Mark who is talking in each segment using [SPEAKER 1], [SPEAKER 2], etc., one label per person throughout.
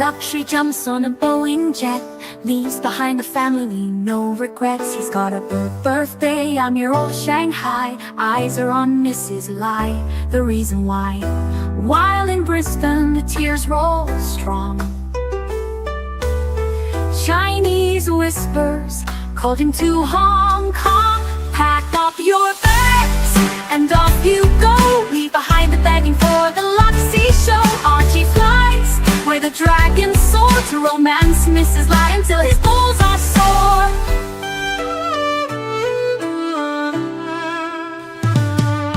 [SPEAKER 1] luxury jumps on a Boeing jet, leaves behind the family, no regrets. He's got a birthday, I'm your old Shanghai. Eyes are on Mrs. Lai, the reason why. While in Brisbane, the tears roll strong. Chinese whispers called him to Hong Kong. Pack up your bags and off you go. Leave behind the begging for the Luxy show. Archie flies where the dragons soar to romance Mrs. Lai until his balls are sore.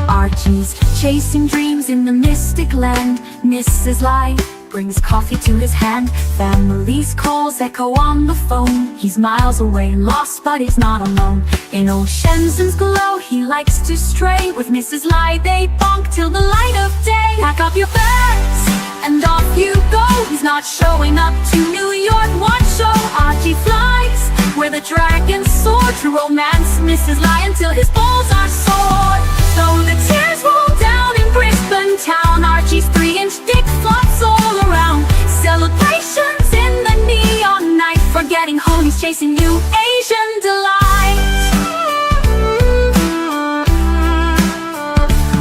[SPEAKER 1] Archie's chasing dreams in the mystic land. Mrs. Lai brings coffee to his hand. Family's calls echo on the phone. He's miles away, lost but he's not alone. In old Shenzhen's glow, he likes to stray. With Mrs. Lai they bonk till the light of day. Pack up your bags and off you go. He's not showing up to New York, one show. Archie flies where the dragons soar to romance Mrs. Lai until his balls are sore. Though the tears roll down in Brisbane town, Archie's 3-inch dick flops all around. Celebrations in the neon night, forgetting home he's chasing new Asian delight.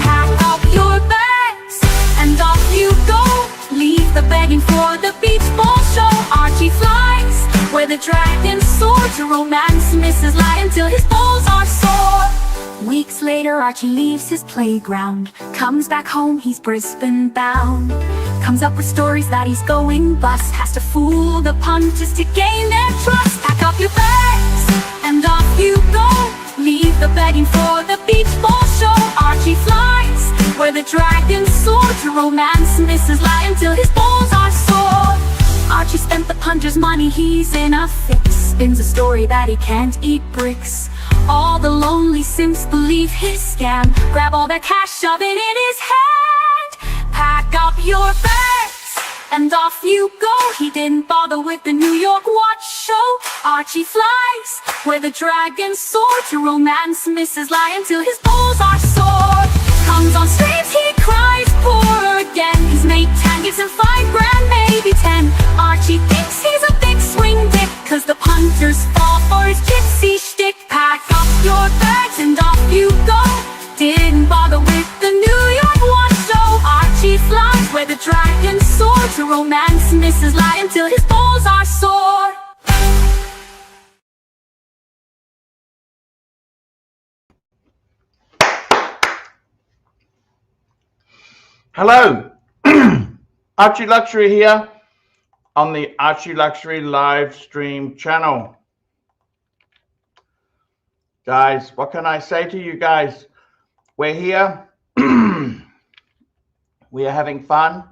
[SPEAKER 1] Pack up your bags and off you go. Leave the begging for the beach ball show. Archie flies where the dragons soar to romance Mrs. Lai until his balls are sore. Weeks later, Archie leaves his playground, comes back home, he's Brisbane bound. Comes up with stories that he's going bust, has to fool the punters to gain their trust. Pack up your bags and off you go. Leave the begging for the beach ball show. Archie flies where the dragons soar to romance Mrs. Lai until his balls are sore. Archie spent the punter's money, he's in a fix. Spins a story that he can't eat bricks. All the lonely simps believe his scam. Grab all their cash, shove it in his hand. Pack up your bags and off you go. He didn't bother with the New York watch show. Archie flies where the dragons soar to romance Mrs. Lai until his balls are sore. Comes on streams, he cries poor again. His mate Tan gives him $5 grand, maybe 10. Archie thinks he's a big swing dick, cause the punters fall for his gypsy shtick. Pack up your bags and off you go. Didn't bother with the New York one show. Archie flies where the dragons soar to romance Mrs. Lai until his balls are sore.
[SPEAKER 2] Hello, ArchieLuxury here on the ArchieLuxury live stream channel. Guys, what can I say to you guys? We're here. We are having fun.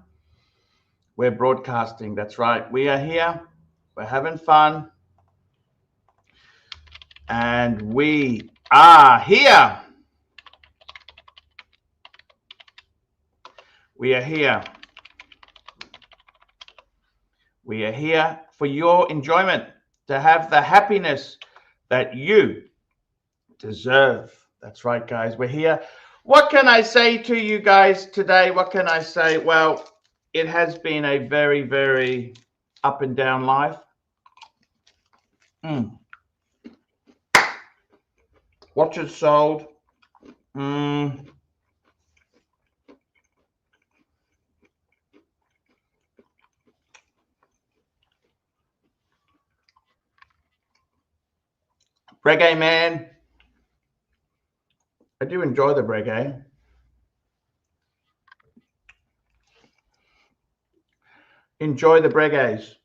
[SPEAKER 2] We're broadcasting. That's right. We are here. We're having fun. And we are here. We are here. We are here for your enjoyment, to have the happiness that you deserve. That's right, guys. We're here. What can I say to you guys today? What can I say? Well, it has been a very, very up and down life. Watches sold. Reggae man. I do enjoy the reggae. Enjoy the reggaes.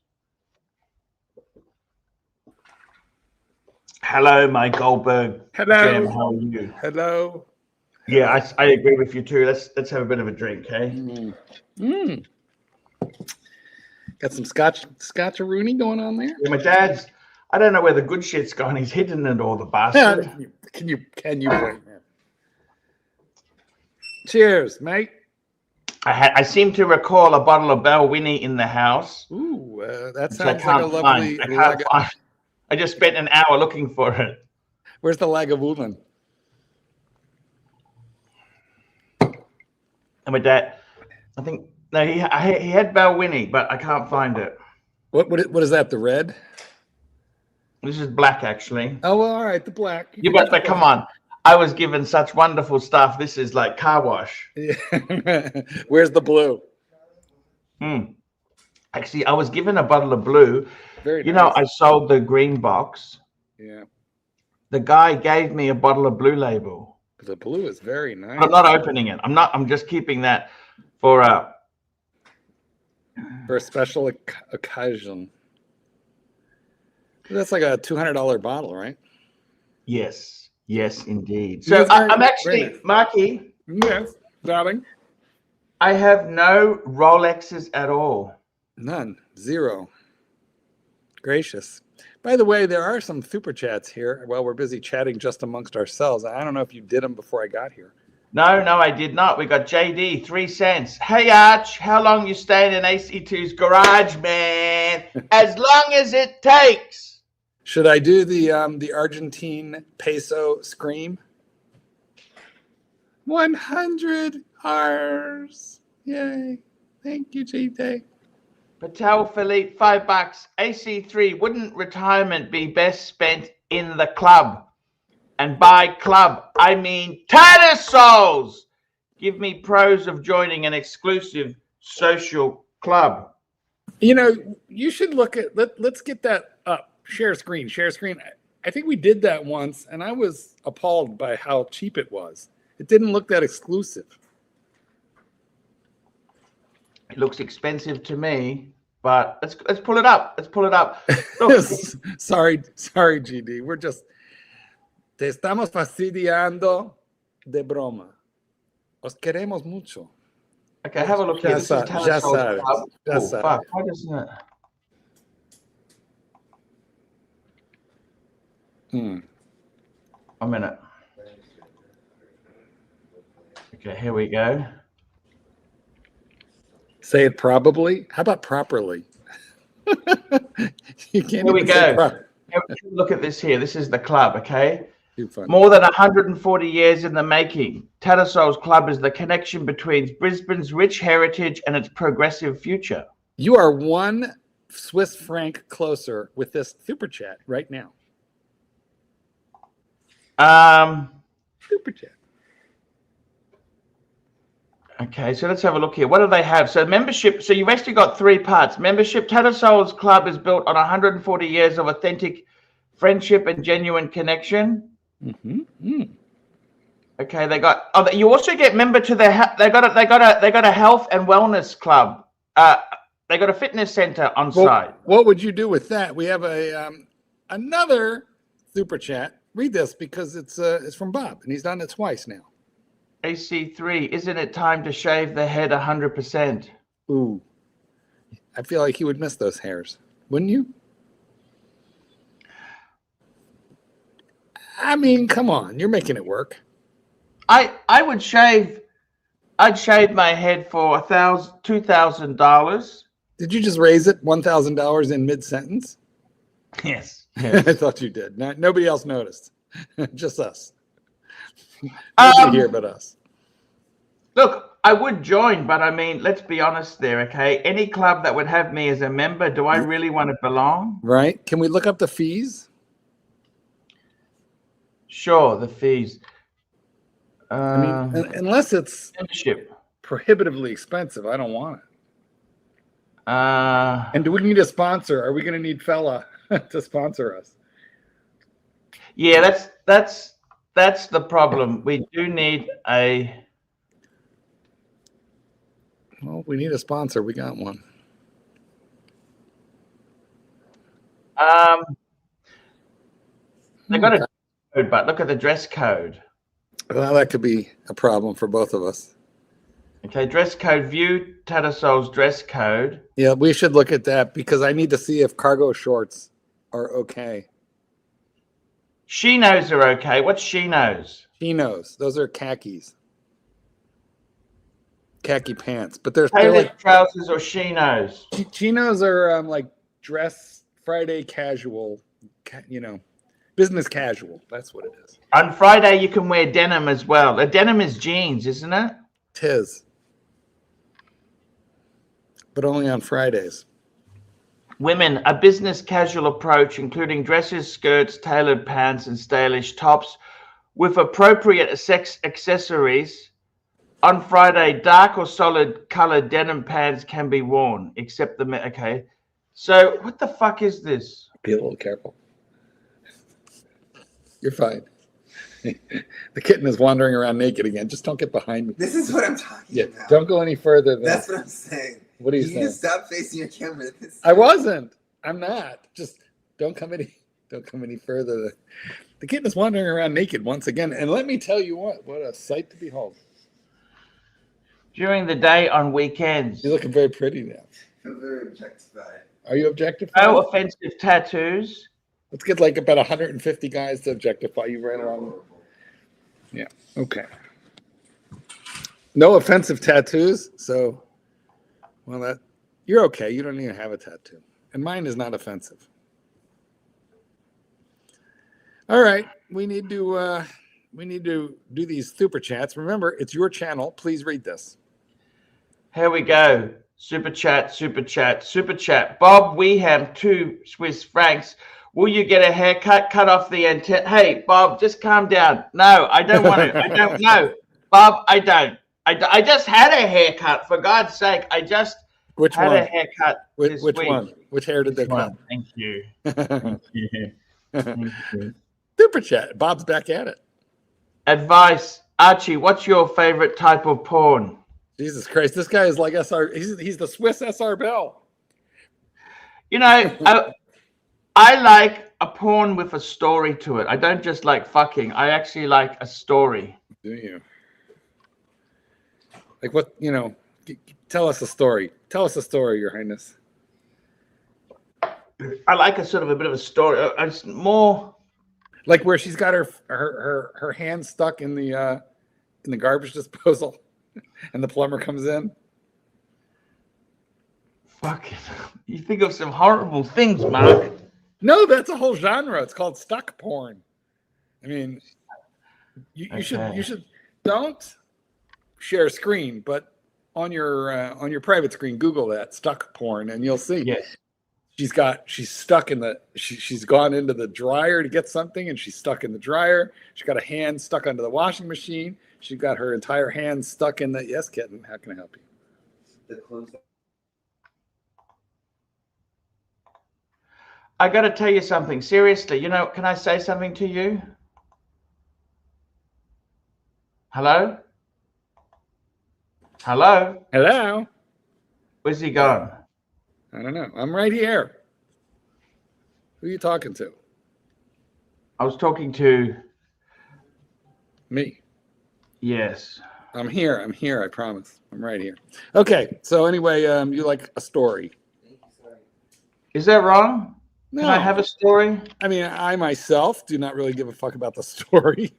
[SPEAKER 2] Hello, my Goldberg.
[SPEAKER 3] Hello.
[SPEAKER 2] Jam, how are you?
[SPEAKER 3] Hello.
[SPEAKER 2] Yeah, I agree with you too. Let's have a bit of a drink, hey?
[SPEAKER 3] Got some scotch-a-rooney going on there.
[SPEAKER 2] Yeah, my dad's. I don't know where the good shit's gone. He's hidden it all, the bastard.
[SPEAKER 3] Can you blame him? Cheers, mate.
[SPEAKER 2] I seem to recall a bottle of Balwinnie in the house.
[SPEAKER 3] Ooh, that sounds like a lovely.
[SPEAKER 2] I just spent an hour looking for it.
[SPEAKER 3] Where's the Lagavulin?
[SPEAKER 2] And my dad, I think no, he had Balwinnie, but I can't find it.
[SPEAKER 3] What is that? The red?
[SPEAKER 2] This is black, actually.
[SPEAKER 3] Oh, well, all right, the black.
[SPEAKER 2] Yeah, but come on. I was given such wonderful stuff. This is like car wash.
[SPEAKER 3] Yeah. Where's the blue?
[SPEAKER 2] Actually, I was given a bottle of blue.
[SPEAKER 3] Very
[SPEAKER 2] you
[SPEAKER 3] nice.
[SPEAKER 2] know, I sold the green box.
[SPEAKER 3] Yeah.
[SPEAKER 2] The guy gave me a bottle of Blue Label.
[SPEAKER 3] The blue is very nice.
[SPEAKER 2] But I'm not opening it. I'm just keeping that for
[SPEAKER 3] a special occasion. That's like a $200 bottle, right?
[SPEAKER 2] Yes, indeed. So I'm actually, Marky.
[SPEAKER 3] Yes, darling.
[SPEAKER 2] I have no Rolexes at all.
[SPEAKER 3] None. Zero. Gracious. By the way, there are some super chats here while we're busy chatting just amongst ourselves. I don't know if you did them before I got here.
[SPEAKER 2] No, I did not. We got JD, 3 cents. Hey, Arch, how long you staying in AC2's garage, man? As long as it takes.
[SPEAKER 3] Should I do the Argentine peso scream? 100 Rs. Yay. Thank you, JD.
[SPEAKER 2] Patel Philippe, $5. AC3, wouldn't retirement be best spent in the club? And by club, I mean Tattersalls. Give me pros of joining an exclusive social club.
[SPEAKER 3] You know, you should look at, let's get that up. Share screen. I think we did that once, and I was appalled by how cheap it was. It didn't look that exclusive.
[SPEAKER 2] It looks expensive to me, but let's pull it up. Look.
[SPEAKER 3] Sorry, GD. We're just te estamos fastidiando de broma. Os queremos mucho.
[SPEAKER 2] Okay, have a look here. This is Tattersalls Club. Fuck, why doesn't it? A minute. Okay, here we go.
[SPEAKER 3] Say it probably. How about properly? You can't.
[SPEAKER 2] Here we go. Look at this here. This is the club, okay?
[SPEAKER 3] Too funny.
[SPEAKER 2] More than 140 years in the making. Tattersalls Club is the connection between Brisbane's rich heritage and its progressive future.
[SPEAKER 3] You are 1 Swiss franc closer with this super chat right now. Super chat.
[SPEAKER 2] Okay, so let's have a look here. What do they have? So membership, so you've actually got 3 parts. Membership, Tattersalls Club is built on 140 years of authentic friendship and genuine connection. Okay, they got, oh, you also get member to their, they got a health and wellness club. They got a fitness center on site.
[SPEAKER 3] What would you do with that? We have another super chat. Read this because it's from Bob and he's done it twice now.
[SPEAKER 2] AC3, isn't it time to shave the head 100%?
[SPEAKER 3] Ooh, I feel like he would miss those hairs, wouldn't you? I mean, come on, you're making it work.
[SPEAKER 2] I'd shave my head for $2,000.
[SPEAKER 3] Did you just raise it $1,000 in mid-sentence?
[SPEAKER 2] Yes.
[SPEAKER 3] I thought you did. Nobody else noticed. Just us. Nobody here but us.
[SPEAKER 2] Look, I would join, but I mean, let's be honest there, okay? Any club that would have me as a member, do I really want to belong?
[SPEAKER 3] Right. Can we look up the fees?
[SPEAKER 2] Sure, the fees.
[SPEAKER 3] I mean, unless it's
[SPEAKER 2] membership
[SPEAKER 3] prohibitively expensive, I don't want it. And do we need a sponsor? Are we going to need Fella to sponsor us?
[SPEAKER 2] Yeah, that's the problem. We do need a.
[SPEAKER 3] Well, we need a sponsor. We got one.
[SPEAKER 2] They got a code, but look at the dress code.
[SPEAKER 3] Well, that could be a problem for both of us.
[SPEAKER 2] Okay, dress code. View Tattersalls dress code.
[SPEAKER 3] Yeah, we should look at that because I need to see if cargo shorts are okay.
[SPEAKER 2] Chinos are okay. What's chinos?
[SPEAKER 3] Chinos. Those are khakis. Khaki pants. But they're
[SPEAKER 2] like trousers or chinos.
[SPEAKER 3] Chinos are like dress Friday casual, business casual. That's what it is.
[SPEAKER 2] On Friday, you can wear denim as well. A denim is jeans, isn't it?
[SPEAKER 3] Tis. But only on Fridays.
[SPEAKER 2] Women, a business casual approach, including dresses, skirts, tailored pants, and stylish tops with appropriate sex accessories. On Friday, dark or solid colored denim pants can be worn, except the men. Okay. So what the fuck is this?
[SPEAKER 3] Be a little careful. You're fine. The kitten is wandering around naked again. Just don't get behind me.
[SPEAKER 4] This is what I'm talking about.
[SPEAKER 3] Don't go any further than
[SPEAKER 4] That's what I'm saying.
[SPEAKER 3] What are you
[SPEAKER 4] You
[SPEAKER 3] saying?
[SPEAKER 4] just stop facing your camera.
[SPEAKER 3] I wasn't. I'm not. Just don't come any further. The kitten is wandering around naked once again. And let me tell you what a sight to behold.
[SPEAKER 2] During the day on weekends.
[SPEAKER 3] You're looking very pretty now.
[SPEAKER 4] I'm very objectified.
[SPEAKER 3] Are you objectified?
[SPEAKER 2] No offensive tattoos.
[SPEAKER 3] Let's get like about 150 guys to objectify you right along. Yeah. Okay. No offensive tattoos. So, well, you're okay. You don't even have a tattoo, and mine is not offensive. All right. We need to do these super chats. Remember, it's your channel. Please read this.
[SPEAKER 2] Here we go. Super chat, super chat, super chat. Bob Weeham, 2 Swiss francs. Will you get a haircut? Cut off the antenna. Hey, Bob, just calm down. No, I don't want it. I don't know. Bob, I don't. I just had a haircut, for God's sake. I just had a haircut this
[SPEAKER 3] Which
[SPEAKER 2] week.
[SPEAKER 3] one? Which hair did they cut?
[SPEAKER 2] Thank you. Thank you. Thank you.
[SPEAKER 3] Super chat. Bob's back at it.
[SPEAKER 2] Advice. Archie, what's your favorite type of porn?
[SPEAKER 3] Jesus Christ. This guy is like SR. He's the Swiss SR Bell.
[SPEAKER 2] You know, I like a porn with a story to it. I don't just like fucking. I actually like a story.
[SPEAKER 3] Do you? Like what, tell us a story. Tell us a story, Your Highness.
[SPEAKER 2] I like a sort of a bit of a story. It's more
[SPEAKER 3] like where she's got her hand stuck in the garbage disposal and the plumber comes in.
[SPEAKER 2] Fucking, you think of some horrible things, Mark.
[SPEAKER 3] No, that's a whole genre. It's called stuck porn. I mean, you should don't share a screen, but on your private screen, Google that stuck porn, and you'll see.
[SPEAKER 2] Yes.
[SPEAKER 3] She's stuck in she's gone into the dryer to get something, and she's stuck in the dryer. She's got a hand stuck under the washing machine. She's got her entire hand stuck in the. Yes, kitten. How can I help you?
[SPEAKER 4] The clothes.
[SPEAKER 2] I got to tell you something. Seriously, can I say something to you? Hello? Hello?
[SPEAKER 3] Hello?
[SPEAKER 2] Where's he gone?
[SPEAKER 3] I don't know. I'm right here. Who are you talking to?
[SPEAKER 2] I was talking to...
[SPEAKER 3] Me.
[SPEAKER 2] Yes.
[SPEAKER 3] I'm here. I promise. I'm right here. Okay. So anyway, you like a story.
[SPEAKER 2] Is that wrong?
[SPEAKER 3] No.
[SPEAKER 2] Can I have a story?
[SPEAKER 3] I mean, I myself do not really give a fuck about the story.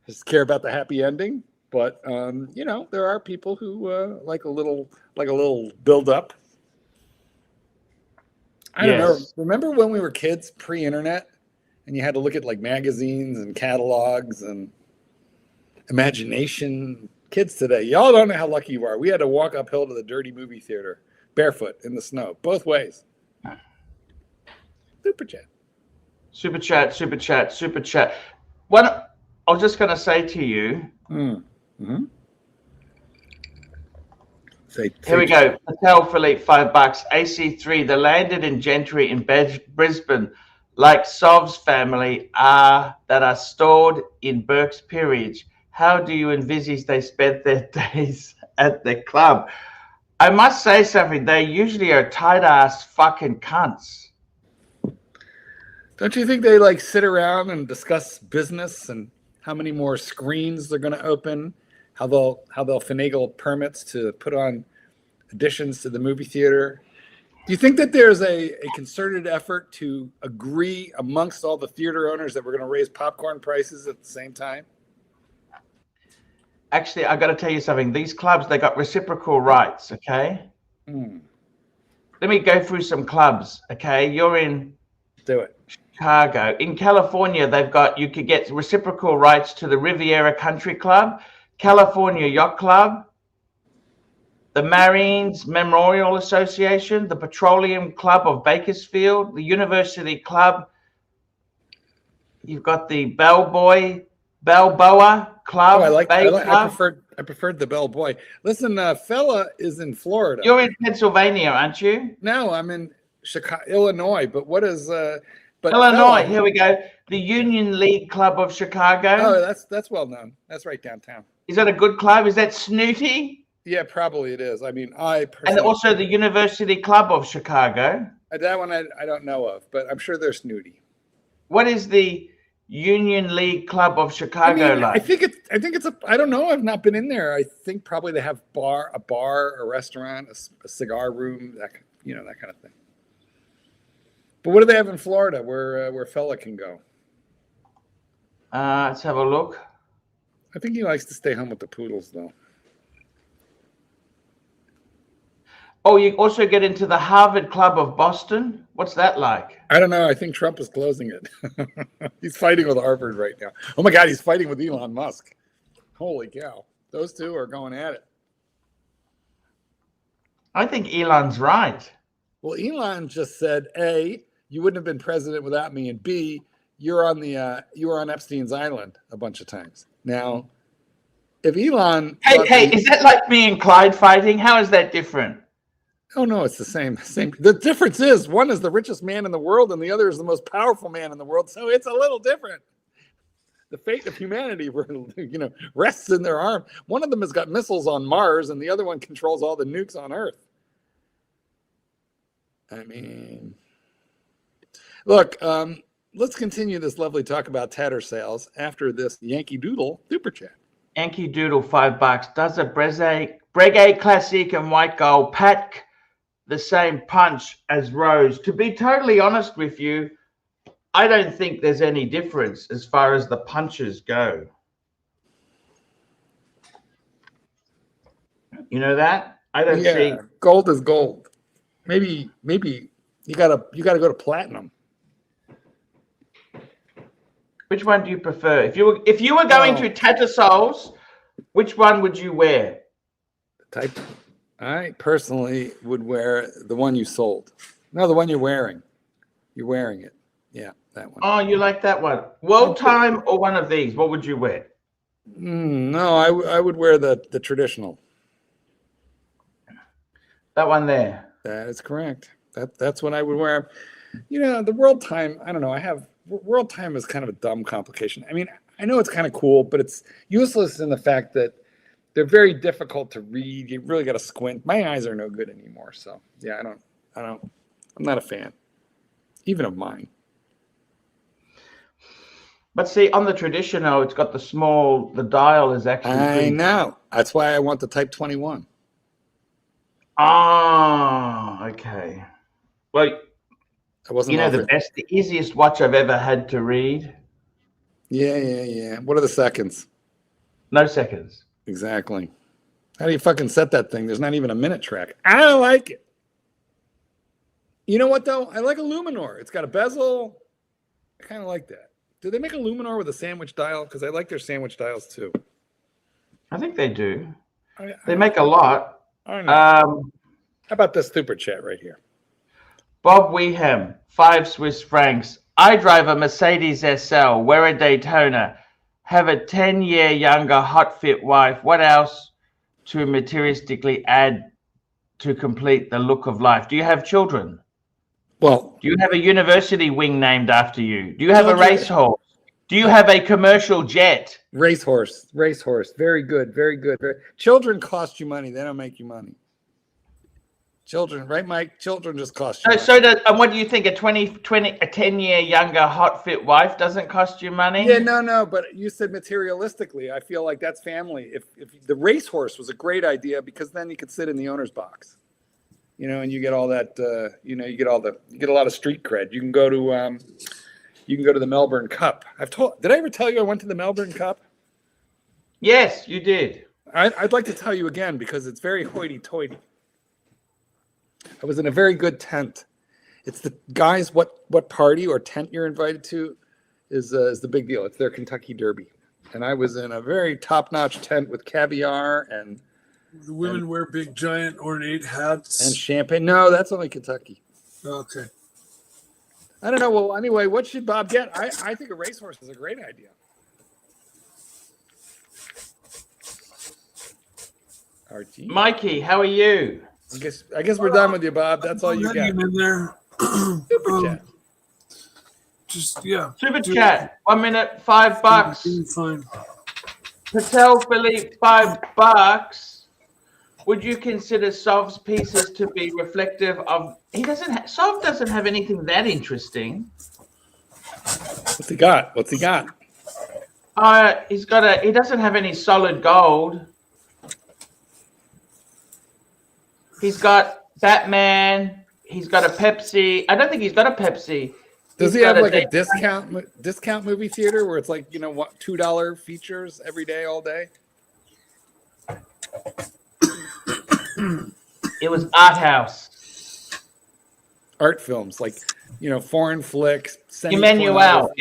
[SPEAKER 3] Just care about the happy ending. But there are people who like a little build up. I don't know. Remember when we were kids, pre-internet, and you had to look at like magazines and catalogs and imagination? Kids today, y'all don't know how lucky you are. We had to walk uphill to the dirty movie theater barefoot in the snow, both ways. Super chat.
[SPEAKER 2] Super chat, super chat, super chat. What I was just going to say to you.
[SPEAKER 3] Mm-hmm.
[SPEAKER 2] Here we go. Patel Philippe, $5. AC3, the landed in gentry in Brisbane, like Sov's family, that are stored in Burke's Peerage. How do you envisage they spent their days at the club? I must say something. They usually are tight-ass fucking cunts.
[SPEAKER 3] Don't you think they like sit around and discuss business and how many more screens they're going to open, how they'll finagle permits to put on additions to the movie theater? Do you think that there's a concerted effort to agree amongst all the theater owners that we're going to raise popcorn prices at the same time?
[SPEAKER 2] Actually, I got to tell you something. These clubs, they got reciprocal rights, okay? Let me go through some clubs, okay? You're in...
[SPEAKER 3] Do it.
[SPEAKER 2] Chicago. In California, you could get reciprocal rights to the Riviera Country Club, California Yacht Club, the Marines Memorial Association, the Petroleum Club of Bakersfield, the University Club. You've got the Balboa Club.
[SPEAKER 3] Oh,
[SPEAKER 2] Club.
[SPEAKER 3] I preferred the bellboy. Listen, fella is in Florida.
[SPEAKER 2] You're in Pennsylvania, aren't you?
[SPEAKER 3] No, I'm in Chicago, Illinois. But what is but
[SPEAKER 2] Illinois?
[SPEAKER 3] fella,
[SPEAKER 2] Here we go. The Union League Club of Chicago.
[SPEAKER 3] Oh, that's well known. That's right downtown.
[SPEAKER 2] Is that a good club? Is that snooty?
[SPEAKER 3] Yeah, probably it is. I mean,
[SPEAKER 2] And also the University Club of Chicago.
[SPEAKER 3] That one I don't know of, but I'm sure they're snooty.
[SPEAKER 2] What is the Union League Club of Chicago like?
[SPEAKER 3] I think it's I don't know. I've not been in there. I think probably they have a bar, a restaurant, a cigar room, that kind of thing. But what do they have in Florida where fella can go?
[SPEAKER 2] Let's have a look.
[SPEAKER 3] I think he likes to stay home with the poodles, though.
[SPEAKER 2] Oh, you also get into the Harvard Club of Boston. What's that like?
[SPEAKER 3] I don't know. I think Trump is closing it. He's fighting with Harvard right now. Oh my God, he's fighting with Elon Musk. Holy cow. Those two are going at it.
[SPEAKER 2] I think Elon's right.
[SPEAKER 3] Well, Elon just said, A, you wouldn't have been president without me, and B, you were on Epstein's Island a bunch of times. Now, if Elon...
[SPEAKER 2] Hey, is that like me and Clyde fighting? How is that different?
[SPEAKER 3] Oh, no, it's the same. The difference is one is the richest man in the world and the other is the most powerful man in the world. So it's a little different. The fate of humanity, rests in their arm. One of them has got missiles on Mars and the other one controls all the nukes on Earth. I mean, look, let's continue this lovely talk about tatter sales after this Yankee Doodle super chat.
[SPEAKER 2] Yankee Doodle, $5. Does a Breguet Classic and white gold pack the same punch as Rose? To be totally honest with you, I don't think there's any difference as far as the punches go. You know that? I don't see.
[SPEAKER 3] Gold is gold. Maybe you gotta go to platinum.
[SPEAKER 2] Which one do you prefer? If you were going to Tattersalls, which one would you wear?
[SPEAKER 3] I personally would wear the one you sold. No, the one you're wearing. You're wearing it. Yeah, that one.
[SPEAKER 2] Oh, you like that one? World Time or one of these? What would you wear?
[SPEAKER 3] No, I would wear the traditional.
[SPEAKER 2] That one there.
[SPEAKER 3] That is correct. That's what I would wear. The World Time, I don't know. World Time is kind of a dumb complication. I mean, I know it's kind of cool, but it's useless in the fact that they're very difficult to read. You really got to squint. My eyes are no good anymore. So yeah, I'm not a fan, even of mine.
[SPEAKER 2] But see, on the traditional, it's got the dial is actually.
[SPEAKER 3] I know. That's why I want the Type 21.
[SPEAKER 2] Oh, okay. Well, the easiest watch I've ever had to read.
[SPEAKER 3] Yeah. What are the seconds?
[SPEAKER 2] No seconds.
[SPEAKER 3] Exactly. How do you fucking set that thing? There's not even a minute track. I don't like it. You know what, though? I like a Luminor. It's got a bezel. I kind of like that. Do they make a Luminor with a sandwich dial? Because I like their sandwich dials, too.
[SPEAKER 2] I think they do. They make a lot.
[SPEAKER 3] I don't know. How about this super chat right here?
[SPEAKER 2] Bob Weeham, 5 Swiss francs. I drive a Mercedes SL, wear a Daytona, have a 10-year younger hot fit wife. What else to materialistically add to complete the look of life? Do you have children?
[SPEAKER 3] Well,
[SPEAKER 2] do you have a university wing named after you? Do you have a racehorse? Do you have a commercial jet?
[SPEAKER 3] Racehorse. Very good. Children cost you money. They don't make you money. Children, right, Mike? Children just cost you money.
[SPEAKER 2] And what do you think? A 10-year younger hot fit wife doesn't cost you money?
[SPEAKER 3] Yeah, no. But you said materialistically. I feel like that's family. If the racehorse was a great idea because then you could sit in the owner's box, and you get all that. You get a lot of street cred. You can go to the Melbourne Cup. Did I ever tell you I went to the Melbourne Cup?
[SPEAKER 2] Yes, you did.
[SPEAKER 3] I'd like to tell you again because it's very hoity-toity. I was in a very good tent. It's the guys, what party or tent you're invited to is the big deal. It's their Kentucky Derby. And I was in a very top-notch tent with caviar and
[SPEAKER 5] The women wear big, giant, ornate hats.
[SPEAKER 3] And champagne. No, that's only Kentucky.
[SPEAKER 5] Okay.
[SPEAKER 3] I don't know. Well, anyway, what should Bob get? I think a racehorse is a great idea. Archie.
[SPEAKER 2] Mikey, how are you?
[SPEAKER 3] I guess we're done with you, Bob. That's all you
[SPEAKER 5] Hang
[SPEAKER 3] got.
[SPEAKER 5] in there.
[SPEAKER 3] Super chat.
[SPEAKER 5] Just yeah.
[SPEAKER 2] Super chat. 1 minute, $5.
[SPEAKER 5] Fine.
[SPEAKER 2] Patel Philippe, $5. Would you consider Sov's pieces to be reflective of? Sov doesn't have anything that interesting.
[SPEAKER 3] What's he got? What's he got?
[SPEAKER 2] He doesn't have any solid gold. He's got Batman. He's got a Pepsi. I don't think he's got a Pepsi.
[SPEAKER 3] Does he have like a discount movie theater where it's like, you know what, $2 features every day, all day?
[SPEAKER 2] It was art house.
[SPEAKER 3] Art films, like, you know, foreign flicks.
[SPEAKER 2] Emmanuel.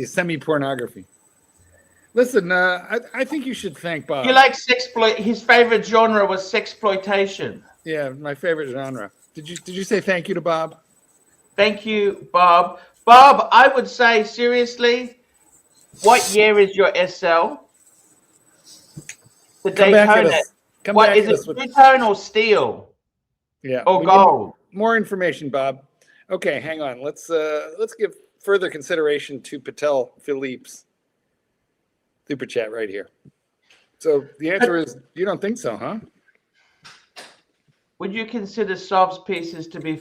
[SPEAKER 3] Semi-pornography. Listen, I think you should thank Bob.
[SPEAKER 2] You like his favorite genre was sexploitation.
[SPEAKER 3] Yeah, my favorite genre. Did you say thank you to Bob?
[SPEAKER 2] Thank you, Bob. Bob, I would say seriously, what year is your SL? The Daytona. What is it? Two-tone or steel?
[SPEAKER 3] Yeah.
[SPEAKER 2] Or gold?
[SPEAKER 3] More information, Bob. Okay, hang on. Let's give further consideration to Patel Philippe's super chat right here. So the answer is you don't think so, huh?
[SPEAKER 2] Would you consider Sov's pieces to be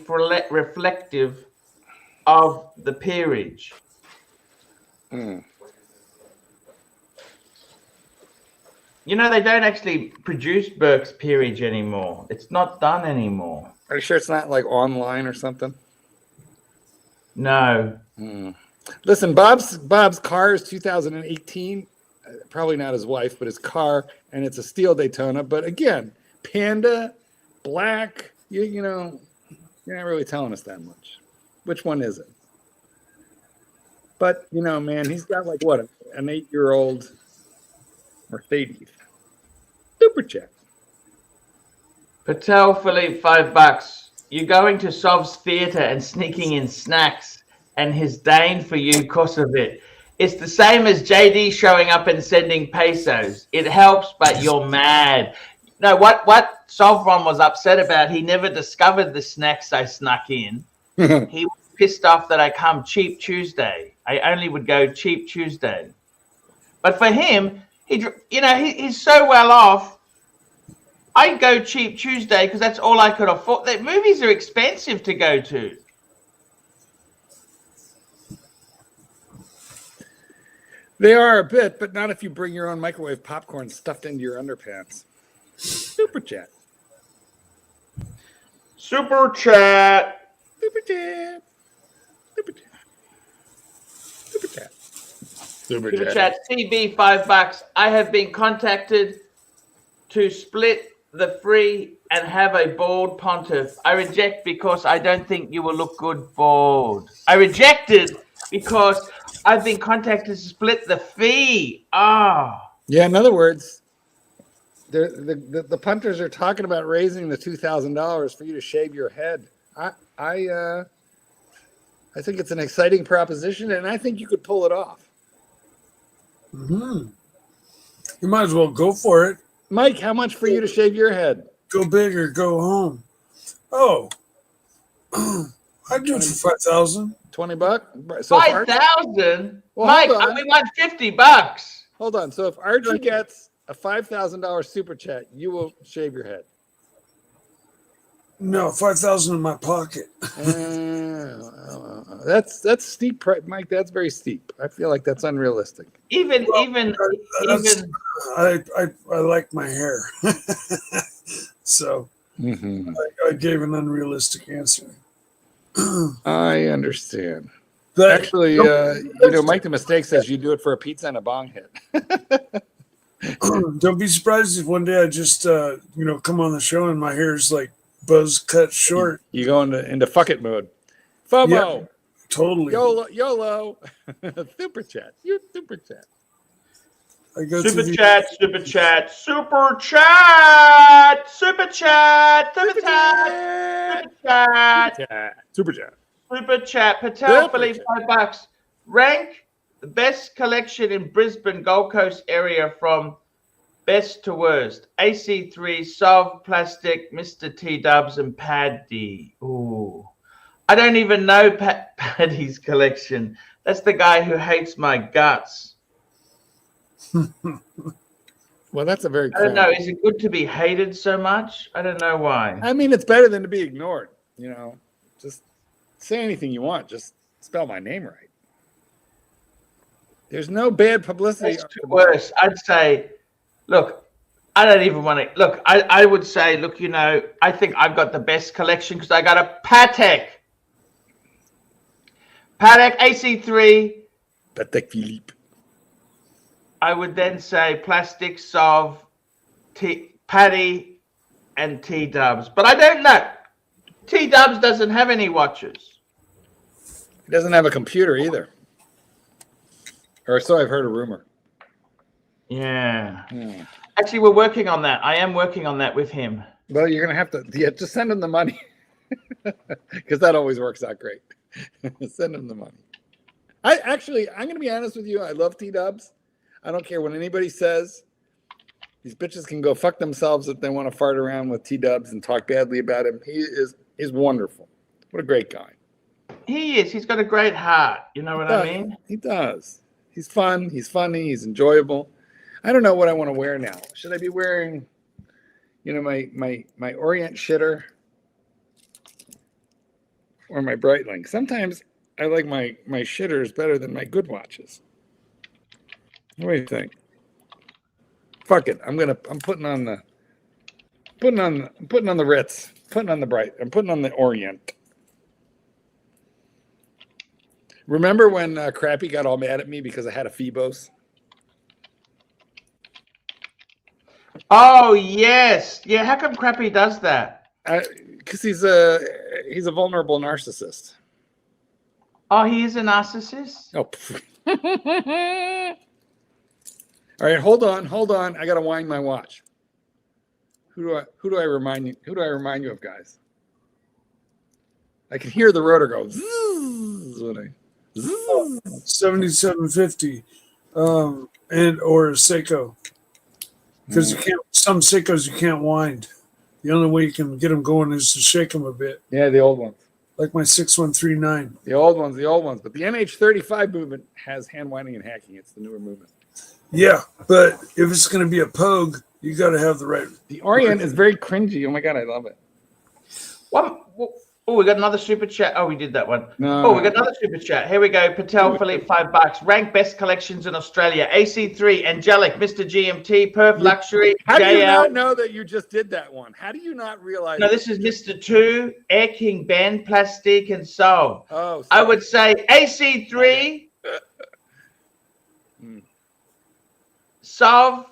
[SPEAKER 2] reflective of the peerage?
[SPEAKER 3] Mm.
[SPEAKER 2] You know, they don't actually produce Burke's peerage anymore. It's not done anymore.
[SPEAKER 3] Are you sure it's not like online or something?
[SPEAKER 2] No.
[SPEAKER 3] Mm. Listen, Bob's car is 2018. Probably not his wife, but his car, and it's a steel Daytona. But again, Panda, black. You know, you're not really telling us that much. Which one is it? But you know, man, he's got like what, an 8-year-old Mercedes. Super chat.
[SPEAKER 2] Patel Philippe, $5. You're going to Sov's theater and sneaking in snacks, and his disdain for you because of it. It's the same as JD showing up and sending pesos. It helps, but you're mad. No, what Sovron was upset about, he never discovered the snacks I snuck in. He was pissed off that I come cheap Tuesday. I only would go cheap Tuesday. But for him, he's so well off. I'd go cheap Tuesday because that's all I could afford. The movies are expensive to go to.
[SPEAKER 3] They are a bit, but not if you bring your own microwave popcorn stuffed into your underpants. Super chat.
[SPEAKER 2] Super chat.
[SPEAKER 3] Super chat. Super chat. Super chat.
[SPEAKER 2] Super chat. CB, $5. I have been contacted to split the free and have a bald pontiff. I reject because I don't think you will look good bald. I rejected because I've been contacted to split the fee.
[SPEAKER 3] Yeah, in other words, the punters are talking about raising the $2,000 for you to shave your head. I think it's an exciting proposition, and I think you could pull it off.
[SPEAKER 5] Mm-hmm. You might as well go for it.
[SPEAKER 3] Mike, how much for you to shave your head?
[SPEAKER 5] Go big or go home. Oh, I'd do it for 5,000.
[SPEAKER 3] $20. So
[SPEAKER 2] 5,000?
[SPEAKER 3] Well,
[SPEAKER 2] Mike, we want $50.
[SPEAKER 3] Hold on. So if Archie gets a $5,000 super chat, you will shave your head.
[SPEAKER 5] No, 5,000 in my pocket.
[SPEAKER 3] That's steep, Mike. That's very steep. I feel like that's unrealistic.
[SPEAKER 2] Even
[SPEAKER 5] I like my hair, so I gave an unrealistic answer.
[SPEAKER 3] I understand.
[SPEAKER 5] But,
[SPEAKER 3] Actually, Mike the Mistake says you do it for a pizza and a bong hit.
[SPEAKER 5] Don't be surprised if one day I just come on the show and my hair's like buzz cut short.
[SPEAKER 3] You go into fuck it mode. FOMO.
[SPEAKER 5] Yeah, totally.
[SPEAKER 3] YOLO. YOLO. Super chat. You super chat.
[SPEAKER 5] I go
[SPEAKER 2] Super
[SPEAKER 5] through
[SPEAKER 2] chat, super chat, super chat, super chat, super chat, super chat,
[SPEAKER 3] Super chat.
[SPEAKER 2] super chat. Patel
[SPEAKER 3] Super
[SPEAKER 2] Philippe,
[SPEAKER 3] chat.
[SPEAKER 2] $5. Rank the best collection in Brisbane, Gold Coast area from best to worst. AC3, Sov, Plastic, Mr. T-Dubs, and Paddy. Ooh. I don't even know Paddy's collection. That's the guy who hates my guts.
[SPEAKER 3] Well, that's a very.
[SPEAKER 2] I don't know. Is it good to be hated so much? I don't know why.
[SPEAKER 3] I mean, it's better than to be ignored. You know, just say anything you want. Just spell my name right. There's no bad publicity.
[SPEAKER 2] It's worse. I'd say, look, I don't even want to. Look, I would say, look, you know, I think I've got the best collection because I got a Patek. Patek AC3.
[SPEAKER 3] Patek Philippe.
[SPEAKER 2] I would then say Plastic, Sov, Paddy, and T-Dubs. But I don't know. T-Dubs doesn't have any watches.
[SPEAKER 3] He doesn't have a computer either. Or so I've heard a rumor.
[SPEAKER 2] Yeah. Actually, we're working on that. I am working on that with him.
[SPEAKER 3] Well, you're going to have to just send him the money. Because that always works out great. Send him the money. I'm going to be honest with you. I love T-Dubs. I don't care what anybody says. These bitches can go fuck themselves if they want to fart around with T-Dubs and talk badly about him. He's wonderful. What a great guy.
[SPEAKER 2] He is. He's got a great heart. You know what I mean?
[SPEAKER 3] He does. He's fun. He's funny. He's enjoyable. I don't know what I want to wear now. Should I be wearing, you know, my Orient shitter or my Breitling? Sometimes I like my shitters better than my good watches. What do you think? Fuck it. I'm putting on the Ritz. Putting on the Bright. I'm putting on the Orient. Remember when Crappy got all mad at me because I had a Phoebos?
[SPEAKER 2] Oh yes, yeah. How come Crappy does that?
[SPEAKER 3] Because he's a vulnerable narcissist.
[SPEAKER 2] Oh, he is a narcissist.
[SPEAKER 3] Oh. All right, hold on. I gotta wind my watch. Who do I remind you? Who do I remind you of, guys? I can hear the rotor go. Zzz, when I, zzz.
[SPEAKER 5] 7750, and or Seiko, because you can't. Some Seikos you can't wind. The only way you can get them going is to shake them a bit.
[SPEAKER 3] Yeah, the old ones.
[SPEAKER 5] Like my 6139.
[SPEAKER 3] The old ones. But the NH35 movement has hand winding and hacking. It's the newer movement.
[SPEAKER 5] Yeah, but if it's going to be a Pogue, you got to have the right.
[SPEAKER 3] The Orient is very cringy. Oh my god, I love it.
[SPEAKER 2] Oh, we got another super chat. Oh, we did that one.
[SPEAKER 3] No.
[SPEAKER 2] Oh, we got another super chat. Here we go. Patel Philippe, $5. Rank best collections in Australia. AC3, Angelic, Mr. GMT, Perf Luxury,
[SPEAKER 3] How do you
[SPEAKER 2] JL.
[SPEAKER 3] not know that you just did that one? How do you not realize?
[SPEAKER 2] No, this is Mr. 2, Air King Ben, Plastic, and Soul.
[SPEAKER 3] Oh,
[SPEAKER 2] I would say AC3, Sov,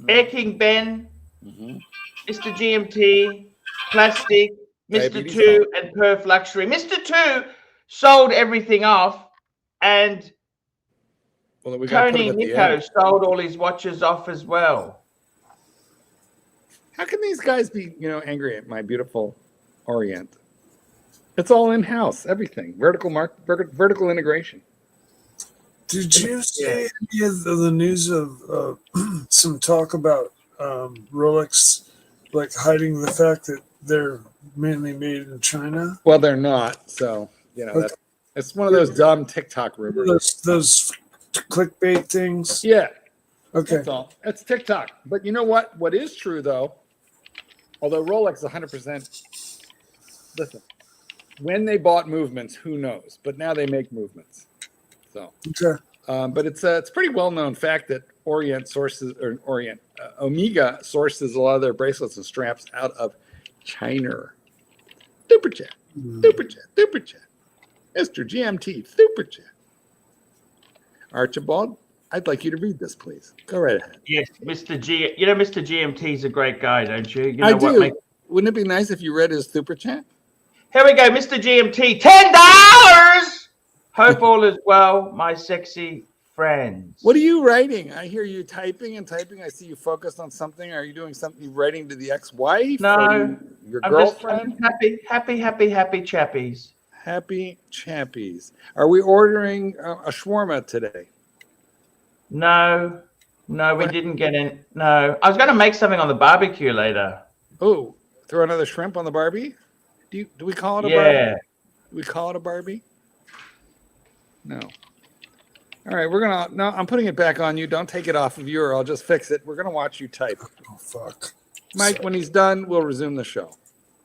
[SPEAKER 2] Air King Ben, Mr. GMT, Plastic, Mr.
[SPEAKER 3] Diabetes
[SPEAKER 2] 2, and Perf Luxury. Mr. 2 sold everything off, and
[SPEAKER 3] we gotta put
[SPEAKER 2] Tony
[SPEAKER 3] it at the
[SPEAKER 2] Nico
[SPEAKER 3] end.
[SPEAKER 2] sold all his watches off as well.
[SPEAKER 3] How can these guys be, angry at my beautiful Orient? It's all in-house, everything. Vertical integration.
[SPEAKER 5] Did you see any of the news of some talk about Rolex, like hiding the fact that they're mainly made in China?
[SPEAKER 3] Well, they're not. So, it's one of those dumb TikTok rumors.
[SPEAKER 5] Those clickbait things?
[SPEAKER 3] Yeah.
[SPEAKER 5] Okay.
[SPEAKER 3] That's all. That's TikTok. But you know what? What is true, though, although Rolex 100%, listen, when they bought movements, who knows? But now they make movements. So,
[SPEAKER 5] okay.
[SPEAKER 3] But it's a pretty well-known fact that Omega sources a lot of their bracelets and straps out of China. Super chat. Mr. GMT, super chat. Archibald, I'd like you to read this, please. Go right ahead.
[SPEAKER 2] Yes, Mr. G. You know, Mr. GMT is a great guy, don't you?
[SPEAKER 3] I do. Wouldn't it be nice if you read his super chat?
[SPEAKER 2] Here we go, Mr. GMT, $10. Hope all is well, my sexy friends.
[SPEAKER 3] What are you writing? I hear you typing and typing. I see you focused on something. Are you doing something? You writing to the ex-wife?
[SPEAKER 2] No,
[SPEAKER 3] Your
[SPEAKER 2] I'm
[SPEAKER 3] girlfriend?
[SPEAKER 2] just happy chappies.
[SPEAKER 3] Happy chappies. Are we ordering a shawarma today?
[SPEAKER 2] No, we didn't get in. No, I was going to make something on the barbecue later.
[SPEAKER 3] Oh, throw another shrimp on the Barbie? Do we call it a Barbie?
[SPEAKER 2] Yeah.
[SPEAKER 3] Do we call it a Barbie? No. All right, no, I'm putting it back on you. Don't take it off of you or I'll just fix it. We're gonna watch you type.
[SPEAKER 5] Oh fuck.
[SPEAKER 3] Mike, when he's done, we'll resume the show.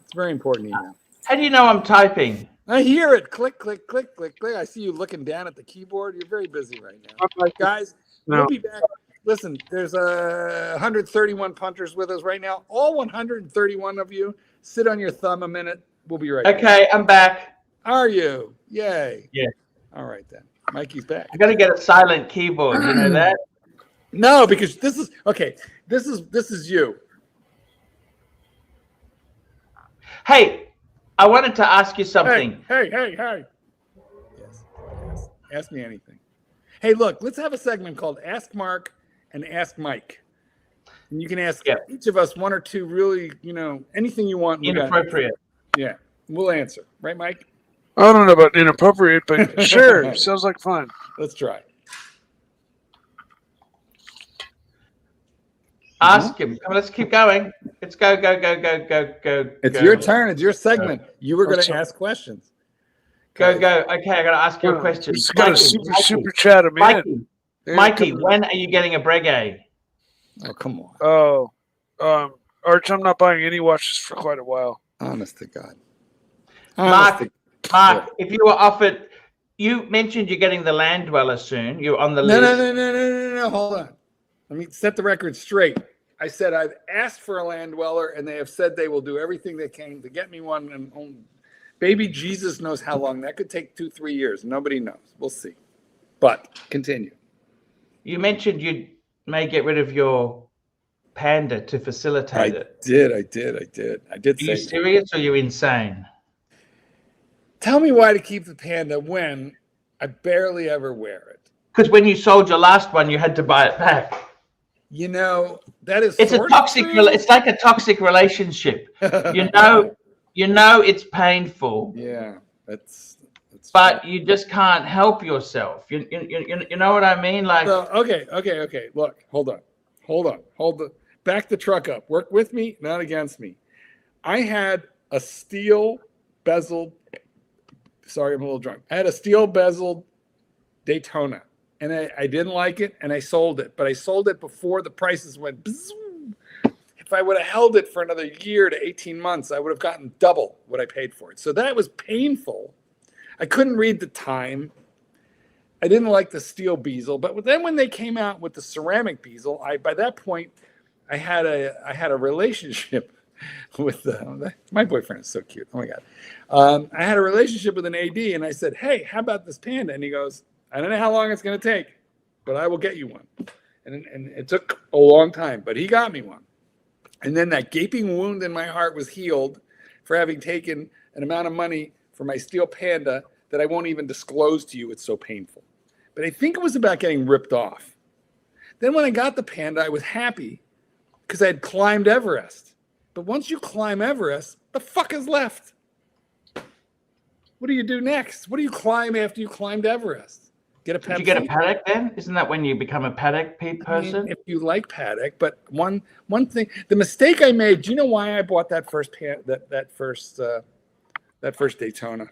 [SPEAKER 3] It's very important email.
[SPEAKER 2] How do you know I'm typing?
[SPEAKER 3] I hear it. Click, click, click, click, click. I see you looking down at the keyboard. You're very busy right now. Guys, we'll be back. Listen, there's 131 punters with us right now. All 131 of you, sit on your thumb a minute. We'll be right back.
[SPEAKER 2] Okay, I'm back.
[SPEAKER 3] Are you? Yay.
[SPEAKER 2] Yeah.
[SPEAKER 3] All right, then. Mikey's back.
[SPEAKER 2] I got to get a silent keyboard. You know that?
[SPEAKER 3] No, because this is okay. This is you.
[SPEAKER 2] Hey, I wanted to ask you something.
[SPEAKER 3] Hey. Yes. Ask me anything. Hey, look, let's have a segment called Ask Mark and Ask Mike. And you can ask each of us one or two really, anything you want.
[SPEAKER 2] Inappropriate.
[SPEAKER 3] Yeah, we'll answer. Right, Mike?
[SPEAKER 5] I don't know about inappropriate, but sure, sounds like fun.
[SPEAKER 3] Let's try.
[SPEAKER 2] Ask him. Come on, let's keep going. Let's go.
[SPEAKER 3] It's your turn. It's your segment. You were going to ask questions.
[SPEAKER 2] Go. Okay, I got to ask you a question.
[SPEAKER 5] Just got a super chat him in.
[SPEAKER 2] Mikey, when are you getting a Breguet?
[SPEAKER 3] Oh, come on.
[SPEAKER 5] Oh, Arch, I'm not buying any watches for quite a while.
[SPEAKER 3] Honest to God.
[SPEAKER 2] Mark, if you were offered, you mentioned you're getting the Land Dweller soon. You're on the list.
[SPEAKER 3] No. Hold on. Let me set the record straight. I said I've asked for a Land Dweller, and they have said they will do everything they can to get me one. And baby Jesus knows how long. That could take 2-3 years. Nobody knows. We'll see. But continue. You
[SPEAKER 2] mentioned you may get rid of your Panda to facilitate it.
[SPEAKER 3] I did.
[SPEAKER 2] Are you serious or are you insane?
[SPEAKER 3] Tell me why to keep the Panda when I barely ever wear it.
[SPEAKER 2] Because when you sold your last one, you had to buy it back.
[SPEAKER 3] That is.
[SPEAKER 2] It's a toxic. It's like a toxic relationship. It's painful.
[SPEAKER 3] Yeah, that's.
[SPEAKER 2] But you just can't help yourself. You know what I mean? Like.
[SPEAKER 3] So, okay. Look, hold on. Back the truck up. Work with me, not against me. I had a steel bezeled. Sorry, I'm a little drunk. I had a steel bezeled Daytona, and I didn't like it, and I sold it. But I sold it before the prices went. Bzoom. If I would have held it for another year to 18 months, I would have gotten double what I paid for it. So that was painful. I couldn't read the time. I didn't like the steel bezel, but then when they came out with the ceramic bezel, by that point, I had a relationship with my boyfriend is so cute. Oh my God. I had a relationship with an AD, and I said, "Hey, how about this Panda?" And he goes, "I don't know how long it's going to take, but I will get you one." And it took a long time, but he got me one. And then that gaping wound in my heart was healed for having taken an amount of money for my steel Panda that I won't even disclose to you. It's so painful. But I think it was about getting ripped off. Then when I got the Panda, I was happy because I had climbed Everest. But once you climb Everest, the fuck is left? What do you do next? What do you climb after you climbed Everest? Get a Pepsi?
[SPEAKER 2] Did you get a paddock then? Isn't that when you become a paddock person?
[SPEAKER 3] I mean, if you like paddock, but one thing, the mistake I made. Do you know why I bought that first Daytona?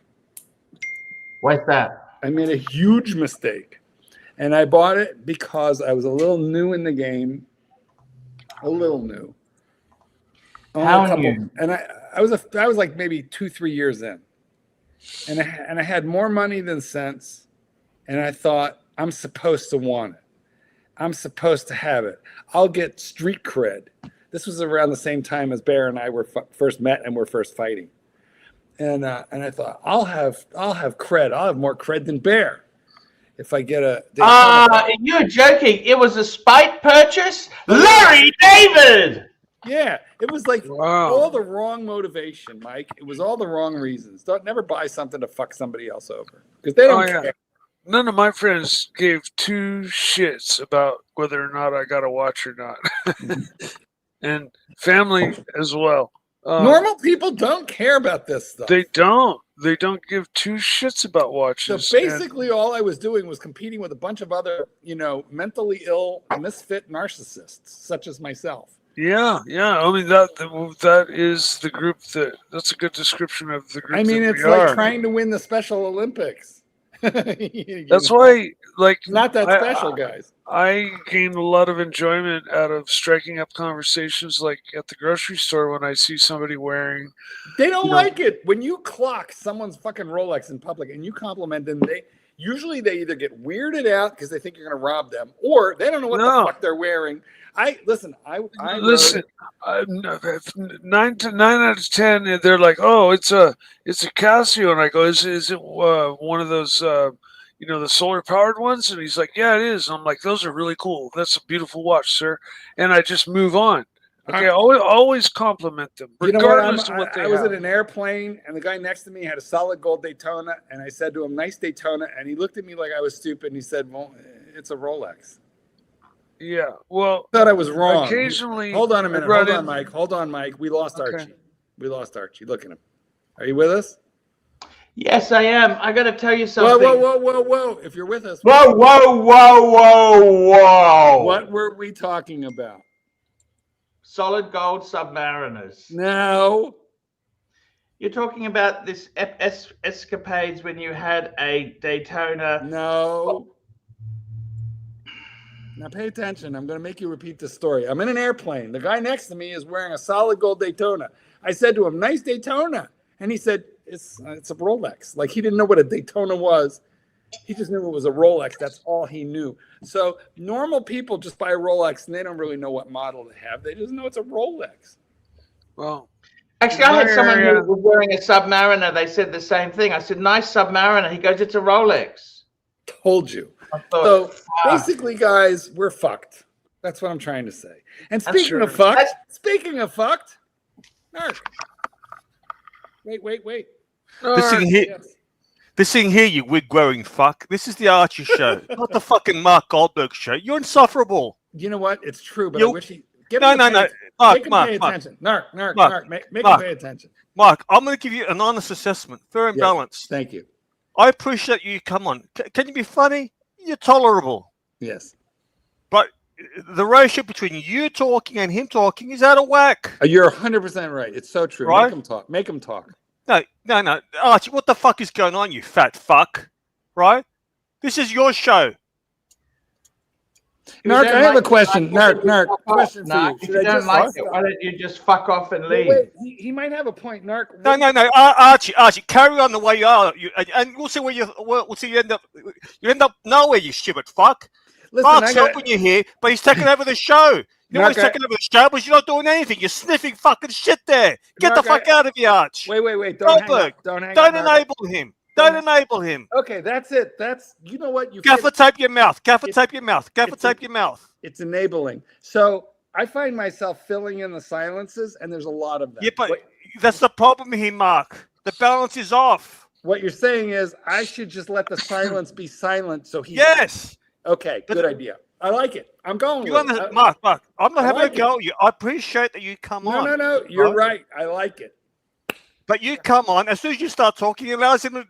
[SPEAKER 2] Why's that?
[SPEAKER 3] I made a huge mistake, and I bought it because I was a little new in the game. A little new.
[SPEAKER 2] How new?
[SPEAKER 3] And I was like maybe 2-3 years in, and I had more money than sense, and I thought I'm supposed to want it. I'm supposed to have it. I'll get street cred. This was around the same time as Bear and I were first met and were first fighting, and I thought I'll have cred. I'll have more cred than Bear if I get a.
[SPEAKER 2] You're joking. It was a spite purchase, Larry David.
[SPEAKER 3] Yeah, it was like all the wrong motivation, Mike. It was all the wrong reasons. Never buy something to fuck somebody else over because they don't care.
[SPEAKER 6] none of my friends gave two shits about whether or not I got a watch or not, and family as well.
[SPEAKER 3] Normal people don't care about this stuff.
[SPEAKER 6] They don't. They don't give two shits about
[SPEAKER 3] So
[SPEAKER 6] watches.
[SPEAKER 3] basically, all I was doing was competing with a bunch of other, mentally ill, misfit narcissists, such as myself.
[SPEAKER 6] Yeah. I mean that is the group that's a good description of the group.
[SPEAKER 3] I mean,
[SPEAKER 6] that
[SPEAKER 3] it's
[SPEAKER 6] we
[SPEAKER 3] like
[SPEAKER 6] are.
[SPEAKER 3] trying to win the Special Olympics.
[SPEAKER 6] That's why, like,
[SPEAKER 3] not that special, guys.
[SPEAKER 6] I gained a lot of enjoyment out of striking up conversations, like at the grocery store when I see somebody wearing.
[SPEAKER 3] They don't like it when you clock someone's fucking Rolex in public and you compliment them. They either get weirded out because they think you're going to rob them, or they don't know what the fuck they're wearing. Listen. 9 out of 10, they're like, "Oh, it's a Casio," and I go, "Is it one of those the solar powered ones?" And he's like, "Yeah, it is." And I'm like, "Those are really cool. That's a beautiful watch, sir." And I just move on. Okay, always compliment them, regardless of what they have. I was in an airplane, and the guy next to me had a solid gold Daytona, and I said to him, "Nice Daytona," and he looked at me like I was stupid, and he said, "Well, it's a Rolex."
[SPEAKER 6] Yeah, well,
[SPEAKER 3] I thought I was wrong.
[SPEAKER 6] Occasionally,
[SPEAKER 3] hold on a minute. Hold on, Mike. We lost Archie. Look at him. Are you with us?
[SPEAKER 2] Yes, I am. I got to tell you something.
[SPEAKER 3] Whoa. If you're with us.
[SPEAKER 2] Whoa.
[SPEAKER 3] What were we talking about?
[SPEAKER 2] Solid gold Submariners.
[SPEAKER 3] No.
[SPEAKER 2] You're talking about this escapades when you had a Daytona.
[SPEAKER 3] No. Now pay attention. I'm going to make you repeat the story. I'm in an airplane. The guy next to me is wearing a solid gold Daytona. I said to him, "Nice Daytona." And he said, it's a Rolex. Like, he didn't know what a Daytona was. He just knew it was a Rolex. That's all he knew. So normal people just buy a Rolex and they don't really know what model they have. They just know it's a Rolex.
[SPEAKER 6] Well,
[SPEAKER 2] actually, I had someone who was wearing a Submariner. They said the same thing. I said, "Nice Submariner." He goes, "It's a Rolex."
[SPEAKER 3] Told you. So basically, guys, we're fucked. That's what I'm trying to say. And speaking of fucked, Narc. Wait.
[SPEAKER 7] This thing here, you wig-wearing fuck. This is the Archie show, not the fucking Mark Goldberg show. You're insufferable.
[SPEAKER 3] You know what? It's true, but I wish he...
[SPEAKER 7] No. Mark,
[SPEAKER 3] pay attention. Narc, make him pay attention.
[SPEAKER 7] Mark, I'm going to give you an honest assessment, fair and balanced.
[SPEAKER 3] Thank you.
[SPEAKER 7] I appreciate you. Come on. Can you be funny? You're tolerable.
[SPEAKER 3] Yes.
[SPEAKER 7] But the ratio between you talking and him talking is out of whack.
[SPEAKER 3] You're 100% right. It's so true.
[SPEAKER 7] Right?
[SPEAKER 3] Make him talk.
[SPEAKER 7] No. Archie, what the fuck is going on, you fat fuck? Right? This is your show.
[SPEAKER 3] Narc, I have a question. Narc, question for you.
[SPEAKER 2] If you don't like it, why don't you just fuck off and leave?
[SPEAKER 3] Wait, he might have a point, Narc.
[SPEAKER 7] No. Archie, carry on the way you are, and we'll see where we'll see you end up. You end up nowhere, you shivered fuck.
[SPEAKER 3] Listen,
[SPEAKER 7] Mark's helping you here, but he's taking over the show. You know why he's taking over the show? Because you're not doing anything. You're sniffing fucking shit there. Get the fuck out of here, Arch.
[SPEAKER 3] Wait.
[SPEAKER 7] Don't enable him. Don't enable him.
[SPEAKER 3] Okay, that's it. You know what?
[SPEAKER 7] Gaffer tape your mouth. Gaffer tape your mouth.
[SPEAKER 3] It's enabling. So I find myself filling in the silences, and there's a lot of them.
[SPEAKER 7] Yeah, but that's the problem here, Mark. The balance is off.
[SPEAKER 3] What you're saying is I should just let the silence be silent so he...
[SPEAKER 7] Yes.
[SPEAKER 3] Okay, good idea. I like it. I'm going with it.
[SPEAKER 7] Mark, I'm not having a go at you. I appreciate that you come on.
[SPEAKER 3] No. You're right. I like it.
[SPEAKER 7] But you come on. As soon as you start talking, it allows him to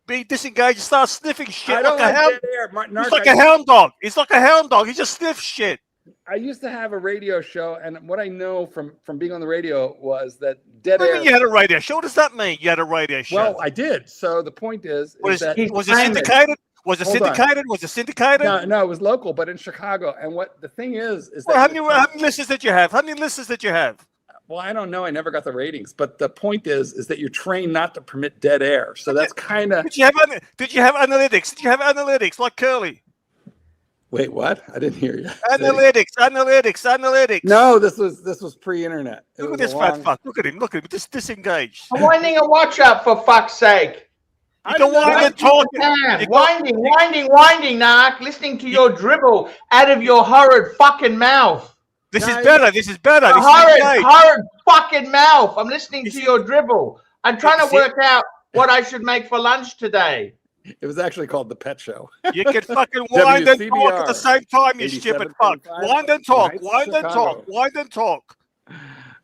[SPEAKER 7] be disengaged and start sniffing shit like a hound. It's like a hound dog. It's like a hound dog. He just sniffs shit.
[SPEAKER 3] I used to have a radio show, and what I know from being on the radio was that dead
[SPEAKER 7] What do
[SPEAKER 3] air.
[SPEAKER 7] you mean you had a radio show? What does that mean? You had a radio show?
[SPEAKER 3] Well, I did. So the point is
[SPEAKER 7] was
[SPEAKER 3] that
[SPEAKER 7] it syndicated? Was it syndicated? Was it syndicated?
[SPEAKER 3] No, it was local, but in Chicago. And what the thing is
[SPEAKER 7] Well,
[SPEAKER 3] that
[SPEAKER 7] how many listeners did you have? How many listeners did you have?
[SPEAKER 3] Well, I don't know. I never got the ratings, but the point is that you're trained not to permit dead air. So that's kind of.
[SPEAKER 7] Did you have analytics? Did you have analytics like Curly?
[SPEAKER 3] Wait, what? I didn't hear you.
[SPEAKER 7] Analytics.
[SPEAKER 3] No, this was pre-internet.
[SPEAKER 7] Look at this fat fuck. Look at him. Just disengaged.
[SPEAKER 2] I'm winding a watch up, for fuck's sake.
[SPEAKER 7] You can wind and talk.
[SPEAKER 2] Winding, Narc. Listening to your dribble out of your horrid fucking mouth.
[SPEAKER 7] This is better.
[SPEAKER 2] Horrid fucking mouth. I'm listening to your dribble. I'm trying to work out what I should make for lunch today.
[SPEAKER 3] It was actually called The Pet Show.
[SPEAKER 7] You can fucking wind and talk at the
[SPEAKER 3] WCBR,
[SPEAKER 7] same time, you stupid fuck.
[SPEAKER 3] 87.5
[SPEAKER 7] Wind and talk,
[SPEAKER 3] Heights,
[SPEAKER 7] wind and
[SPEAKER 3] Chicago.
[SPEAKER 7] talk, wind and talk.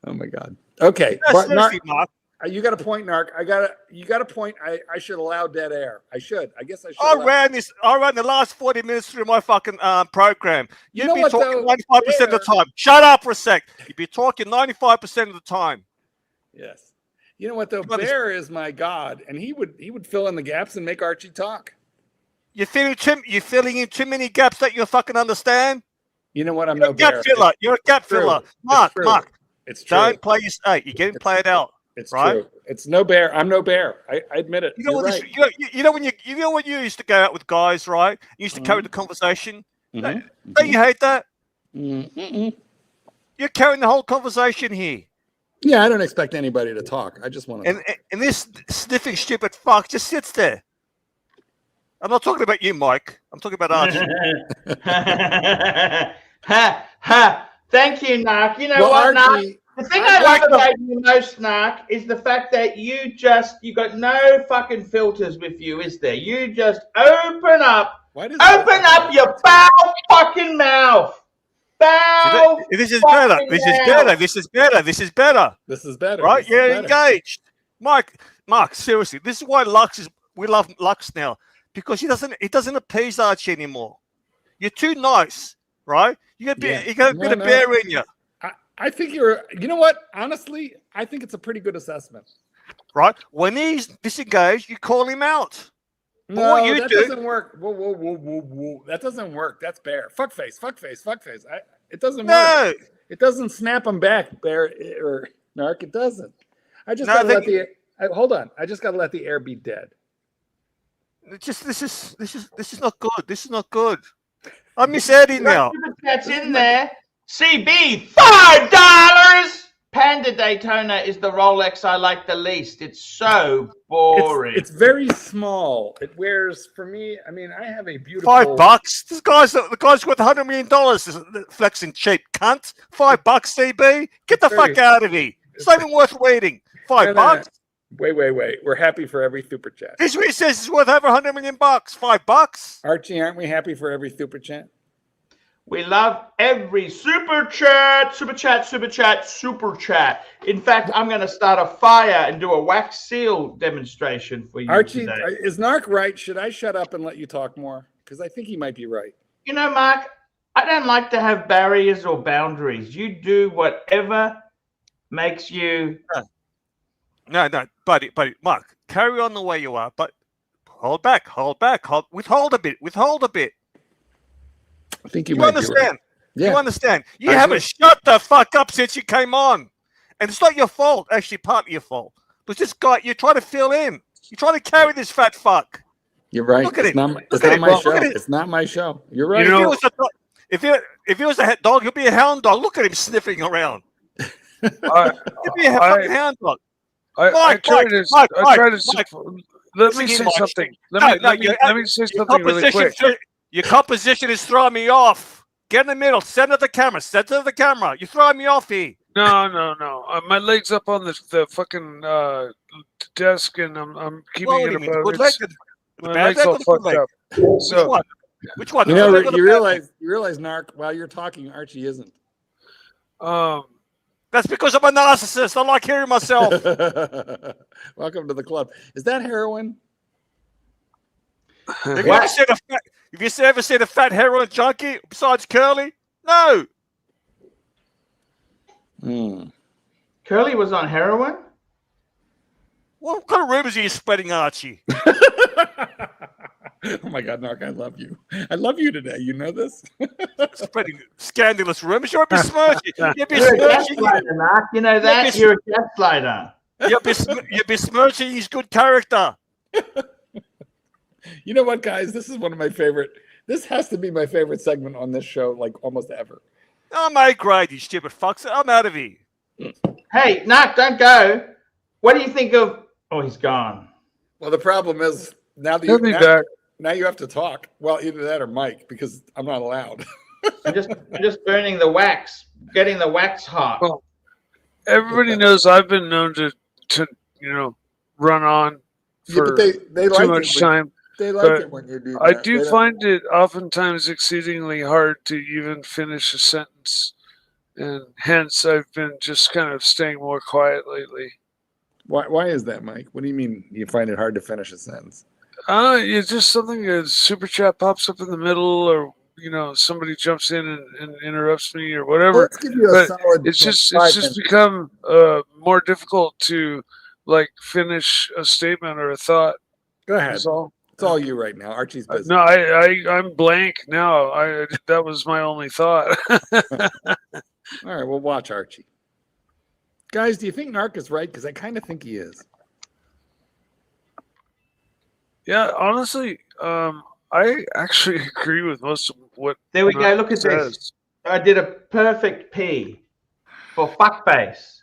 [SPEAKER 3] Oh my God. Okay.
[SPEAKER 7] Yeah,
[SPEAKER 3] But
[SPEAKER 7] seriously, Mark.
[SPEAKER 3] you got a point, Narc. You got a point. I should allow dead air. I should. I guess I should.
[SPEAKER 7] I ran the last 40 minutes through my fucking program.
[SPEAKER 3] You
[SPEAKER 7] You'd
[SPEAKER 3] know
[SPEAKER 7] be
[SPEAKER 3] what,
[SPEAKER 7] talking
[SPEAKER 3] though?
[SPEAKER 7] 95% of the time. Shut up for a sec. You'd be talking 95% of the time.
[SPEAKER 3] Yes. You know what though? Bear is my god, and he would fill in the gaps and make Archie talk.
[SPEAKER 7] You're filling in too many gaps that you fucking understand.
[SPEAKER 3] You know what? I'm
[SPEAKER 7] You're
[SPEAKER 3] no
[SPEAKER 7] a gap
[SPEAKER 3] bear.
[SPEAKER 7] filler. You're a gap filler. Mark,
[SPEAKER 3] It's true.
[SPEAKER 7] don't play your state. You're getting played out.
[SPEAKER 3] It's
[SPEAKER 7] right?
[SPEAKER 3] true. It's no bear. I'm no bear. I admit it.
[SPEAKER 7] You know
[SPEAKER 3] You're
[SPEAKER 7] what?
[SPEAKER 3] right.
[SPEAKER 7] You know when you used to go out with guys, right? You used to carry the conversation.
[SPEAKER 3] Mhm.
[SPEAKER 7] Don't you hate that?
[SPEAKER 3] Mm-mm.
[SPEAKER 7] You're carrying the whole conversation here.
[SPEAKER 3] Yeah, I don't expect anybody to talk. I just want to.
[SPEAKER 7] And this sniffing stupid fuck just sits there. I'm not talking about you, Mike. I'm talking about Archie.
[SPEAKER 2] Ha ha! Thank you, Narc. You know
[SPEAKER 3] Well,
[SPEAKER 2] what, Narc?
[SPEAKER 3] Archie,
[SPEAKER 2] The thing I love about you most, Narc, is the fact that you got no fucking filters with you, is there? You just open up your foul fucking mouth. Foul.
[SPEAKER 7] This is better. This is better. This is better. This is better.
[SPEAKER 3] This is better.
[SPEAKER 7] Right?
[SPEAKER 3] This is
[SPEAKER 7] You're
[SPEAKER 3] better.
[SPEAKER 7] engaged. Mark, seriously, this is why we love Lux now. Because he doesn't appease Archie anymore. You're too nice, right? You got a bit of bear in you.
[SPEAKER 3] I think you know what? Honestly, I think it's a pretty good assessment.
[SPEAKER 7] Right? When he's disengaged, you call him out.
[SPEAKER 3] No,
[SPEAKER 7] what you
[SPEAKER 3] that doesn't work. Whoa. That doesn't work. That's bear. Fuckface. It doesn't work. It doesn't snap him back, bear or Narc. It doesn't. I just gotta let the hold on. I just gotta let the air be dead.
[SPEAKER 7] This is not good. This is not good. I miss Eddie now.
[SPEAKER 2] That's in there. CB, $5. Panda Daytona is the Rolex I like the least. It's so boring.
[SPEAKER 3] It's very small. It wears for me. I mean, I have a beautiful
[SPEAKER 7] $5. The guy's worth $100 million. Flexing cheap cunt. $5, CB. Get the fuck out of here. It's not even worth reading. $5.
[SPEAKER 3] Wait. We're happy for every super chat.
[SPEAKER 7] This week says it's worth over $100 million. $5.
[SPEAKER 3] Archie, aren't we happy for every super chat?
[SPEAKER 2] We love every super chat. In fact, I'm going to start a fire and do a wax seal demonstration for you
[SPEAKER 3] Archie,
[SPEAKER 2] today.
[SPEAKER 3] is Narc right? Should I shut up and let you talk more? Because I think he might be right.
[SPEAKER 2] You know, Mark, I don't like to have barriers or boundaries. You do whatever makes you...
[SPEAKER 7] No, buddy, Mark, carry on the way you are, but hold back, withhold a bit.
[SPEAKER 3] I think you
[SPEAKER 7] You
[SPEAKER 3] might
[SPEAKER 7] understand?
[SPEAKER 3] be right. Yeah.
[SPEAKER 7] You understand? You haven't shut the fuck up since you came on. And it's not your fault, actually partly your fault. But this guy, you're trying to fill in. You're trying to carry this fat fuck.
[SPEAKER 3] You're right.
[SPEAKER 7] Look at
[SPEAKER 3] it's
[SPEAKER 7] it.
[SPEAKER 3] not my show. It's not my show. You're right.
[SPEAKER 7] If he was a head dog, he'd be a hound dog. Look at him sniffing around. He'd be a fucking hound dog.
[SPEAKER 6] Let me say something. Let me say something really quick.
[SPEAKER 7] Your composition is throwing me off. Get in the middle. Center the camera. You're throwing me off here.
[SPEAKER 6] No. My leg's up on the fucking desk, and I'm keeping it above. My leg's all fucked up. So,
[SPEAKER 7] which one?
[SPEAKER 3] You know, you realize, Narc, while you're talking, Archie isn't.
[SPEAKER 7] That's because I'm a narcissist. I like hearing myself.
[SPEAKER 3] Welcome to the club. Is that heroin?
[SPEAKER 7] Have you ever seen a fat heroin junkie besides Curly? No.
[SPEAKER 2] Curly was on heroin?
[SPEAKER 7] What kind of rumors are you spreading, Archie?
[SPEAKER 3] Oh my God, Narc, I love you. I love you today. You know this?
[SPEAKER 7] Spreading scandalous rumors. You're a besmirching.
[SPEAKER 2] You're a gaslighter, Mark. You know that? You're a gaslighter.
[SPEAKER 7] You're besmirching his good character.
[SPEAKER 3] You know what, guys? This is one of my favorite. This has to be my favorite segment on this show, like almost ever.
[SPEAKER 7] Oh, mate, great, you stupid fucks. I'm out of here.
[SPEAKER 2] Hey, Narc, don't go. What do you think of... Oh, he's gone.
[SPEAKER 3] Well, the problem is now that now you have to talk. Well, either that or Mike, because I'm not allowed.
[SPEAKER 2] I'm just burning the wax, getting the wax hot.
[SPEAKER 6] Well, everybody knows I've been known to run on for
[SPEAKER 3] they
[SPEAKER 6] too much time.
[SPEAKER 3] They like
[SPEAKER 6] But
[SPEAKER 3] it when you do that.
[SPEAKER 6] I do
[SPEAKER 3] They don't-
[SPEAKER 6] find it oftentimes exceedingly hard to even finish a sentence, and hence I've been just kind of staying more quiet lately.
[SPEAKER 3] Why is that, Mike? What do you mean you find it hard to finish a sentence?
[SPEAKER 6] It's just something, a super chat pops up in the middle, or somebody jumps in and interrupts me or whatever.
[SPEAKER 3] Let's give you a
[SPEAKER 6] But
[SPEAKER 3] solid.
[SPEAKER 6] it's
[SPEAKER 3] like,
[SPEAKER 6] just
[SPEAKER 3] 5
[SPEAKER 6] it's just
[SPEAKER 3] minutes.
[SPEAKER 6] become more difficult to like finish a statement or a thought.
[SPEAKER 3] Go ahead.
[SPEAKER 6] That's all.
[SPEAKER 3] It's all you right now. Archie's busy.
[SPEAKER 6] No, I'm blank now. That was my only thought.
[SPEAKER 3] All right, we'll watch Archie. Guys, do you think Narc is right? Because I kind of think he is.
[SPEAKER 6] Yeah, honestly, I actually agree with most of what.
[SPEAKER 2] There we go.
[SPEAKER 6] Narc
[SPEAKER 2] Look at
[SPEAKER 6] says.
[SPEAKER 2] this. I did a perfect P for fuckface.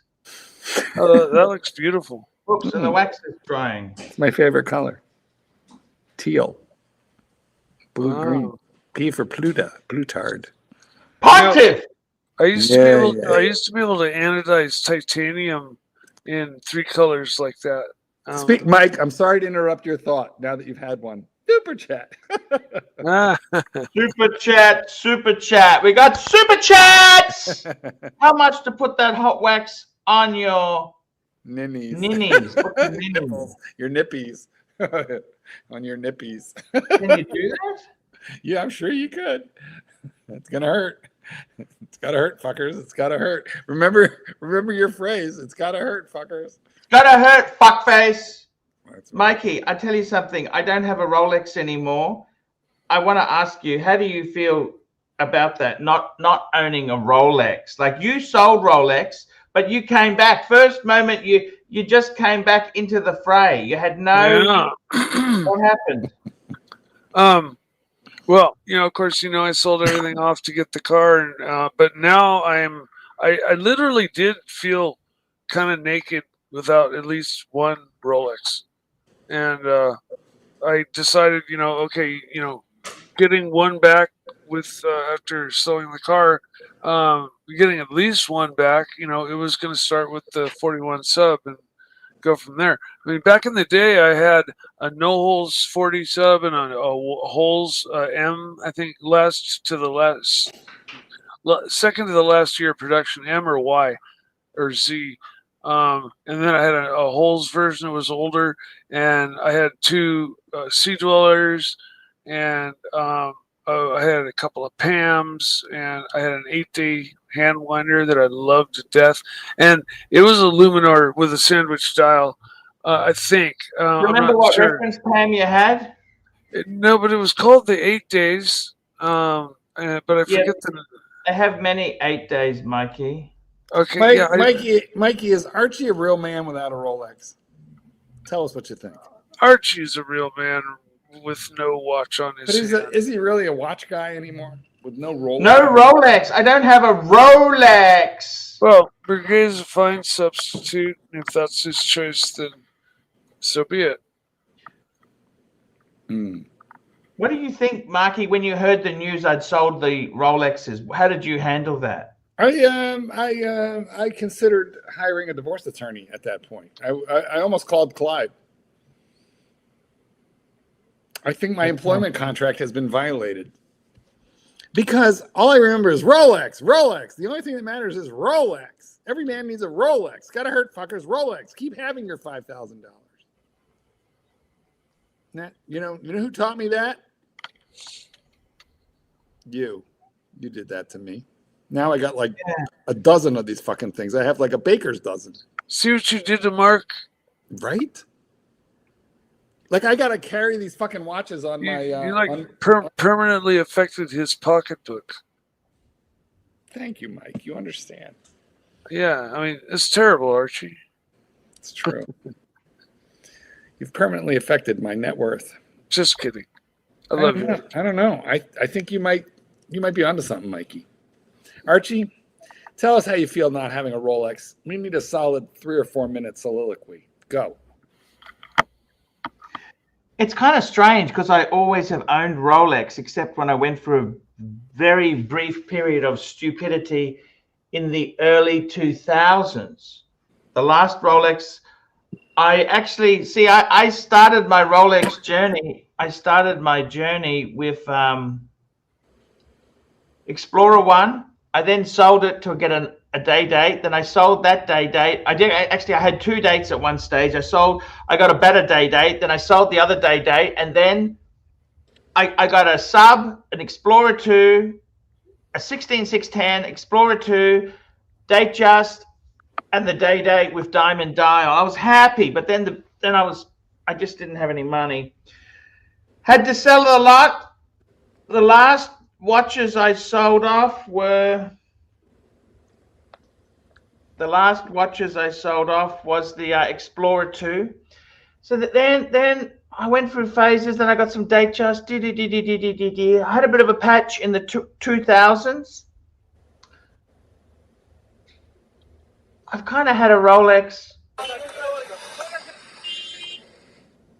[SPEAKER 6] That looks beautiful.
[SPEAKER 2] Oops, and the wax is drying.
[SPEAKER 3] It's my favorite color. Teal. Blue-green.
[SPEAKER 6] Wow.
[SPEAKER 3] P for Plutard.
[SPEAKER 2] Positive.
[SPEAKER 6] I used to
[SPEAKER 3] Yeah,
[SPEAKER 6] be able.
[SPEAKER 3] yeah.
[SPEAKER 6] I used to be able to anodize titanium in 3 colors like that.
[SPEAKER 3] Speak, Mike. I'm sorry to interrupt your thought. Now that you've had one, super chat.
[SPEAKER 2] Super chat. We got super chats. How much to put that hot wax on your
[SPEAKER 3] Ninnies.
[SPEAKER 2] ninnies? What's the ninnies?
[SPEAKER 3] Nipples. Your nippies. On your nippies.
[SPEAKER 2] Can you do that?
[SPEAKER 3] Yeah, I'm sure you could. It's gonna hurt. It's gotta hurt, fuckers. It's gotta hurt. Remember your phrase. It's gotta hurt, fuckers.
[SPEAKER 2] Gotta hurt, fuckface.
[SPEAKER 3] That's right.
[SPEAKER 2] Mikey, I tell you something. I don't have a Rolex anymore. I want to ask you, how do you feel about that? Not owning a Rolex. Like, you sold Rolex, but you came back. First moment you just came back into the fray. You had no.
[SPEAKER 6] Yeah.
[SPEAKER 2] What happened?
[SPEAKER 6] Well, of course, I sold everything off to get the car, but now I literally did feel kind of naked without at least one Rolex, and I decided, okay, getting one back with after selling the car, getting at least one back, it was going to start with the 41 sub and go from there. I mean, back in the day, I had a no holes 40 sub and a holes M. I think second to the last year of production, M or Y or Z. And then I had a holes version that was older, and I had 2 sea dwellers, and I had a couple of PAMs, and I had an 8-day hand winder that I loved to death, and it was a Luminor with a sandwich dial. I think.
[SPEAKER 2] Remember what reference PAM you had?
[SPEAKER 6] No, but it was called the 8 days. But I forget the.
[SPEAKER 2] They have many 8 days, Mikey.
[SPEAKER 6] Okay,
[SPEAKER 3] Mikey, is Archie a real man without a Rolex? Tell us what you think.
[SPEAKER 6] Archie's a real man with no watch on his hand.
[SPEAKER 3] Is he really a watch guy anymore with no Rolex?
[SPEAKER 2] No Rolex. I don't have a Rolex.
[SPEAKER 6] Well, Brigade's a fine substitute. If that's his choice, then so be it.
[SPEAKER 2] What do you think, Marky, when you heard the news I'd sold the Rolexes? How did you handle that?
[SPEAKER 3] I considered hiring a divorce attorney at that point. I almost called Clyde. I think my employment contract has been violated. Because all I remember is Rolex. The only thing that matters is Rolex. Every man needs a Rolex. Gotta hurt, fuckers. Rolex. Keep having your $5,000. You know who taught me that? You did that to me. Now I got like a dozen of these fucking things. I have like a baker's dozen.
[SPEAKER 6] See what you did to Mark?
[SPEAKER 3] Right? Like, I gotta carry these fucking watches on my.
[SPEAKER 6] You permanently affected his pocketbook.
[SPEAKER 3] Thank you, Mike. You understand.
[SPEAKER 6] Yeah, I mean, it's terrible, Archie.
[SPEAKER 3] It's true. You've permanently affected my net worth.
[SPEAKER 6] Just kidding. I love you.
[SPEAKER 3] I don't know. I think you might be onto something, Mikey. Archie, tell us how you feel not having a Rolex. We need a solid 3 or 4 minute soliloquy. Go.
[SPEAKER 2] It's kind of strange because I always have owned Rolex, except when I went through a very brief period of stupidity in the early 2000s. The last Rolex, I started my Rolex journey I started my journey with Explorer 1. I then sold it to get a day date. Then I sold that day date. I had 2 dates at one stage. I got a better day date. Then I sold the other day date. And then I got a sub, an Explorer 2, a 16610, Explorer 2, date just, and the day date with diamond dial. I was happy, but then I just didn't have any money. Had to sell a lot. The last watches I sold off was the Explorer 2. So that then I went through phases. Then I got some date just. I had a bit of a patch in the 2000s. I've kind of had a Rolex.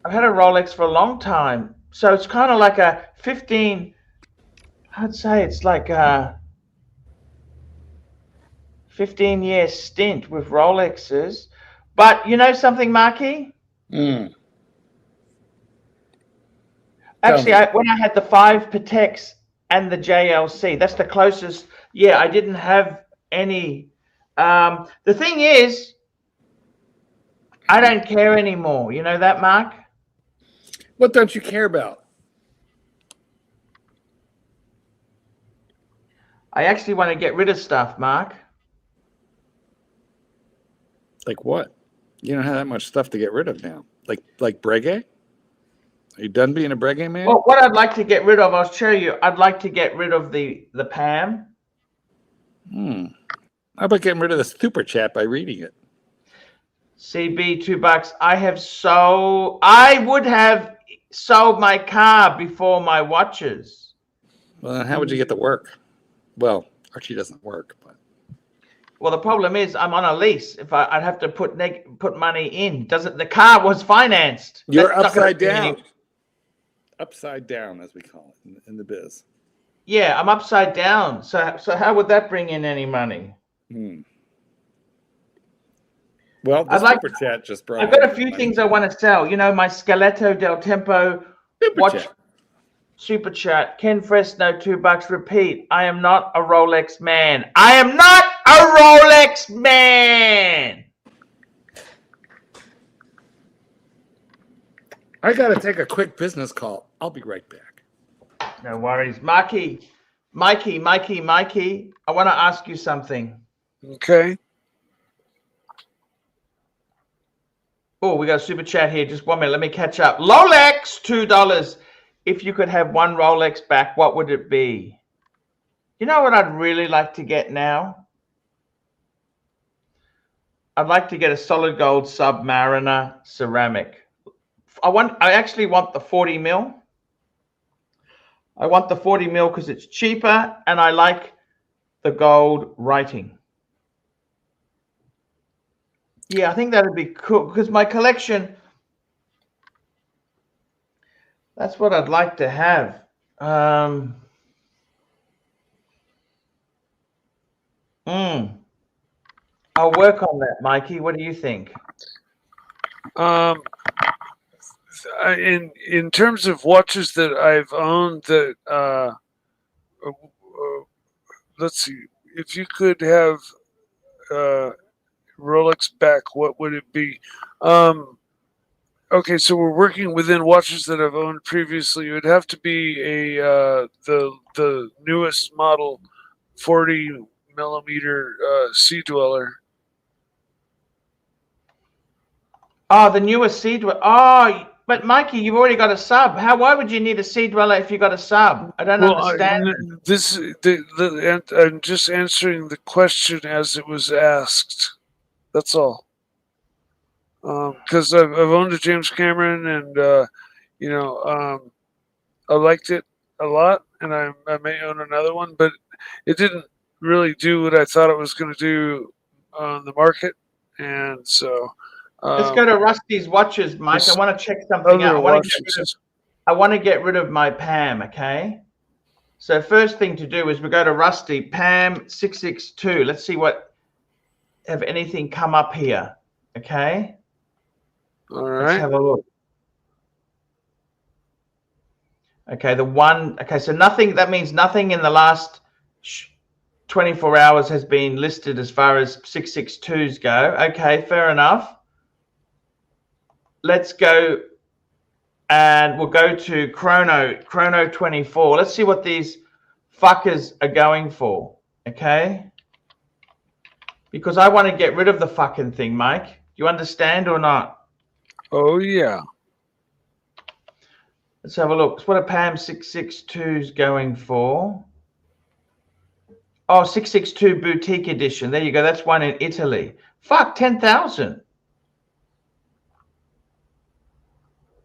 [SPEAKER 2] I've had a Rolex for a long time. So it's kind of like a 15, I'd say it's like a 15-year stint with Rolexes. But you know something, Marky? Actually, when I had the 5 Pateks and the JLC, that's the closest. Yeah, I didn't have any. The thing is, I don't care anymore. You know that, Mark?
[SPEAKER 3] What don't you care about?
[SPEAKER 2] I actually want to get rid of stuff, Mark.
[SPEAKER 3] Like what? You don't have that much stuff to get rid of now. Like Breguet? Are you done being a Breguet man?
[SPEAKER 2] Well, what I'd like to get rid of, I'll show you. I'd like to get rid of the PAM.
[SPEAKER 3] How about getting rid of the super chat by reading it?
[SPEAKER 2] CB $2. I would have sold my car before my watches.
[SPEAKER 3] Well, then how would you get to work? Well, Archie doesn't work, but
[SPEAKER 2] well, the problem is I'm on a lease. If I'd have to put money in. The car was financed.
[SPEAKER 3] You're upside down. Upside down, as we call it in the biz.
[SPEAKER 2] Yeah, I'm upside down. So how would that bring in any money?
[SPEAKER 3] Well, the super chat just brought.
[SPEAKER 2] I've got a few things I want to sell. You know, my Skeletto del Tempo watch. Super chat. Ken Fresno, $2. Repeat. I am not a Rolex man. I am not a Rolex man.
[SPEAKER 3] I got to take a quick business call. I'll be right back.
[SPEAKER 2] No worries. Mikey, I want to ask you something.
[SPEAKER 6] Okay.
[SPEAKER 2] Oh, we got a super chat here. Just 1 minute. Let me catch up. Rolex, $2. If you could have one Rolex back, what would it be? You know what I'd really like to get now? I'd like to get a solid gold Submariner ceramic. I actually want the 40 mil. I want the 40 mil because it's cheaper and I like the gold writing. Yeah, I think that'd be cool because my collection, that's what I'd like to have. I'll work on that, Mikey. What do you think?
[SPEAKER 6] In terms of watches that I've owned, that let's see, if you could have Rolex back, what would it be? Okay, so we're working within watches that I've owned previously. It would have to be the newest model 40 millimeter Sea Dweller.
[SPEAKER 2] Oh, the newest Sea Dweller. Oh, but Mikey, you've already got a sub. Why would you need a Sea Dweller if you got a sub? I don't understand.
[SPEAKER 6] I'm just answering the question as it was asked. That's all. Because I've owned a James Cameron, and I liked it a lot, and I may own another one, but it didn't really do what I thought it was going to do on the market, and so.
[SPEAKER 2] Let's go to Rusty's watches, Mike. I want to check something out. I want to get rid of my PAM, okay? So first thing to do is we go to Rusty, PAM 662. Let's see have anything come up here, okay?
[SPEAKER 6] All right.
[SPEAKER 2] Let's have a look. Okay, okay, so nothing, that means nothing in the last 24 hours has been listed as far as 662s go. Okay, fair enough. Let's go, and we'll go to Chrono 24. Let's see what these fuckers are going for, okay? Because I want to get rid of the fucking thing, Mike. Do you understand or not?
[SPEAKER 6] Oh, yeah.
[SPEAKER 2] Let's have a look. What are Pam 662s going for? Oh, 662 Boutique Edition. There you go. That's one in Italy. Fuck, 10,000.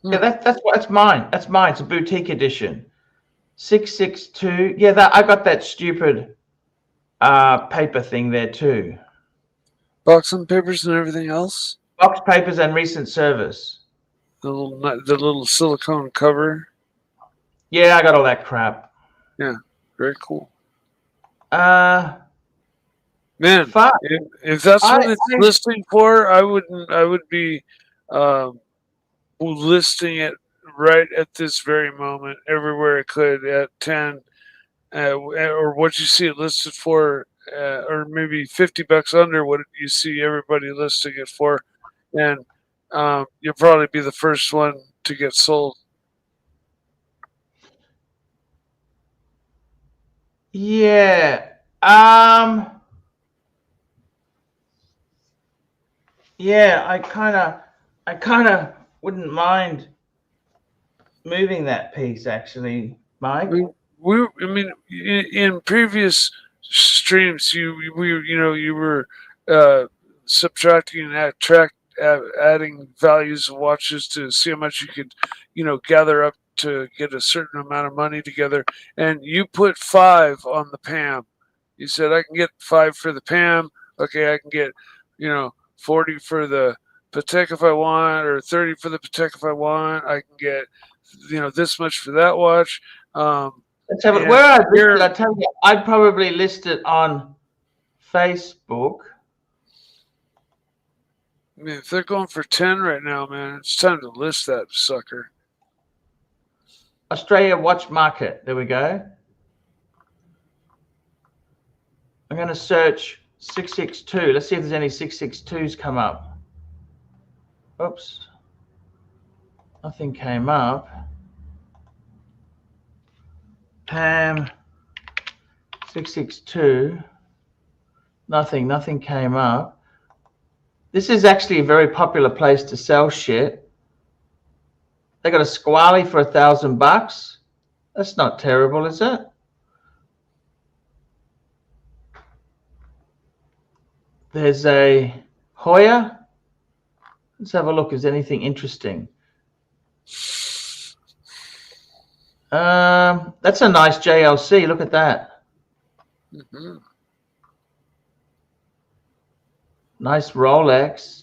[SPEAKER 2] Yeah, that's mine. That's mine. It's a Boutique Edition. 662. Yeah, I got that stupid paper thing there too.
[SPEAKER 6] Boxing papers and everything else.
[SPEAKER 2] Box papers and recent service.
[SPEAKER 6] The little silicone cover.
[SPEAKER 2] Yeah, I got all that crap.
[SPEAKER 6] Yeah, very cool.
[SPEAKER 2] Man,
[SPEAKER 6] fuck. If that's what it's listing for, I would be listing it right at this very moment, everywhere it could at 10, or what you see it listed for, or maybe $50 under what you see everybody listing it for, and you'll probably be the first one to get sold.
[SPEAKER 2] Yeah. Yeah, I kind of wouldn't mind moving that piece, actually, Mike.
[SPEAKER 6] I mean, in previous streams, you were subtracting and adding values of watches to see how much you could, gather up to get a certain amount of money together. And you put 5 on the PAM. You said, I can get 5 for the PAM. Okay, I can get, 40 for the Patek if I want, or 30 for the Patek if I want. I can get, this much for that watch.
[SPEAKER 2] Let's have it. Where I'd list it, I tell you, I'd probably list it on Facebook.
[SPEAKER 6] I mean, if they're going for 10 right now, man, it's time to list that sucker.
[SPEAKER 2] Australia watch market. There we go. I'm going to search 662. Let's see if there's any 662s come up. Oops. Nothing came up. Pam 662. Nothing came up. This is actually a very popular place to sell shit. They got a Squally for $1,000. That's not terrible, is it? There's a Hoya. Let's have a look. Is anything interesting? That's a nice JLC. Look at that.
[SPEAKER 6] Mm-hmm.
[SPEAKER 2] Nice Rolex.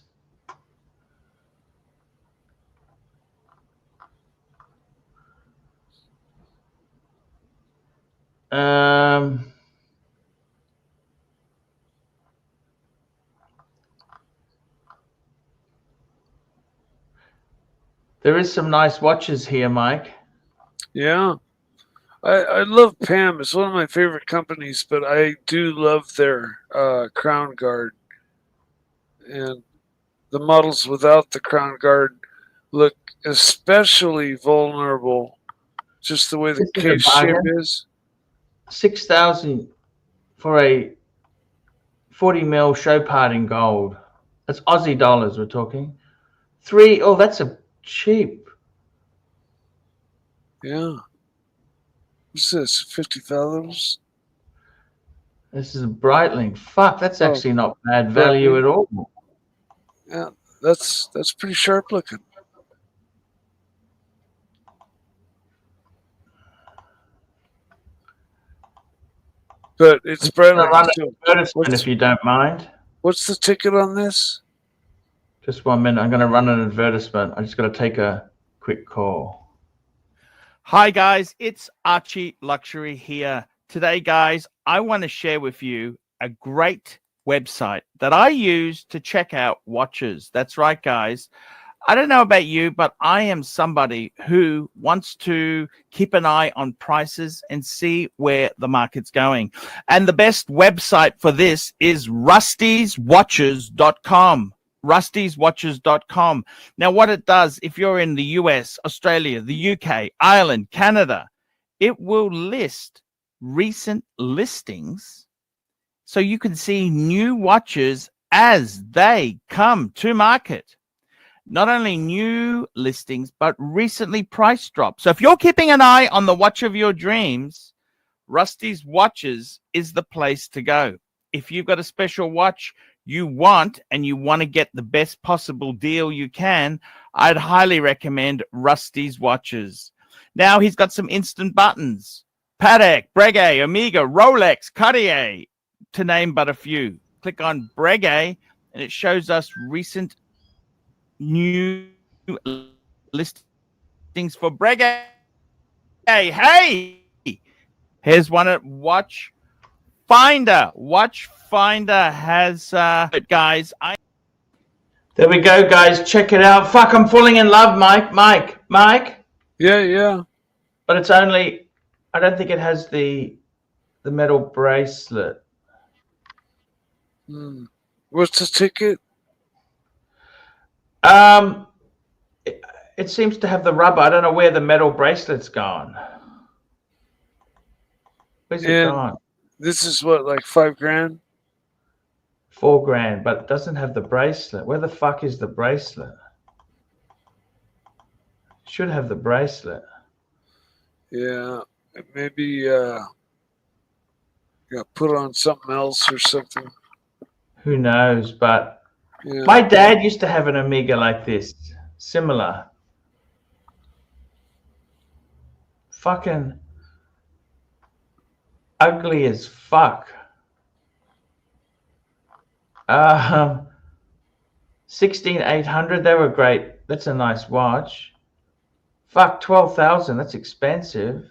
[SPEAKER 2] There is some nice watches here, Mike.
[SPEAKER 6] Yeah. I love PAM. It's one of my favorite companies, but I do love their crown guard. And the models without the crown guard look especially vulnerable. Just the way the case shape is.
[SPEAKER 2] 6,000 for a 40 mil show part in gold. That's Aussie dollars we're talking. Oh, that's a cheap.
[SPEAKER 6] Yeah. What's this? $50?
[SPEAKER 2] This is a Breitling. Fuck, that's actually not bad value at all.
[SPEAKER 6] Yeah, that's pretty sharp looking. But it's Breitling too.
[SPEAKER 2] Advertisement, if you don't mind.
[SPEAKER 6] What's the ticket on this?
[SPEAKER 2] Just 1 minute. I'm going to run an advertisement. I just got to take a quick call.
[SPEAKER 8] Hi guys, it's ArchieLuxury here. Today, guys, I want to share with you a great website that I use to check out watches. That's right, guys. I don't know about you, but I am somebody who wants to keep an eye on prices and see where the market's going. And the best website for this is rustyswatches.com. rustyswatches.com. Now, what it does, if you're in the US, Australia, the UK, Ireland, Canada, it will list recent listings so you can see new watches as they come to market. Not only new listings, but recently price drops. So if you're keeping an eye on the watch of your dreams, Rusty's Watches is the place to go. If you've got a special watch you want and you want to get the best possible deal you can, I'd highly recommend Rusty's Watches. Now he's got some instant buttons. Patek, Breguet, Omega, Rolex, Cartier, to name but a few. Click on Breguet and it shows us recent new listings for Breguet. Hey, here's one at Watch Finder. Watch Finder has guys.
[SPEAKER 2] There we go, guys. Check it out. Fuck, I'm falling in love, Mike.
[SPEAKER 6] Yeah.
[SPEAKER 2] But it's only, I don't think it has the metal bracelet.
[SPEAKER 6] What's the ticket?
[SPEAKER 2] It seems to have the rubber. I don't know where the metal bracelet's gone. Where's it gone?
[SPEAKER 6] This is what, like $5,000?
[SPEAKER 2] $4,000, but it doesn't have the bracelet. Where the fuck is the bracelet? It should have the bracelet.
[SPEAKER 6] Yeah, maybe put on something else or something.
[SPEAKER 2] Who knows? But
[SPEAKER 6] yeah.
[SPEAKER 2] My dad used to have an Omega like this, similar. Fucking ugly as fuck. 16800, they were great. That's a nice watch. Fuck, 12,000, that's expensive.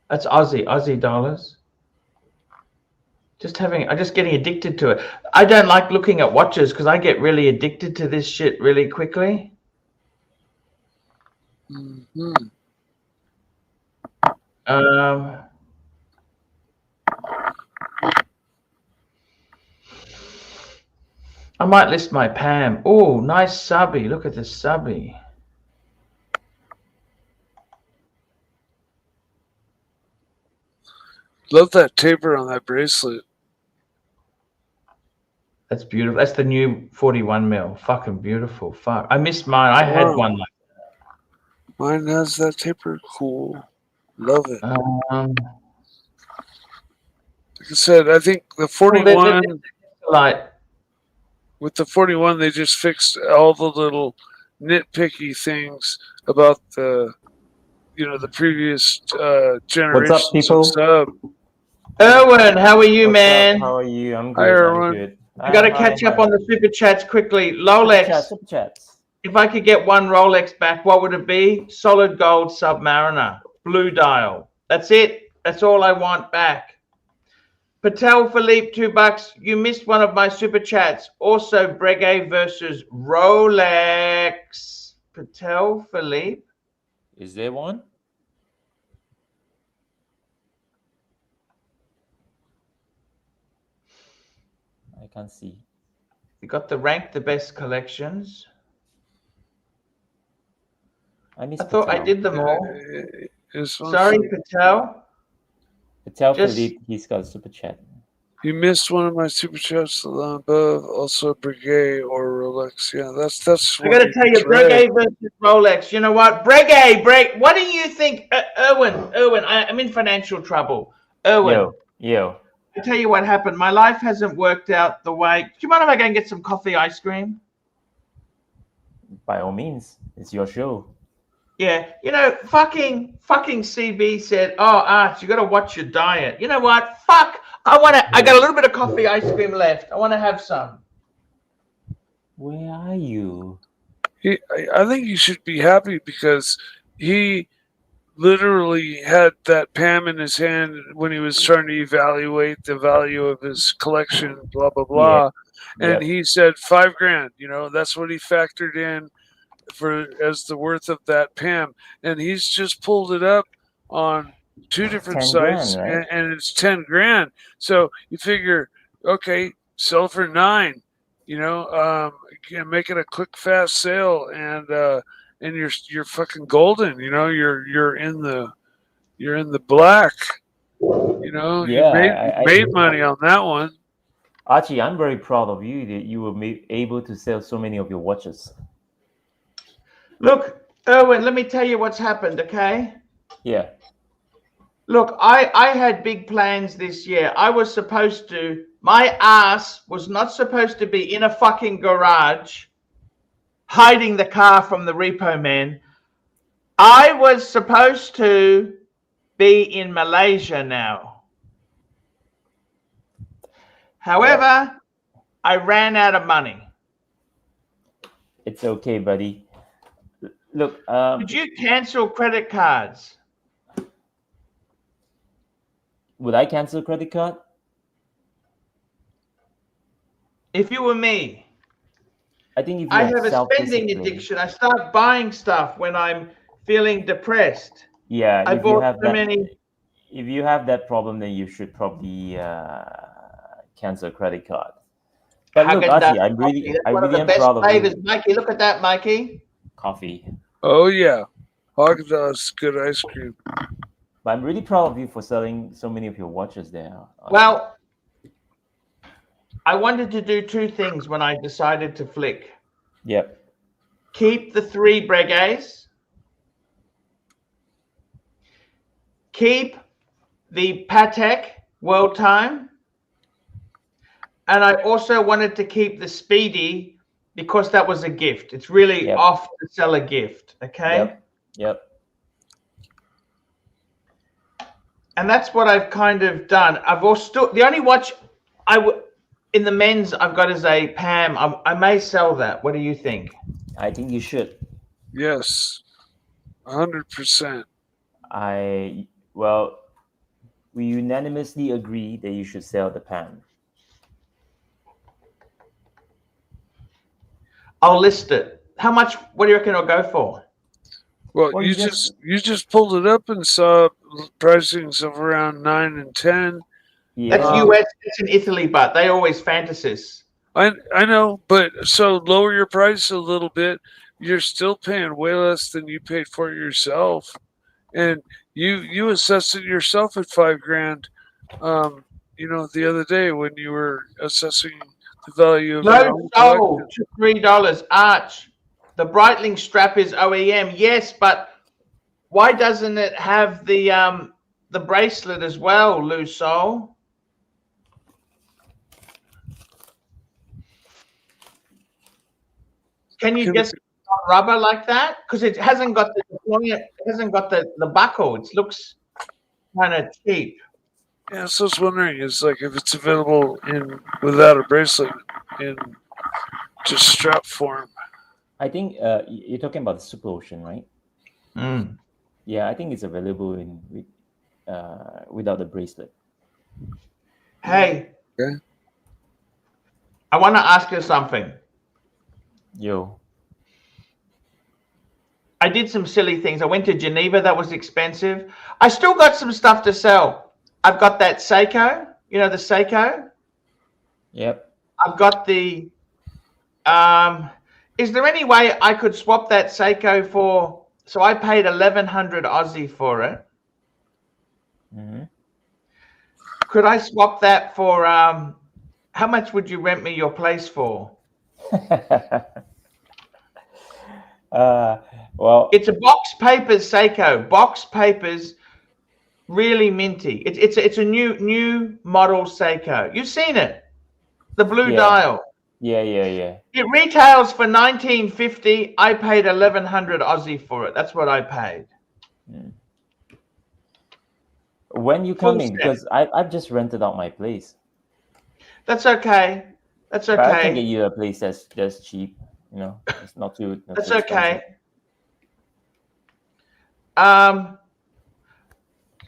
[SPEAKER 2] That's Aussie dollars. I'm just getting addicted to it. I don't like looking at watches because I get really addicted to this shit really quickly. I might list my Pam. Oh, nice subby. Look at the subby.
[SPEAKER 6] Love that taper on that bracelet.
[SPEAKER 2] That's beautiful. That's the new 41 mil. Fucking beautiful. Fuck. I missed mine. I had one like that.
[SPEAKER 6] Mine has that taper. Cool. Love it.
[SPEAKER 2] Like
[SPEAKER 6] I said, I think the 41... With the 41, they just fixed all the little nitpicky things about the previous generation.
[SPEAKER 9] What's up, people?
[SPEAKER 6] Sub.
[SPEAKER 2] Erwin, how are you, man?
[SPEAKER 9] Up? How are you? I'm good.
[SPEAKER 6] Hi, Erwin.
[SPEAKER 9] Good.
[SPEAKER 2] I got to catch up on the super chats quickly. Rolex.
[SPEAKER 9] Super chats.
[SPEAKER 2] If I could get one Rolex back, what would it be? Solid gold Submariner, blue dial. That's it. That's all I want back. Patel Philippe, $2. You missed one of my super chats. Also, Breguet versus Rolex. Patel Philippe.
[SPEAKER 9] Is there one? I can't see.
[SPEAKER 2] You got the best collections.
[SPEAKER 9] I
[SPEAKER 2] thought I did them all. Sorry, Patel.
[SPEAKER 9] Patel Philippe, he's got a super chat.
[SPEAKER 6] You missed one of my super chats above. Also, Breguet or Rolex. Yeah, that's.
[SPEAKER 2] I got to tell you, Breguet versus Rolex. You know what, Breguet. What do you think, Erwin? I'm in financial trouble. Erwin.
[SPEAKER 9] Yo.
[SPEAKER 2] I tell you what happened. My life hasn't worked out the way. Do you mind if I go and get some coffee ice cream?
[SPEAKER 9] By all means, it's your show.
[SPEAKER 2] Yeah, fucking CB said, "Oh, Arch, you got to watch your diet." You know what? Fuck. I got a little bit of coffee ice cream left. I want to have some.
[SPEAKER 9] Where are you?
[SPEAKER 6] I think you should be happy because he literally had that Pam in his hand when he was trying to evaluate the value of his collection, blah, blah, blah. Yeah. And he said $5,000, that's what he factored in as the worth of that PAM, and he's just pulled it up on 2 different
[SPEAKER 9] 10
[SPEAKER 6] sites,
[SPEAKER 9] grand, right?
[SPEAKER 6] and it's 10 grand. So you figure, okay, sell for 9. Make it a quick, fast sale, and you're fucking golden. You're in the black.
[SPEAKER 9] Yeah,
[SPEAKER 6] you made money on that one.
[SPEAKER 9] Archie, I'm very proud of you that you were able to sell so many of your watches.
[SPEAKER 2] Look, Erwin, let me tell you what's happened, okay?
[SPEAKER 9] Yeah.
[SPEAKER 2] Look, I had big plans this year. My ass was not supposed to be in a fucking garage hiding the car from the repo man. I was supposed to be in Malaysia now. However, I ran out of money.
[SPEAKER 9] It's okay, buddy. Look,
[SPEAKER 2] Could you cancel credit cards?
[SPEAKER 9] would I cancel credit card?
[SPEAKER 2] If you were me,
[SPEAKER 9] I think if you
[SPEAKER 2] I have a spending
[SPEAKER 9] self-discipline-
[SPEAKER 2] addiction. I start buying stuff when I'm feeling depressed.
[SPEAKER 9] Yeah,
[SPEAKER 2] I
[SPEAKER 9] if you
[SPEAKER 2] bought
[SPEAKER 9] have
[SPEAKER 2] so
[SPEAKER 9] that,
[SPEAKER 2] many.
[SPEAKER 9] if you have that problem, then you should probably cancel credit card. But look, Archie, I really am proud of
[SPEAKER 2] flavors.
[SPEAKER 9] you.
[SPEAKER 2] Mikey, look at that, Mikey.
[SPEAKER 9] Coffee.
[SPEAKER 6] Oh yeah, Haagen-Dazs good ice cream.
[SPEAKER 9] But I'm really proud of you for selling so many of your watches there. Archie.
[SPEAKER 2] Well, I wanted to do 2 things when I decided to flick.
[SPEAKER 9] Yep.
[SPEAKER 2] Keep the 3 Breguets. Keep the Patek World Time. And I also wanted to keep the Speedy because that was a gift. It's really off to sell a gift, okay?
[SPEAKER 9] Yep.
[SPEAKER 2] And that's what I've kind of done. I've also the only watch in the men's I've got is a PAM. I may sell that. What do you think?
[SPEAKER 9] I think you should.
[SPEAKER 6] Yes, 100%.
[SPEAKER 9] We unanimously agree that you should sell the PAM.
[SPEAKER 2] I'll list it. How much? What do you reckon it'll go for?
[SPEAKER 6] Well, you just pulled it up and saw pricings of around 9 and 10.
[SPEAKER 9] Yeah.
[SPEAKER 2] That's US. It's in Italy, but they always fantasies.
[SPEAKER 6] I know, but so lower your price a little bit. You're still paying way less than you paid for it yourself, and you assessed it yourself at $5,000. The other day when you were assessing the value of your own
[SPEAKER 2] sold
[SPEAKER 6] collection.
[SPEAKER 2] to $3. Arch, the Breitling strap is OEM. Yes, but why doesn't it have the bracelet as well, Loose Soul? Can you just rubber like that? Because it hasn't got the buckle. It looks kind of cheap.
[SPEAKER 6] Yeah, so I was wondering, is like if it's available without a bracelet in just strap form.
[SPEAKER 9] I think you're talking about the Super Ocean, right?
[SPEAKER 2] Mm.
[SPEAKER 9] Yeah, I think it's available without the bracelet.
[SPEAKER 2] Hey,
[SPEAKER 6] Okay.
[SPEAKER 2] I want to ask you something.
[SPEAKER 9] Yo.
[SPEAKER 2] I did some silly things. I went to Geneva. That was expensive. I still got some stuff to sell. I've got that Seiko. You know the Seiko?
[SPEAKER 9] Yep.
[SPEAKER 2] I've got the... is there any way I could swap that Seiko for... So I paid 1,100 Aussie for it.
[SPEAKER 9] Mm-hmm.
[SPEAKER 2] Could I swap that for... how much would you rent me your place for?
[SPEAKER 9] Well,
[SPEAKER 2] it's a box papers Seiko. Box papers, really minty. It's a new model Seiko. You've seen it, the blue dial.
[SPEAKER 9] Yeah.
[SPEAKER 2] It retails for 1950. I paid 1,100 Aussie for it. That's what I paid.
[SPEAKER 9] When you coming? Because I've just rented out my place.
[SPEAKER 2] That's okay. That's okay.
[SPEAKER 9] But I can get you a place that's cheap. You know, it's not too.
[SPEAKER 2] That's
[SPEAKER 9] too
[SPEAKER 2] okay.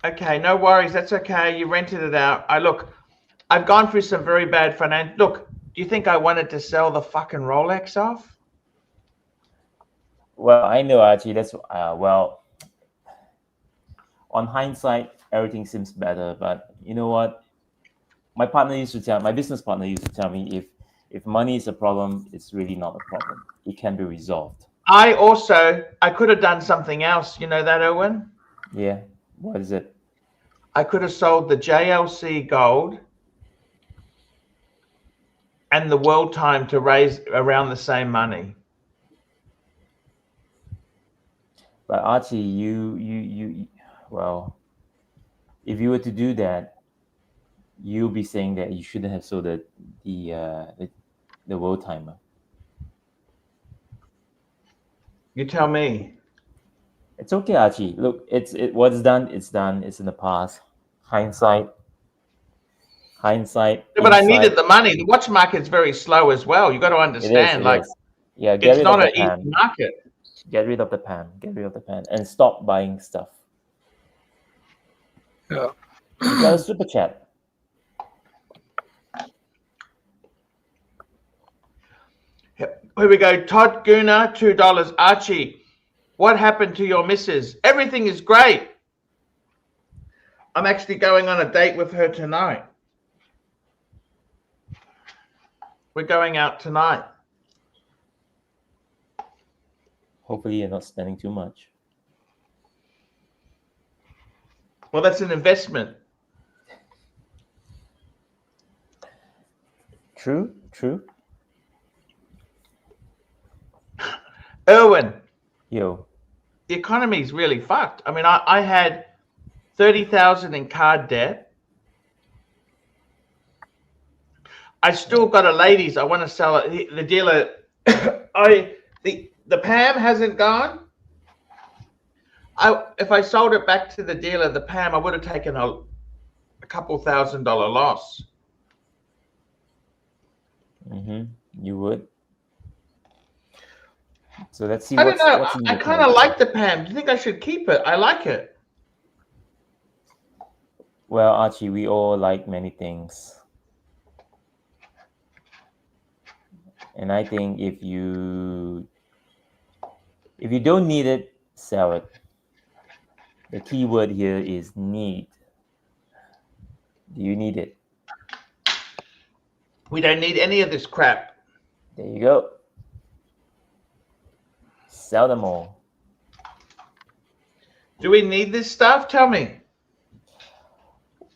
[SPEAKER 2] Okay, no worries. That's okay. You rented it out. I've gone through some very bad finance. Look, do you think I wanted to sell the fucking Rolex off?
[SPEAKER 9] Well, I know, Archie. That's well. On hindsight, everything seems better. But you know what? My business partner used to tell me, if money is a problem, it's really not a problem. It can be resolved.
[SPEAKER 2] I could have done something else. You know that, Owen?
[SPEAKER 9] Yeah. What is it?
[SPEAKER 2] I could have sold the JLC gold and the world time to raise around the same money.
[SPEAKER 9] But Archie, you well, if you were to do that, you'll be saying that you shouldn't have sold the world timer.
[SPEAKER 2] You tell me.
[SPEAKER 9] It's okay, Archie. Look, what's done, it's done. It's in the past. Hindsight.
[SPEAKER 2] Yeah, but I needed the money. The watch market's very slow as well. You got to understand,
[SPEAKER 9] yeah,
[SPEAKER 2] it's not an easy market.
[SPEAKER 9] Get rid of the pan. Get rid of the pan and stop buying stuff.
[SPEAKER 6] Yeah.
[SPEAKER 9] You got a super chat.
[SPEAKER 2] Here we go. Todd Gooner, $2. Archie, what happened to your missus? Everything is great. I'm actually going on a date with her tonight. We're going out tonight.
[SPEAKER 9] Hopefully you're not spending too much.
[SPEAKER 2] Well, that's an investment.
[SPEAKER 9] True.
[SPEAKER 2] Erwin.
[SPEAKER 9] Yo.
[SPEAKER 2] The economy is really fucked. I mean, I had 30,000 in card debt. I still got a ladies. I want to sell it. The dealer, the Pam hasn't gone. If I sold it back to the dealer, the Pam, I would have taken a couple $1,000 loss.
[SPEAKER 9] You would. So let's see.
[SPEAKER 2] I don't know. I kind of like the Pam. Do you think I should keep it? I like it.
[SPEAKER 9] Well, Archie, we all like many things. And I think if you don't need it, sell it. The key word here is need. Do you need it?
[SPEAKER 2] We don't need any of this crap.
[SPEAKER 9] There you go. Sell them all.
[SPEAKER 2] Do we need this stuff? Tell me.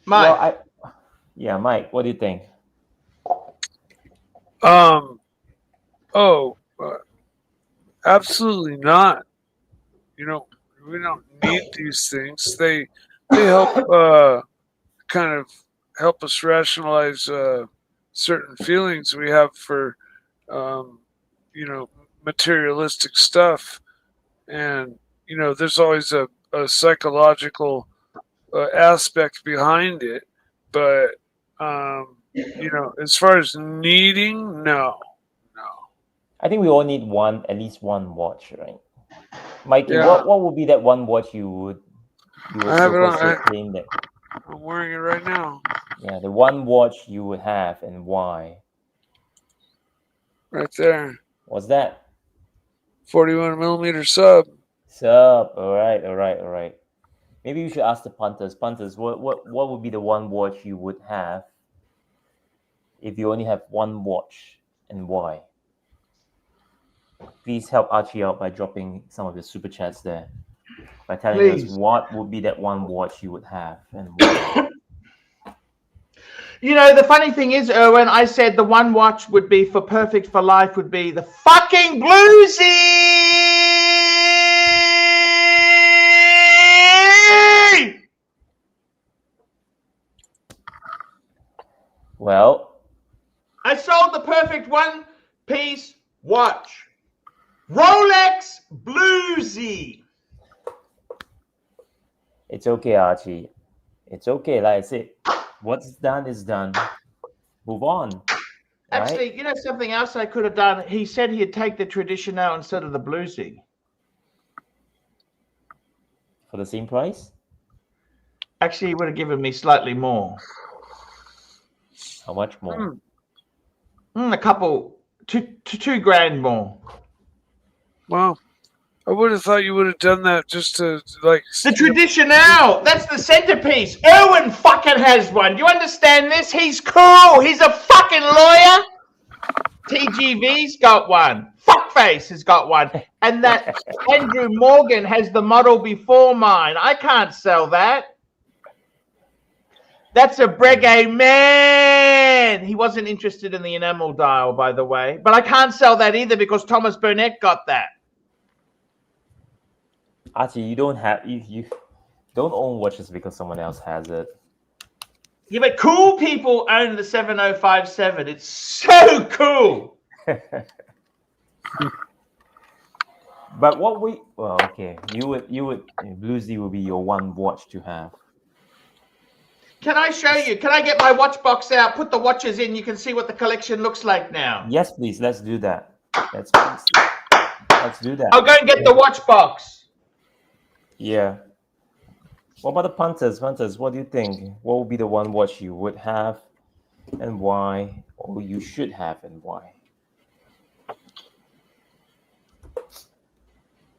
[SPEAKER 2] Mike.
[SPEAKER 9] Well, Mike, what do you think?
[SPEAKER 6] Absolutely not. You know, we don't need these things. They help kind of help us rationalize certain feelings we have for materialistic stuff, and there's always a psychological aspect behind it, but as far as needing, no.
[SPEAKER 9] I think we all need at least one watch, right? Mikey,
[SPEAKER 6] Yeah.
[SPEAKER 9] what would be that one watch you would
[SPEAKER 6] I have it on.
[SPEAKER 9] claim that?
[SPEAKER 6] I'm wearing it right now.
[SPEAKER 9] Yeah, the one watch you would have and why?
[SPEAKER 6] Right there.
[SPEAKER 9] What's that?
[SPEAKER 6] 41 millimeter sub.
[SPEAKER 9] All right. Maybe you should ask the punters. Punters, what would be the one watch you would have if you only have one watch and why? Please help Archie out by dropping some of the super chats there. By telling us what would be that one watch you would have and why.
[SPEAKER 2] The funny thing is, Erwin, I said the one watch would be perfect for life would be the fucking Bluesy!
[SPEAKER 9] Well,
[SPEAKER 2] I sold the perfect one-piece watch. Rolex Bluesy.
[SPEAKER 9] it's okay, Archie. It's okay. Like I said, what's done is done. Move on.
[SPEAKER 2] Actually, something else I could have done. He said he'd take the Traditional instead of the Bluesy.
[SPEAKER 9] For the same price?
[SPEAKER 2] Actually, he would have given me slightly more.
[SPEAKER 9] How much more?
[SPEAKER 2] A couple, $2,000 more.
[SPEAKER 6] Well, I would have thought you would have done that just to like.
[SPEAKER 2] The traditional. That's the centerpiece. Erwin fucking has one. Do you understand this? He's cool. He's a fucking lawyer. TGV's got one. Fuckface has got one. And that Andrew Morgan has the model before mine. I can't sell that. That's a Breguet man. He wasn't interested in the enamel dial, by the way. But I can't sell that either because Thomas Burnett got that.
[SPEAKER 9] Archie, you don't own watches because someone else has it.
[SPEAKER 2] Yeah, but cool people own the 7057. It's so cool.
[SPEAKER 9] But okay, you would Bluesy will be your one watch to have.
[SPEAKER 2] Can I show you? Can I get my watch box out? Put the watches in. You can see what the collection looks like now.
[SPEAKER 9] Yes, please. Let's do that. Let's do that.
[SPEAKER 2] I'll go and get the watch box.
[SPEAKER 9] Yeah. What about the punters? Punters, what do you think? What would be the one watch you would have and why? Or you should have and why?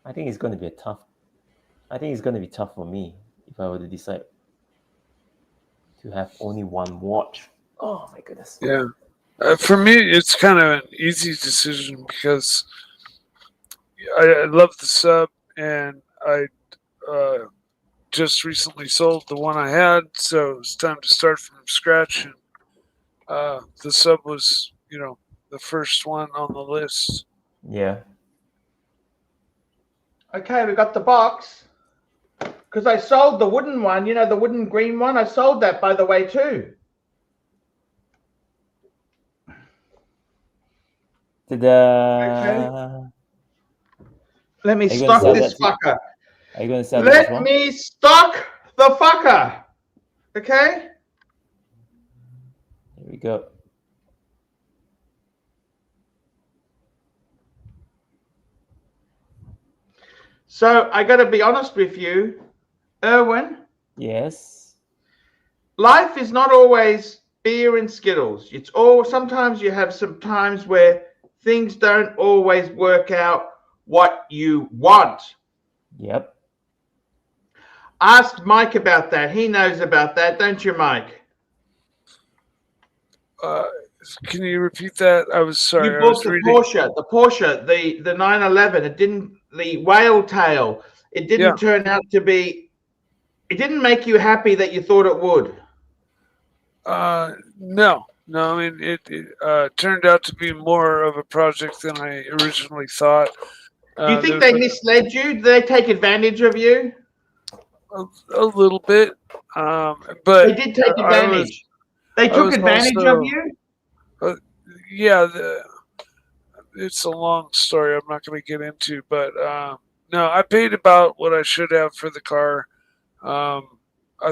[SPEAKER 9] I think it's going to be tough for me if I were to decide to have only one watch. Oh my goodness.
[SPEAKER 6] Yeah. For me, it's kind of an easy decision because I love the sub and I just recently sold the one I had, so it's time to start from scratch. And the sub was, the first one on the list.
[SPEAKER 9] Yeah.
[SPEAKER 2] Okay, we got the box. Because I sold the wooden one, the wooden green one. I sold that, by the way, too.
[SPEAKER 9] Ta-da!
[SPEAKER 2] Okay. Let me stock this fucker.
[SPEAKER 9] Are you going to sell
[SPEAKER 2] Let
[SPEAKER 9] this one?
[SPEAKER 2] me stock the fucker. Okay?
[SPEAKER 9] Here we go.
[SPEAKER 2] So I got to be honest with you, Erwin.
[SPEAKER 9] Yes.
[SPEAKER 2] Life is not always beer and Skittles. Sometimes you have some times where things don't always work out what you want.
[SPEAKER 9] Yep.
[SPEAKER 2] Ask Mike about that. He knows about that, don't you, Mike?
[SPEAKER 6] Can you repeat that? I was sorry.
[SPEAKER 2] You bought the Porsche, the 911. It didn't, the whale tail. It didn't turn out to be. It didn't make you happy that you thought it would.
[SPEAKER 6] No. I mean, it turned out to be more of a project than I originally thought.
[SPEAKER 2] Do you think they misled you? Did they take advantage of you?
[SPEAKER 6] A little bit, but
[SPEAKER 2] they did take advantage. They took advantage of you.
[SPEAKER 6] Yeah, it's a long story. I'm not going to get into, but no, I paid about what I should have for the car. I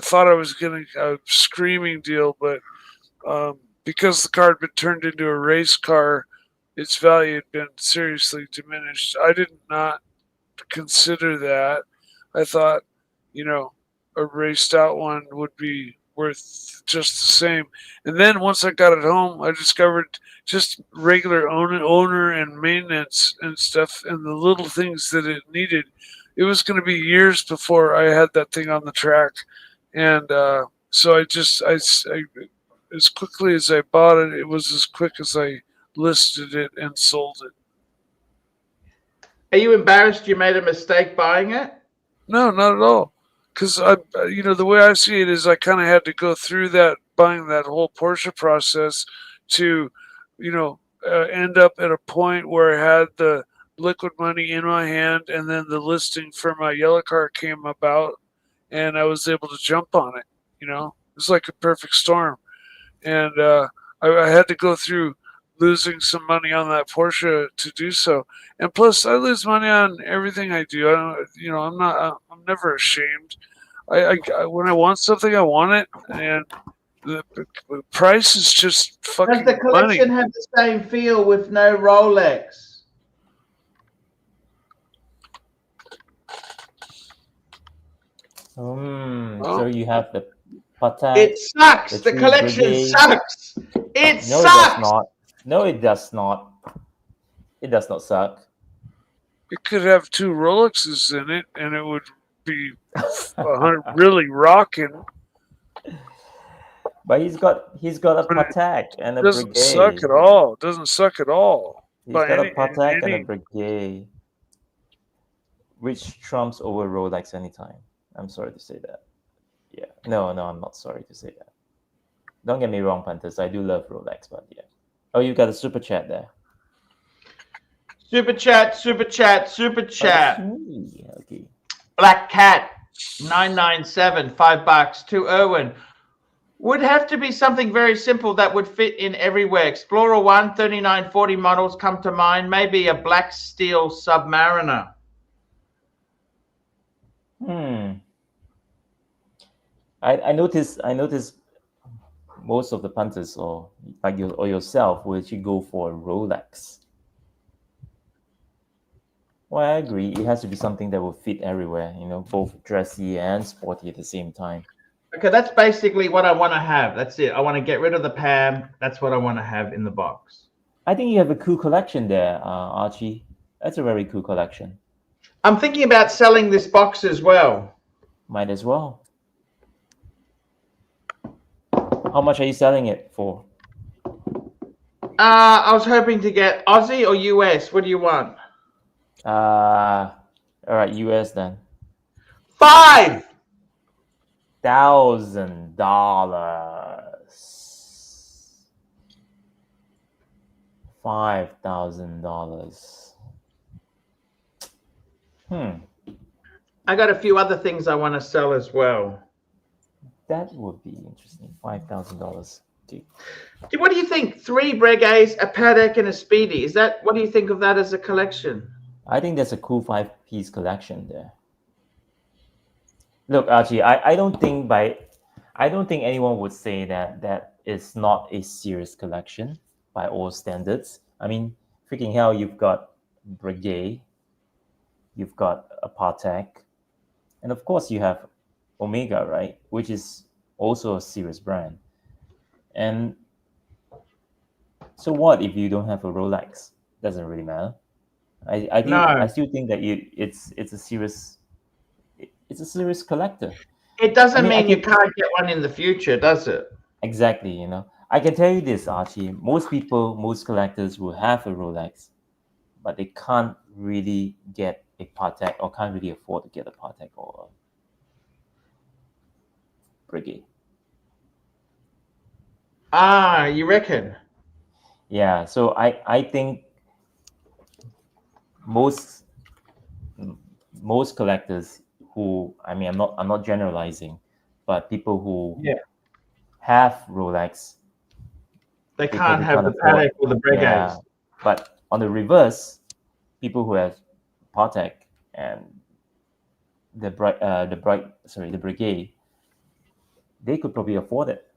[SPEAKER 6] thought I was getting a screaming deal, but because the car had been turned into a race car, its value had been seriously diminished. I did not consider that. I thought, a raced out one would be worth just the same. And then once I got it home, I discovered just regular owner and maintenance and stuff and the little things that it needed. It was going to be years before I had that thing on the track. And so I as quickly as I bought it, it was as quick as I listed it and sold it.
[SPEAKER 2] Are you embarrassed you made a mistake buying it?
[SPEAKER 6] No, not at all. Because the way I see it is, I kind of had to go through buying that whole Porsche process to, end up at a point where I had the liquid money in my hand, and then the listing for my yellow car came about, and I was able to jump on it. It's like a perfect storm, and I had to go through losing some money on that Porsche to do so. And plus, I lose money on everything I do. I'm never ashamed. I when I want something, I want it, and the price is just fucking money.
[SPEAKER 2] Does the collection have the same feel with no Rolex?
[SPEAKER 9] So you have the Patek.
[SPEAKER 2] It sucks. The collection sucks. It sucks.
[SPEAKER 9] No, it does not. It does not suck.
[SPEAKER 6] It could have 2 Rolexes in it, and it would be really rocking.
[SPEAKER 9] But he's got a
[SPEAKER 6] But it
[SPEAKER 9] Patek and a
[SPEAKER 6] doesn't suck
[SPEAKER 9] Breguet.
[SPEAKER 6] at all. It doesn't suck at all.
[SPEAKER 9] He's
[SPEAKER 6] By
[SPEAKER 9] got a
[SPEAKER 6] any,
[SPEAKER 9] Patek and a
[SPEAKER 6] any
[SPEAKER 9] Breguet, which trumps over Rolex anytime. I'm sorry to say that. Yeah. No, I'm not sorry to say that. Don't get me wrong, Panthers. I do love Rolex, but yeah. Oh, you got a super chat there.
[SPEAKER 2] Super chat, super chat, super chat.
[SPEAKER 9] Okay.
[SPEAKER 2] Black Cat 997, $5 to Irwin. Would have to be something very simple that would fit in everywhere. Explorer 1, 3940 models come to mind. Maybe a black steel Submariner.
[SPEAKER 9] I noticed most of the punters or like you or yourself will actually go for a Rolex. Well, I agree. It has to be something that will fit everywhere, both dressy and sporty at the same time.
[SPEAKER 2] Okay, that's basically what I want to have. That's it. I want to get rid of the PAM. That's what I want to have in the box.
[SPEAKER 9] I think you have a cool collection there, Archie. That's a very cool collection.
[SPEAKER 2] I'm thinking about selling this box as well.
[SPEAKER 9] Might as well. How much are you selling it for?
[SPEAKER 2] I was hoping to get Aussie or US. What do you want?
[SPEAKER 9] All right, US then.
[SPEAKER 2] $5,000.
[SPEAKER 9] $5,000.
[SPEAKER 2] I got a few other things I want to sell as well.
[SPEAKER 9] That would be interesting. $5,000.
[SPEAKER 2] What do you think? 3 Breguets, a Patek, and a Speedy. What do you think of that as a collection?
[SPEAKER 9] I think that's a cool 5-piece collection there. Look, Archie, I don't think anyone would say that it's not a serious collection by all standards. I mean, freaking hell, you've got Breguet, you've got a Patek, and of course you have Omega, right? Which is also a serious brand. And so what if you don't have a Rolex? Doesn't really matter. I still think that it's a serious collector.
[SPEAKER 2] It doesn't mean you can't get one in the future, does it?
[SPEAKER 9] Exactly, I can tell you this, Archie. Most collectors will have a Rolex, but they can't really get a Patek or can't really afford to get a Patek or a Breguet.
[SPEAKER 2] Ah, you reckon?
[SPEAKER 9] Yeah, so I think most collectors who, I mean, I'm not generalizing, but people who have Rolex,
[SPEAKER 2] they can't have the Patek or the Breguets.
[SPEAKER 9] Yeah, but on the reverse, people who have Patek and the Breguet, they could probably afford it.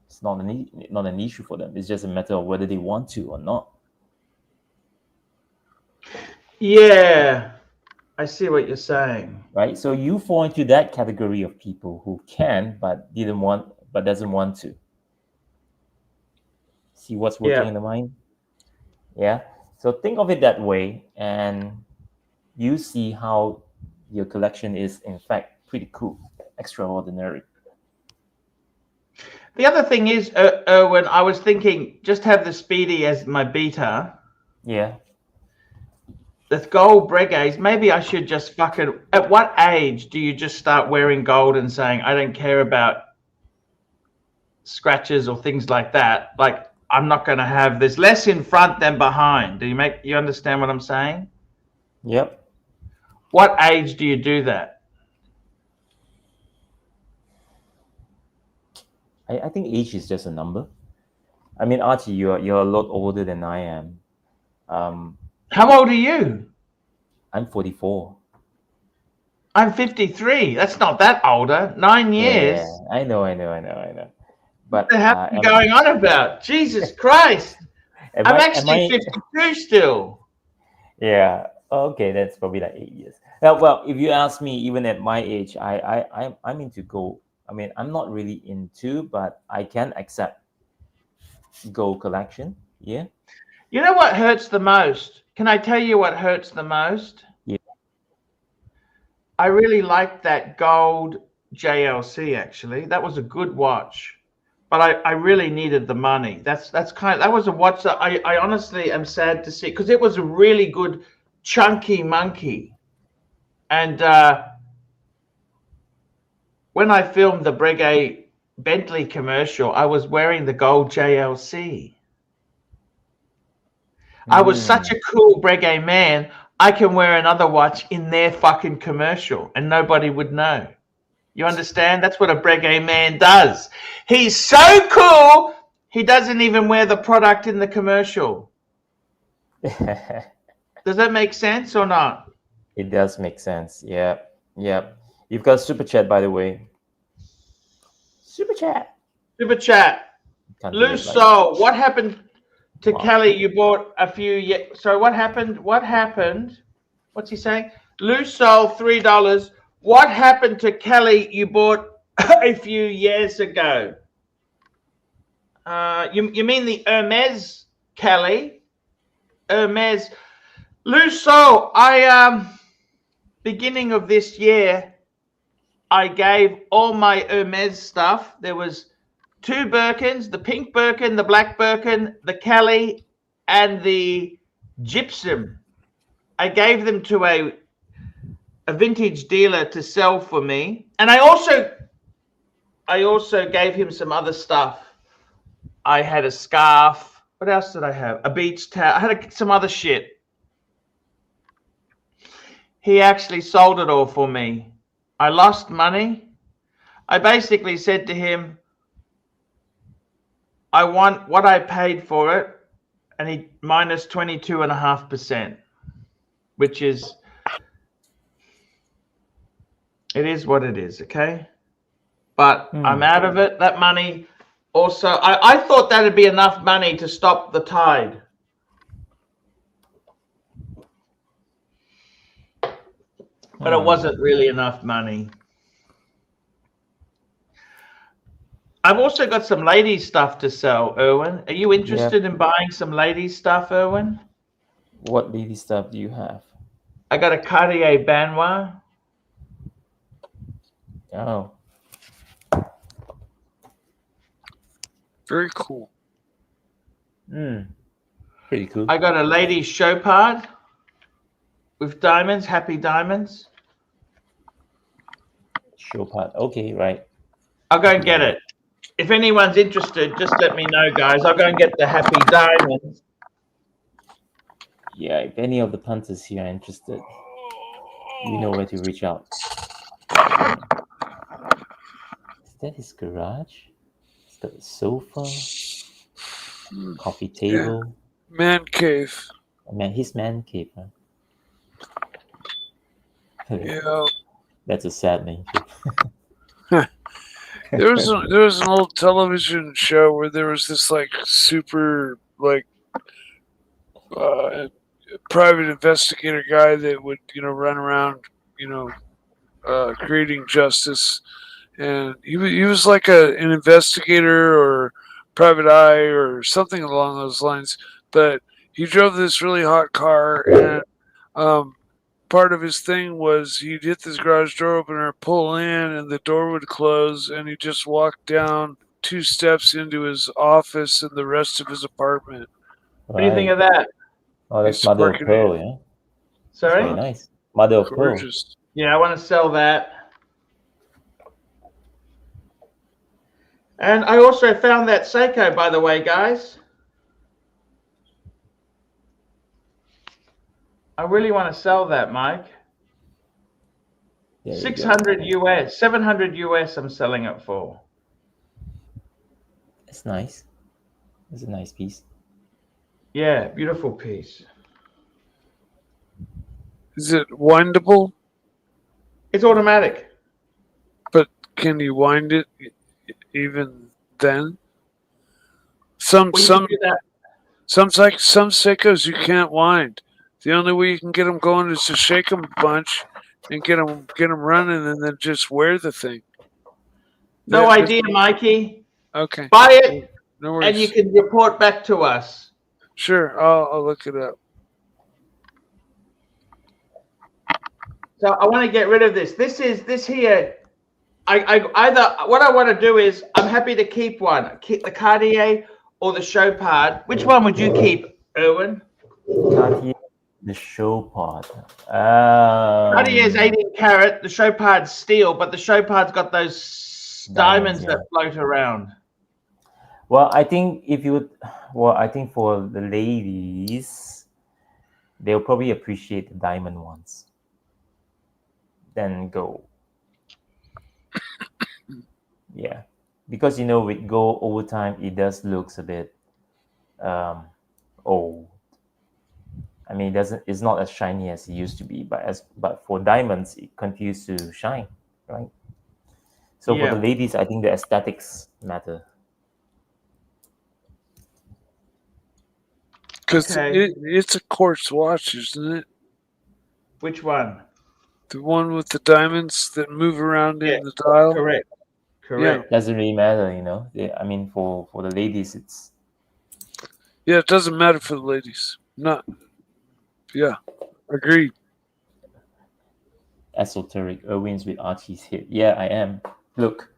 [SPEAKER 9] It's not an issue for them. It's just a matter of whether they want to or not.
[SPEAKER 2] Yeah, I see what you're saying.
[SPEAKER 9] Right. So you fall into that category of people who can but doesn't want to. See what's working in the mind? Yeah. So think of it that way, and you see how your collection is in fact pretty cool, extraordinary.
[SPEAKER 2] The other thing is, when I was thinking, just have the Speedy as my beta.
[SPEAKER 9] Yeah.
[SPEAKER 2] The gold Breguets, maybe I should just fucking... At what age do you just start wearing gold and saying, I don't care about scratches or things like that? Like, I'm not going to have... There's less in front than behind. You understand what I'm saying?
[SPEAKER 9] Yep.
[SPEAKER 2] What age do you do that?
[SPEAKER 9] I think age is just a number. I mean, Archie, you're a lot older than I am.
[SPEAKER 2] How old are you?
[SPEAKER 9] I'm 44.
[SPEAKER 2] I'm 53. That's not that older. 9 years.
[SPEAKER 9] Yeah, I know. But
[SPEAKER 2] what the hell are you going on about? Jesus Christ. I'm actually 52 still.
[SPEAKER 9] Yeah. Okay, that's probably like 8 years. Well, if you ask me, even at my age, I'm into gold. I mean, I'm not really into, but I can accept gold collection. Yeah.
[SPEAKER 2] You know what hurts the most? can I tell you what hurts the most?
[SPEAKER 9] Yeah.
[SPEAKER 2] I really liked that gold JLC. Actually, that was a good watch, but I really needed the money. That was a watch that I honestly am sad to see, because it was a really good chunky monkey. And when I filmed the Breguet Bentley commercial, I was wearing the gold JLC. I was such a cool Breguet man, I can wear another watch in their fucking commercial and nobody would know. You understand? That's what a Breguet man does. He's so cool, he doesn't even wear the product in the commercial. Does that make sense or not?
[SPEAKER 9] It does make sense. Yeah. Yeah. You've got super chat, by the way. Super chat.
[SPEAKER 2] Super chat.
[SPEAKER 9] Can't do
[SPEAKER 2] Loose
[SPEAKER 9] it like-
[SPEAKER 2] Soul, what happened to
[SPEAKER 9] Wow.
[SPEAKER 2] Kelly? You bought a few. So what happened? What happened? What's he saying? Loose Soul, $3. What happened to Kelly you bought a few years ago? You mean the Hermes Kelly? Hermes. Loose Soul, beginning of this year, I gave all my Hermes stuff. There was 2 Birkins, the pink Birkin, the black Birkin, the Kelly, and the Gypsum. I gave them to a vintage dealer to sell for me. And I also gave him some other stuff. I had a scarf. What else did I have? A beach towel. I had some other shit. He actually sold it all for me. I lost money. I basically said to him, I want what I paid for it, and he minus 22.5%, which is, it is what it is, okay? But I'm out of it. That money also, I thought that'd be enough money to stop the tide. But it wasn't really enough money. I've also got some ladies stuff to sell, Erwin. Are you interested in buying some ladies stuff, Erwin?
[SPEAKER 9] What lady stuff do you have?
[SPEAKER 2] I got a Cartier Benoit.
[SPEAKER 9] Oh,
[SPEAKER 6] Very cool.
[SPEAKER 9] pretty cool.
[SPEAKER 2] I got a ladies Chopard with diamonds, happy diamonds.
[SPEAKER 9] Show part. Okay, right.
[SPEAKER 2] I'll go and get it. If anyone's interested, just let me know, guys. I'll go and get the happy diamonds.
[SPEAKER 9] Yeah, if any of the punters here are interested, you know where to reach out. Is that his garage? It's got a sofa, coffee table.
[SPEAKER 6] Man cave.
[SPEAKER 9] Man, his man cave. Huh?
[SPEAKER 6] Yeah.
[SPEAKER 9] That's a sad name.
[SPEAKER 6] There was an old television show where there was this like super like private investigator guy that would run around creating justice, and he was like an investigator or private eye or something along those lines. But he drove this really hot car, and part of his thing was he'd hit this garage door opener, pull in, and the door would close, and he'd just walk down 2 steps into his office and the rest of his apartment.
[SPEAKER 2] What do you think of that?
[SPEAKER 9] Oh, that's
[SPEAKER 6] It's
[SPEAKER 9] Mother of
[SPEAKER 6] working.
[SPEAKER 9] Pearl, yeah?
[SPEAKER 2] Sorry?
[SPEAKER 9] Very nice. Mother of Pearl.
[SPEAKER 6] Gorgeous.
[SPEAKER 2] Yeah, I want to sell that. And I also found that Seiko, by the way, guys. I really want to sell that, Mike.
[SPEAKER 9] There you go.
[SPEAKER 2] 600 US, 700 US I'm selling it for.
[SPEAKER 9] That's nice. That's a nice piece.
[SPEAKER 2] Yeah, beautiful piece.
[SPEAKER 6] Is it windable?
[SPEAKER 2] It's automatic.
[SPEAKER 6] But can you wind it even then? Some
[SPEAKER 2] Well, you can do that.
[SPEAKER 6] some Seikos you can't wind. The only way you can get them going is to shake them a bunch and get them running, and then just wear the thing.
[SPEAKER 2] No
[SPEAKER 6] That-
[SPEAKER 2] idea, Mikey.
[SPEAKER 6] Okay.
[SPEAKER 2] Buy it
[SPEAKER 6] No worries.
[SPEAKER 2] and you can report back to us.
[SPEAKER 6] Sure, I'll look it up.
[SPEAKER 2] So I want to get rid of this. This here. I either what I want to do is I'm happy to keep one. Keep the Cartier or the Chopard. Which one would you keep, Erwin?
[SPEAKER 9] Cartier, the show pod.
[SPEAKER 2] Cartier's 18 karat. The Chopard's steel, but the Chopard's got those diamonds
[SPEAKER 9] yeah.
[SPEAKER 2] that float around.
[SPEAKER 9] Well, I think if you would, well, I think for the ladies, they'll probably appreciate the diamond ones. Then gold. Yeah, because you know with gold over time it does looks a bit old. I mean, it's not as shiny as it used to be, but for diamonds it continues to shine, right? So for the ladies, I think the aesthetics matter.
[SPEAKER 6] Because it's a quartz watch, isn't it?
[SPEAKER 2] Which one?
[SPEAKER 6] The one with the diamonds that move around in the dial.
[SPEAKER 2] Correct. Correct.
[SPEAKER 9] Doesn't really matter, you know. I mean, for the ladies, it's
[SPEAKER 6] it doesn't matter for the ladies. Agreed.
[SPEAKER 9] esoteric. Erwin's with Archie's head. Yeah, I am. Look,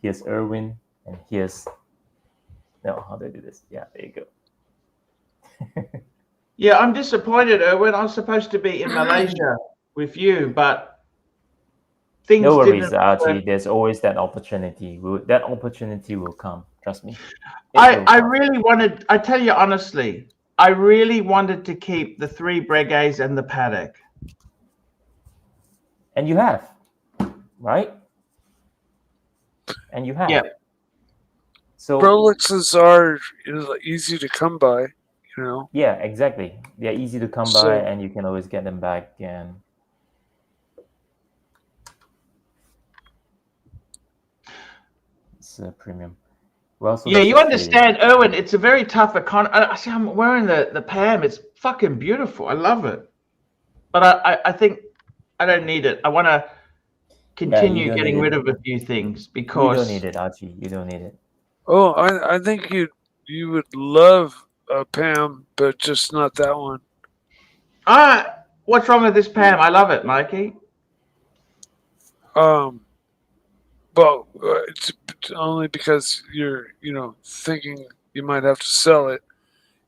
[SPEAKER 9] here's Erwin, and here's. No, how do I do this? Yeah, there you go.
[SPEAKER 2] Yeah, I'm disappointed, Erwin. I'm supposed to be in Malaysia with you, but things
[SPEAKER 9] No worries,
[SPEAKER 2] didn't
[SPEAKER 9] Archie. There's always that opportunity. That opportunity will come. Trust me.
[SPEAKER 2] I really wanted, I tell you honestly, I really wanted to keep the 3 Breguets and the paddock.
[SPEAKER 9] And you have, right? And you have.
[SPEAKER 2] Yeah.
[SPEAKER 6] So Rolexes are easy to come by, you know.
[SPEAKER 9] Yeah, exactly. They're easy to come by, and you can always get them back. And it's a premium. Well, so
[SPEAKER 2] yeah, you understand, Erwin. It's a very tough economy. I see. I'm wearing the Pam. It's fucking beautiful. I love it. But I think I don't need it. I want to continue getting rid of a few things because
[SPEAKER 9] you don't need it, Archie. You don't need it.
[SPEAKER 6] Oh, I think you would love a Pam, but just not that one.
[SPEAKER 2] What's wrong with this Pam? I love it, Mikey.
[SPEAKER 6] Well, it's only because you're, thinking you might have to sell it.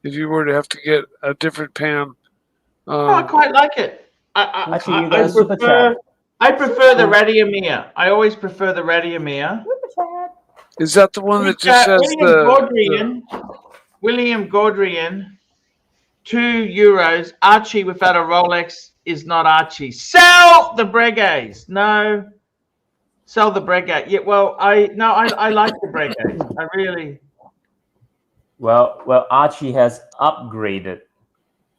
[SPEAKER 6] If you were to have to get a different Pam,
[SPEAKER 2] I quite like it. I prefer the Radiomir. I always prefer the Radiomir.
[SPEAKER 6] Is that the one that just has
[SPEAKER 2] William Gaudrian, €2. Archie without a Rolex is not Archie. Sell the Breguets. No. Sell the Breguet. Yeah, well, I like the Breguet. I really.
[SPEAKER 9] Well, Archie has upgraded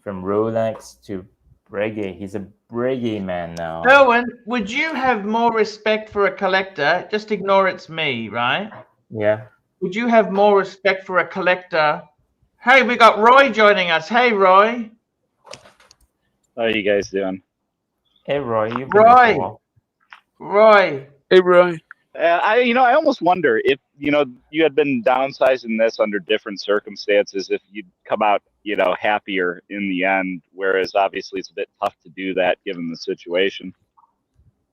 [SPEAKER 9] from Rolex to Breguet. He's a Breguet man now.
[SPEAKER 2] Erwin, would you have more respect for a collector? Just ignore it's me, right?
[SPEAKER 9] Yeah.
[SPEAKER 2] Would you have more respect for a collector? Hey, we got Roy joining us. Hey, Roy.
[SPEAKER 10] How are you guys doing?
[SPEAKER 9] Hey, Roy.
[SPEAKER 2] Roy.
[SPEAKER 6] Hey, Roy.
[SPEAKER 10] I almost wonder if, you had been downsizing this under different circumstances, if you'd come out, happier in the end, whereas obviously it's a bit tough to do that given the situation.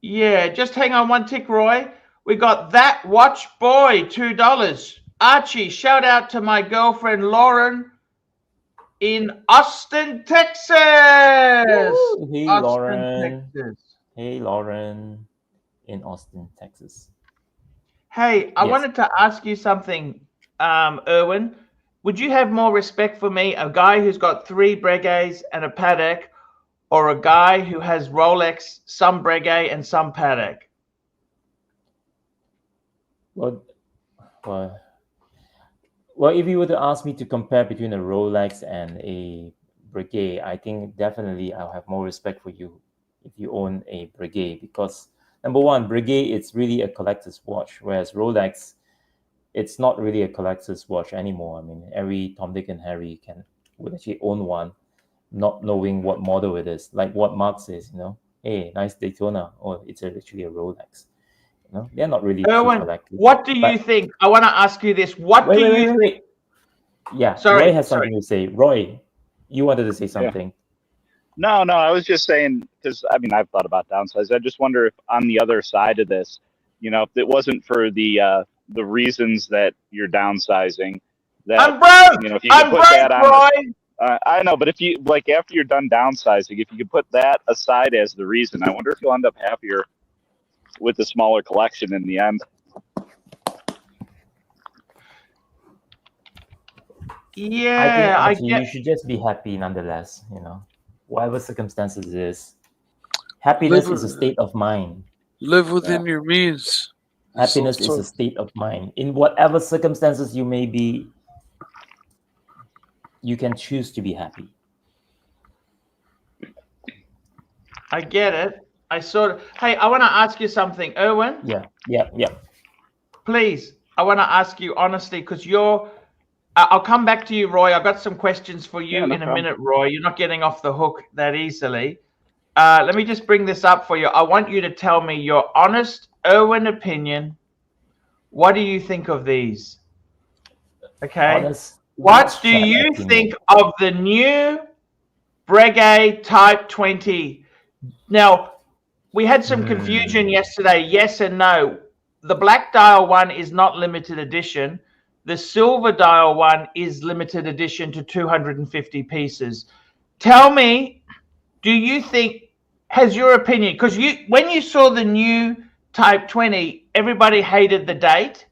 [SPEAKER 2] Yeah, just hang on one tick, Roy. We got That Watch Boy, $2. Archie, shout out to my girlfriend, Lauren, in Austin, Texas.
[SPEAKER 9] Hey,
[SPEAKER 2] Austin,
[SPEAKER 9] Lauren.
[SPEAKER 2] Texas.
[SPEAKER 9] Hey, Lauren, in Austin, Texas.
[SPEAKER 2] Hey, I wanted to ask you something, Erwin. Would you have more respect for me, a guy who's got 3 Breguets and a Patek, or a guy who has Rolex, some Breguet and some Patek?
[SPEAKER 9] Well, if you were to ask me to compare between a Rolex and a Breguet, I think definitely I'll have more respect for you if you own a Breguet, because number one, Breguet, it's really a collector's watch, whereas Rolex, it's not really a collector's watch anymore. I mean, every Tom, Dick, and Harry would actually own one, not knowing what model it is. Like what Mark says, hey, nice Daytona, or it's actually a Rolex. They're not really
[SPEAKER 2] Erwin, what do you think? I want to ask you this.
[SPEAKER 9] Wait. Yeah,
[SPEAKER 2] sorry,
[SPEAKER 9] Roy has something to say. Roy, you wanted to say something.
[SPEAKER 10] No, no, I was just saying because I mean I've thought about downsize. I just wonder if on the other side of this, if it wasn't for the reasons that you're downsizing, that
[SPEAKER 2] I'm broke.
[SPEAKER 10] if you could
[SPEAKER 2] I'm
[SPEAKER 10] put that
[SPEAKER 2] broke,
[SPEAKER 10] on
[SPEAKER 2] Roy.
[SPEAKER 10] I know, but if you like after you're done downsizing, if you could put that aside as the reason, I wonder if you'll end up happier with the smaller collection in the end.
[SPEAKER 2] Yeah,
[SPEAKER 9] I
[SPEAKER 2] I
[SPEAKER 9] think
[SPEAKER 2] get.
[SPEAKER 9] you should just be happy nonetheless. Whatever circumstances it is. Happiness is a state of mind.
[SPEAKER 6] Live within your means.
[SPEAKER 9] Happiness is a state of mind. In whatever circumstances you may be, you can choose to be happy.
[SPEAKER 2] I get it. Hey, I want to ask you something, Erwin.
[SPEAKER 9] Yeah.
[SPEAKER 2] Please, I want to ask you honestly, because I'll come back to you, Roy. I've got some questions for you in a minute, Roy. You're not getting off the hook that easily. Let me just bring this up for you. I want you to tell me your honest Erwin opinion. What do you think of these? Okay. What do you think of the new Breguet Type 20? Now, we had some confusion yesterday, yes and no. The black dial one is not limited edition. The silver dial one is limited edition to 250 pieces. Tell me, do you think, has your opinion, because when you saw the new Type 20, everybody hated the date.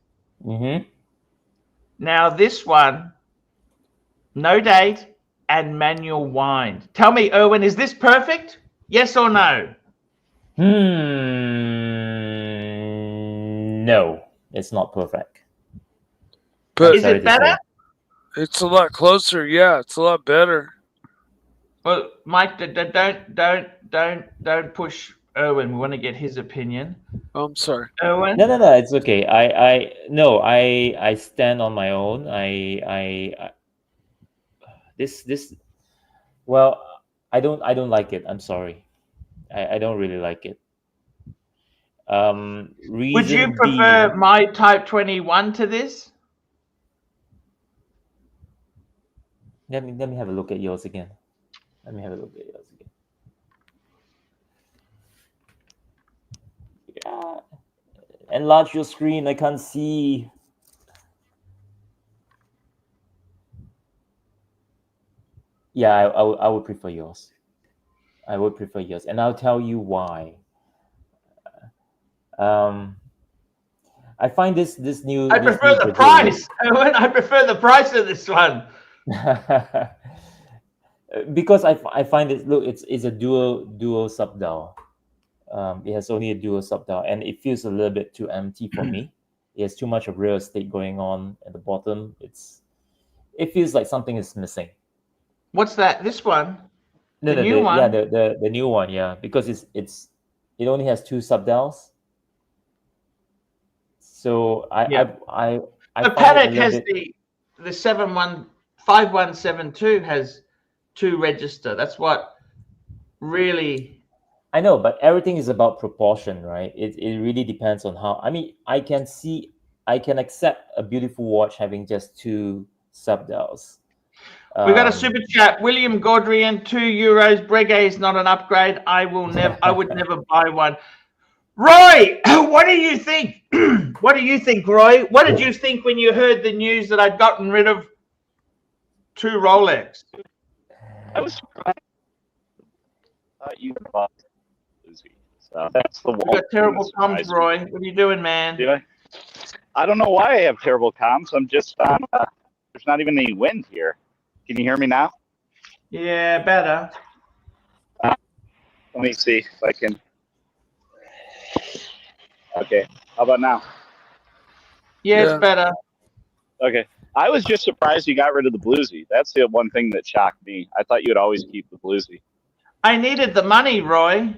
[SPEAKER 2] Now this one, no date and manual wind. Tell me, Erwin, is this perfect? Yes or no?
[SPEAKER 9] No, it's not perfect.
[SPEAKER 6] But
[SPEAKER 2] is it better?
[SPEAKER 6] It's a lot closer. Yeah, it's a lot better.
[SPEAKER 2] Well, Mike, don't push Erwin. We want to get his opinion.
[SPEAKER 6] Oh, I'm sorry,
[SPEAKER 2] Erwin.
[SPEAKER 9] No, it's okay. I stand on my own. Well, I don't like it. I'm sorry. I don't really like it.
[SPEAKER 2] Would you prefer my Type 21 to this?
[SPEAKER 9] Let me have a look at yours again. Yeah. Enlarge your screen. I can't see. Yeah, I would prefer yours. And I'll tell you why. I find this new.
[SPEAKER 2] I prefer the price, Erwin. I prefer the price of this one.
[SPEAKER 9] Because I find it. Look, it's a dual sub dial. It has only a dual sub dial, and it feels a little bit too empty for me. It has too much of real estate going on at the bottom. It feels like something is missing.
[SPEAKER 2] What's that? This one?
[SPEAKER 9] No,
[SPEAKER 2] the new one?
[SPEAKER 9] Yeah, the new one. Yeah, because it only has two sub dials. So the
[SPEAKER 2] Paddock has the 5172 has two register. That's what really.
[SPEAKER 9] I know, but everything is about proportion, right? It really depends on how. I mean, I can accept a beautiful watch having just two sub dials.
[SPEAKER 2] We got a super chat. William Gaudrian, €2. Breguet is not an upgrade. I would never buy one. Roy, what do you think? What do you think, Roy? What did you think when you heard the news that I'd gotten rid of two Rolex?
[SPEAKER 10] I was surprised. You bought Lucy. So that's the one.
[SPEAKER 2] You got terrible comms, Roy. What are you doing, man?
[SPEAKER 10] Do I don't know why I have terrible comms. I'm just there's not even any wind here. Can you hear me now?
[SPEAKER 2] Yeah, better.
[SPEAKER 10] Let me see if I can. Okay, how about now?
[SPEAKER 2] Yeah, it's better.
[SPEAKER 10] Okay. I was just surprised you got rid of the bluesy. That's the one thing that shocked me. I thought you'd always keep the bluesy.
[SPEAKER 2] I needed the money, Roy.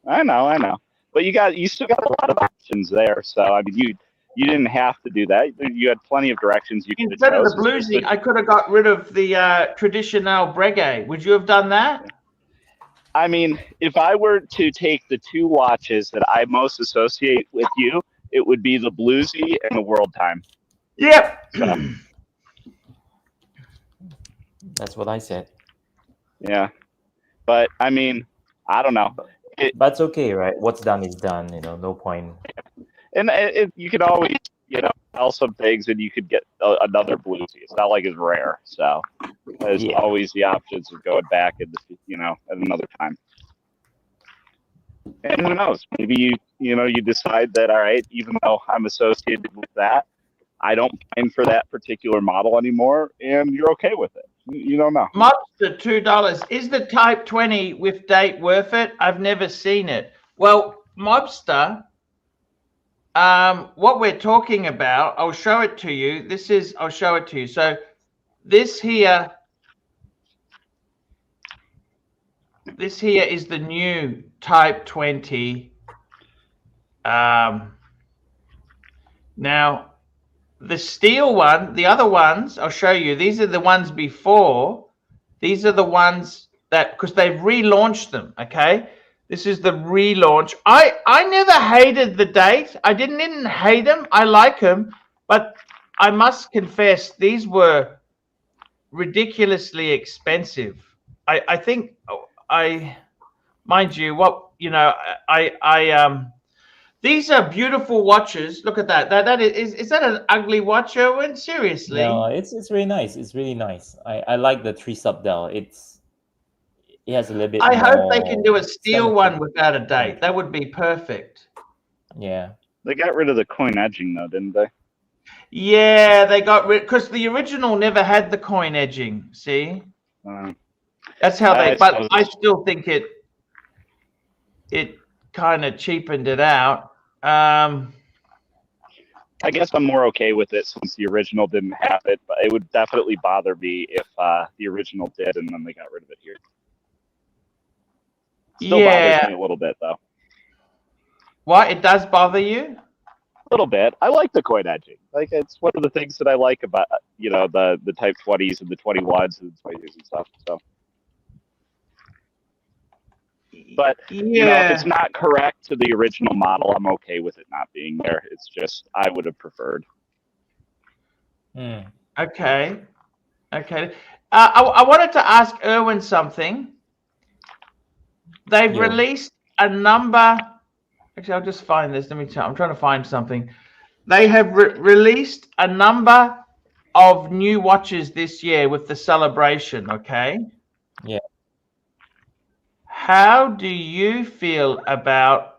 [SPEAKER 10] I know. But you still got a lot of options there. So I mean you didn't have to do that. You had plenty of directions you could have chosen.
[SPEAKER 2] Instead of the bluesy, I could have got rid of the traditional Breguet. Would you have done that?
[SPEAKER 10] I mean, if I were to take the two watches that I most associate with you, it would be the bluesy and the World Time.
[SPEAKER 2] Yep.
[SPEAKER 10] So.
[SPEAKER 9] That's what I said.
[SPEAKER 10] Yeah. But I mean, I don't know.
[SPEAKER 9] But it's okay, right? What's done is done. You know, no point.
[SPEAKER 10] And you could always, sell some things, and you could get another Bluesy. It's not like it's rare, so there's always the options of going back at another time. And who knows? Maybe you decide that, all right, even though I'm associated with that, I don't pine for that particular model anymore, and you're okay with it. You don't know.
[SPEAKER 2] Mobster, $2. Is the Type 20 with date worth it? I've never seen it. Well, Mobster, what we're talking about, I'll show it to you. I'll show it to you. So this here is the new Type 20. Now, the steel one, the other ones, I'll show you. These are the ones before. These are the ones that, because they've relaunched them, okay? This is the relaunch. I never hated the date. I didn't hate them. I like them. But I must confess, these were ridiculously expensive. I think, mind you, these are beautiful watches. Look at that. Is that an ugly watch, Erwin? Seriously?
[SPEAKER 9] No, it's really nice. It's really nice. I like the 3 sub dial. It has a little bit.
[SPEAKER 2] I hope they
[SPEAKER 9] more
[SPEAKER 2] can do a steel
[SPEAKER 9] symmetry.
[SPEAKER 2] one without a date. That would be perfect.
[SPEAKER 9] Yeah.
[SPEAKER 10] They got rid of the coin edging, though, didn't they?
[SPEAKER 2] Yeah, they got rid, because the original never had the coin edging. See, that's how they. But I still think it kind of cheapened it out.
[SPEAKER 10] I guess I'm more okay with it since the original didn't have it, but it would definitely bother me if the original did and then they got rid of it here. Still bothers me a little bit, though.
[SPEAKER 2] What? It does bother you?
[SPEAKER 10] A little bit. I like the coin edging. Like, it's one of the things that I like about the Type 20s and the 21s and the 22s and stuff. So, but if it's not correct to the original model, I'm okay with it not being there. It's just I would have preferred.
[SPEAKER 2] Okay. I wanted to ask Erwin something. They've released a number. Actually, I'll just find this. I'm trying to find something. They have released a number of new watches this year with the celebration. Okay.
[SPEAKER 9] Yeah.
[SPEAKER 2] How do you feel about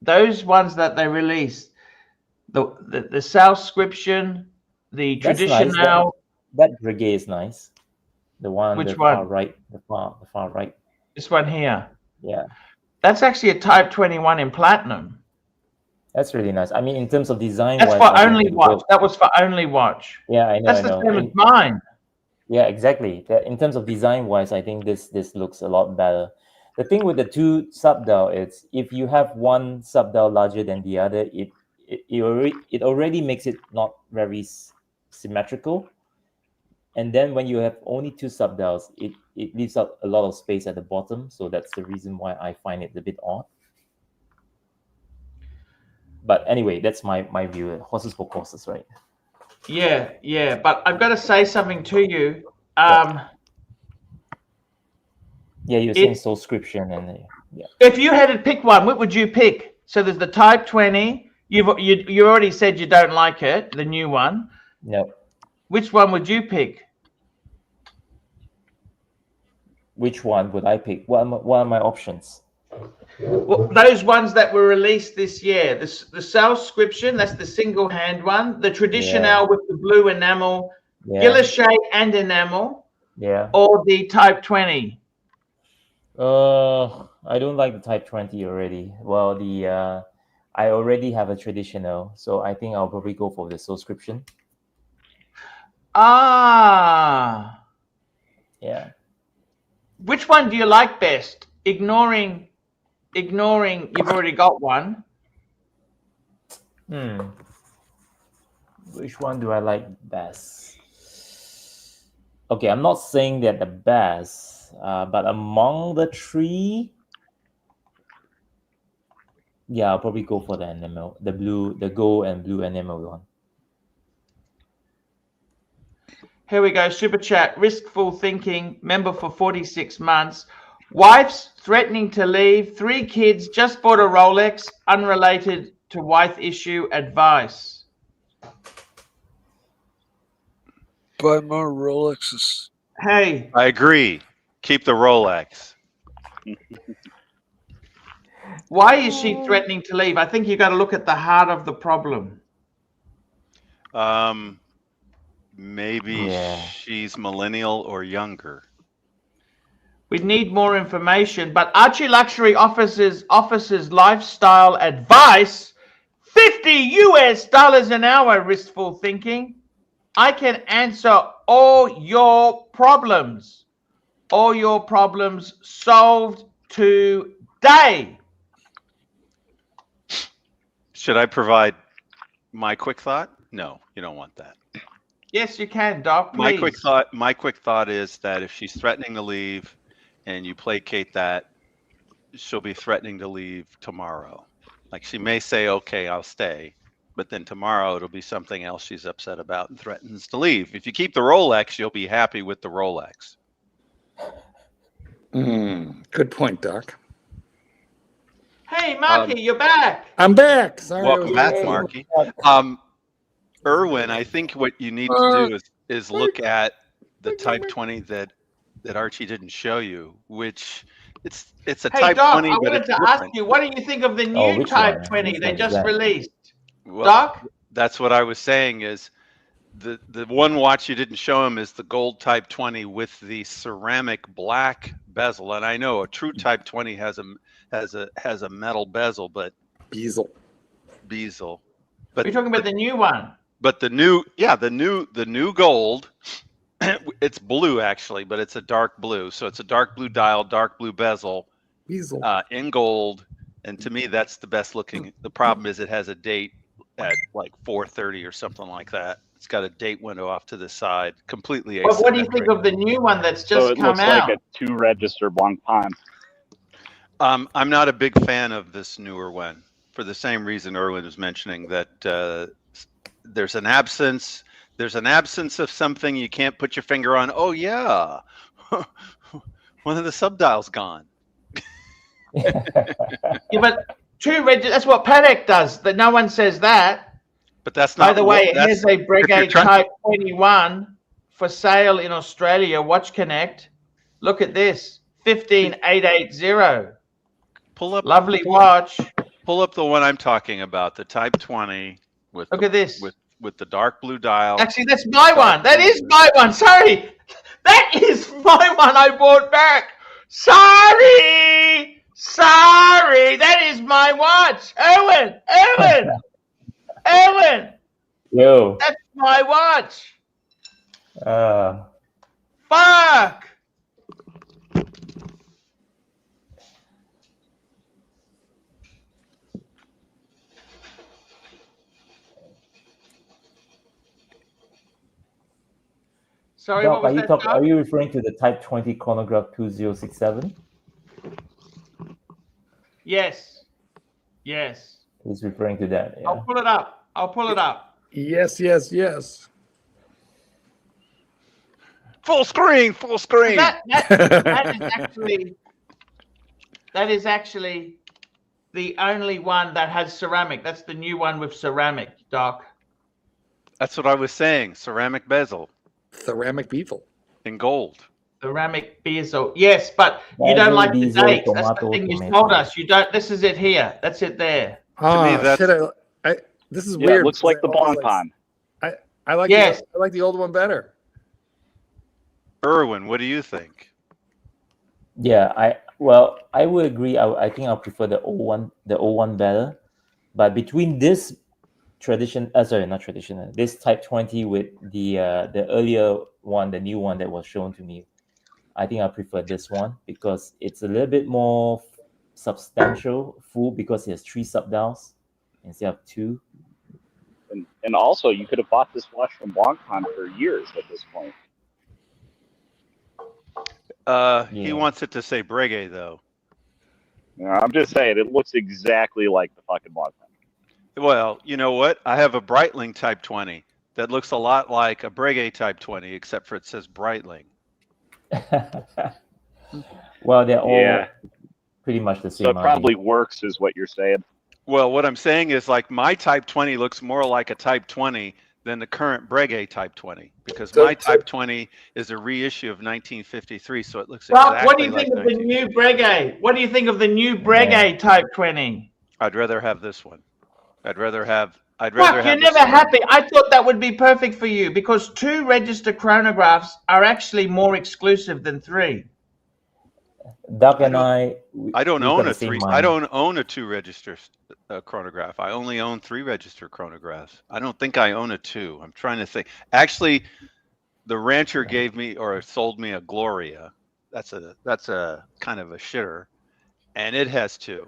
[SPEAKER 2] those ones that they released? The subscription, the traditional.
[SPEAKER 9] Nice. That Reggae is nice. The one.
[SPEAKER 2] Which
[SPEAKER 9] the
[SPEAKER 2] one?
[SPEAKER 9] Far right. The far right.
[SPEAKER 2] This one here.
[SPEAKER 9] Yeah.
[SPEAKER 2] That's actually a Type 21 in platinum.
[SPEAKER 9] That's really nice. I mean, in terms of design.
[SPEAKER 2] That's for only watch. That was for only watch.
[SPEAKER 9] Yeah, I know.
[SPEAKER 2] That's the same as mine.
[SPEAKER 9] Yeah, exactly. In terms of design wise, I think this looks a lot better. The thing with the 2 sub dial is if you have one sub dial larger than the other, it already makes it not very symmetrical. And then when you have only 2 sub dials, it leaves out a lot of space at the bottom. So that's the reason why I find it a bit odd. But anyway, that's my view. Horses for courses, right?
[SPEAKER 2] Yeah. But I've got to say something to you.
[SPEAKER 9] You're saying subscription and
[SPEAKER 2] If you had to pick one, what would you pick? So there's the Type 20. You already said you don't like it, the new one.
[SPEAKER 9] No.
[SPEAKER 2] Which one would you pick?
[SPEAKER 9] Which one would I pick? What are my options?
[SPEAKER 2] Well, those ones that were released this year. The subscription, that's the single hand one. The traditional with the blue enamel, guilloche and enamel.
[SPEAKER 9] Yeah.
[SPEAKER 2] Or the Type 20.
[SPEAKER 9] I don't like the Type 20 already. Well, I already have a traditional, so I think I'll probably go for the subscription.
[SPEAKER 2] Ah.
[SPEAKER 9] Yeah.
[SPEAKER 2] Which one do you like best? Ignoring you've already got one.
[SPEAKER 9] Which one do I like best? Okay, I'm not saying they're the best, but among the 3, I'll probably go for the enamel, the gold and blue enamel one.
[SPEAKER 2] Here we go. Super chat. Riskful thinking. Member for 46 months. Wife's threatening to leave. 3 kids. Just bought a Rolex. Unrelated to wife issue. Advice.
[SPEAKER 6] Buy more Rolexes.
[SPEAKER 2] Hey.
[SPEAKER 11] I agree. Keep the Rolex.
[SPEAKER 2] Why is she threatening to leave? I think you got to look at the heart of the problem.
[SPEAKER 11] Maybe she's millennial or younger.
[SPEAKER 2] We need more information, but ArchieLuxury offers lifestyle advice. $50 an hour, Riskful Thinking. I can answer all your problems. All your problems solved today.
[SPEAKER 11] Should I provide my quick thought? No, you don't want that.
[SPEAKER 2] Yes, you can, Doc. Please.
[SPEAKER 11] My quick thought is that if she's threatening to leave and you placate that, she'll be threatening to leave tomorrow. Like she may say, okay, I'll stay, but then tomorrow it'll be something else she's upset about and threatens to leave. If you keep the Rolex, you'll be happy with the Rolex.
[SPEAKER 3] Good point, Doc.
[SPEAKER 2] Hey, Marky, you're back.
[SPEAKER 3] I'm back. Sorry.
[SPEAKER 11] Welcome back, Marky. Erwin, I think what you need to do is look at the Type 20 that Archie didn't show you, which it's a Type
[SPEAKER 2] Doc,
[SPEAKER 11] 20,
[SPEAKER 2] I
[SPEAKER 11] but
[SPEAKER 2] wanted
[SPEAKER 11] it's
[SPEAKER 2] to
[SPEAKER 11] different.
[SPEAKER 2] ask you, what do you think of the new
[SPEAKER 9] which
[SPEAKER 2] Type
[SPEAKER 9] one?
[SPEAKER 2] 20
[SPEAKER 9] Which
[SPEAKER 2] they
[SPEAKER 9] one is
[SPEAKER 2] just
[SPEAKER 9] that?
[SPEAKER 2] released?
[SPEAKER 11] Well,
[SPEAKER 2] Doc?
[SPEAKER 11] That's what I was saying is the one watch you didn't show him is the gold Type 20 with the ceramic black bezel. And I know a true Type 20 has a metal bezel, but
[SPEAKER 3] Bezel.
[SPEAKER 11] But
[SPEAKER 2] You're talking about the new one.
[SPEAKER 11] But the new gold, it's blue actually, but it's a dark blue. So it's a dark blue dial, dark blue bezel, in gold. And to me, that's the best looking. The problem is it has a date at like 4:30 or something like that. It's got a date window off to the side, completely asymmetric.
[SPEAKER 2] But what do you think of the new one that's just
[SPEAKER 10] So it
[SPEAKER 2] come
[SPEAKER 10] looks
[SPEAKER 2] out?
[SPEAKER 10] like a 2-register Blancpain.
[SPEAKER 11] I'm not a big fan of this newer one for the same reason Erwin was mentioning, that there's an absence of something you can't put your finger on. Oh yeah, one of the subdials gone.
[SPEAKER 2] Yeah, but that's what Patek does. That no one says that.
[SPEAKER 11] But that's not.
[SPEAKER 2] By the way,
[SPEAKER 11] that's,
[SPEAKER 2] here's a Breguet Type 21 for sale in Australia. Watch Connect. Look at this, 15880.
[SPEAKER 11] Pull up.
[SPEAKER 2] Lovely watch.
[SPEAKER 11] Pull up the one I'm talking about, the Type 20 with.
[SPEAKER 2] Look at this.
[SPEAKER 11] With the dark blue dial.
[SPEAKER 2] Actually, that's my one. That is my one. Sorry, that is my one. I bought back. Sorry. That is my watch. Erwin.
[SPEAKER 9] Yo.
[SPEAKER 2] That's my watch. Fuck. Sorry,
[SPEAKER 9] Doc,
[SPEAKER 2] what was that?
[SPEAKER 9] are you referring to the Type 20 chronograph 2067?
[SPEAKER 2] Yes.
[SPEAKER 9] He's referring to that. Yeah.
[SPEAKER 2] I'll pull it up.
[SPEAKER 3] Yes.
[SPEAKER 11] Full screen.
[SPEAKER 2] That is actually the only one that has ceramic. That's the new one with ceramic, Doc.
[SPEAKER 11] That's what I was saying. Ceramic bezel.
[SPEAKER 3] Ceramic bezel.
[SPEAKER 11] In gold.
[SPEAKER 2] Ceramic bezel. Yes, but you don't like the date. That's the thing you told us. You don't. This is it here. That's it there.
[SPEAKER 3] To
[SPEAKER 11] me, that's.
[SPEAKER 3] This is
[SPEAKER 10] Yeah,
[SPEAKER 3] weird.
[SPEAKER 10] it looks like the Blancpain.
[SPEAKER 3] I like.
[SPEAKER 2] Yes.
[SPEAKER 3] I like the old one better.
[SPEAKER 11] Erwin, what do you think?
[SPEAKER 9] Yeah, I would agree. I think I'll prefer the old one better. But between this this Type 20 with the earlier one, the new one that was shown to me, I think I prefer this one because it's a little bit more substantial, full, because it has 3 subdials instead of 2.
[SPEAKER 10] And also, you could have bought this watch from Blancpain for years at this point.
[SPEAKER 11] He wants it to say Breguet, though.
[SPEAKER 10] Yeah, I'm just saying, it looks exactly like the fucking Blancpain.
[SPEAKER 11] Well, you know what? I have a Breitling Type 20. that looks a lot like a Breguet Type 20, except for it says Breitling.
[SPEAKER 9] Well, they're all
[SPEAKER 10] Yeah.
[SPEAKER 9] pretty much the same.
[SPEAKER 10] So it probably works, is what you're saying.
[SPEAKER 11] Well, what I'm saying is like my Type 20 looks more like a Type 20 than the current Breguet Type 20, because my Type 20 is a reissue of 1953, so it looks
[SPEAKER 2] Well,
[SPEAKER 11] exactly
[SPEAKER 2] what do you
[SPEAKER 11] like
[SPEAKER 2] think of the
[SPEAKER 11] 19.
[SPEAKER 2] new Breguet? What do you think of the new Breguet Type 20?
[SPEAKER 11] I'd rather have this one. I'd rather have
[SPEAKER 2] Fuck, you're
[SPEAKER 11] this
[SPEAKER 2] never
[SPEAKER 11] one.
[SPEAKER 2] happy. I thought that would be perfect for you because 2 register chronographs are actually more exclusive than 3.
[SPEAKER 9] Doug and
[SPEAKER 11] I don't
[SPEAKER 9] we've
[SPEAKER 11] own
[SPEAKER 9] got
[SPEAKER 11] a
[SPEAKER 9] the same
[SPEAKER 11] 3.
[SPEAKER 9] mind.
[SPEAKER 11] I don't own a 2 register chronograph. I only own 3 register chronographs. I don't think I own a 2. I'm trying to think. Actually, the rancher gave me or sold me a Gloria. That's a kind of a shitter, and it has 2.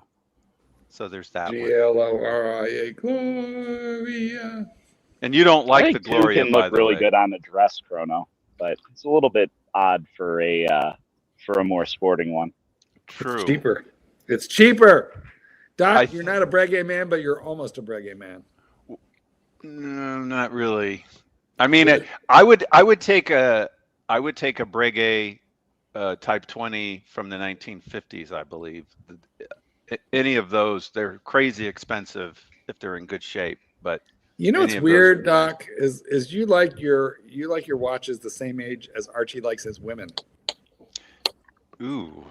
[SPEAKER 11] So there's that one.
[SPEAKER 3] Gloria, Gloria.
[SPEAKER 11] And you don't
[SPEAKER 10] I
[SPEAKER 11] like
[SPEAKER 10] think
[SPEAKER 11] the Gloria,
[SPEAKER 10] 2 can
[SPEAKER 11] by
[SPEAKER 10] look
[SPEAKER 11] the
[SPEAKER 10] really
[SPEAKER 11] way.
[SPEAKER 10] good on a dress chrono, but it's a little bit odd for a more sporting one.
[SPEAKER 11] True.
[SPEAKER 3] It's cheaper. It's cheaper. Doc, you're not a Breguet man, but you're almost a Breguet man.
[SPEAKER 11] No, not really. I mean, I would take a Breguet Type 20 from the 1950s, I believe. Any of those, they're crazy expensive if they're in good shape. But
[SPEAKER 3] you know what's weird, Doc, is you like your watches the same age as Archie likes his women.
[SPEAKER 11] Ooh.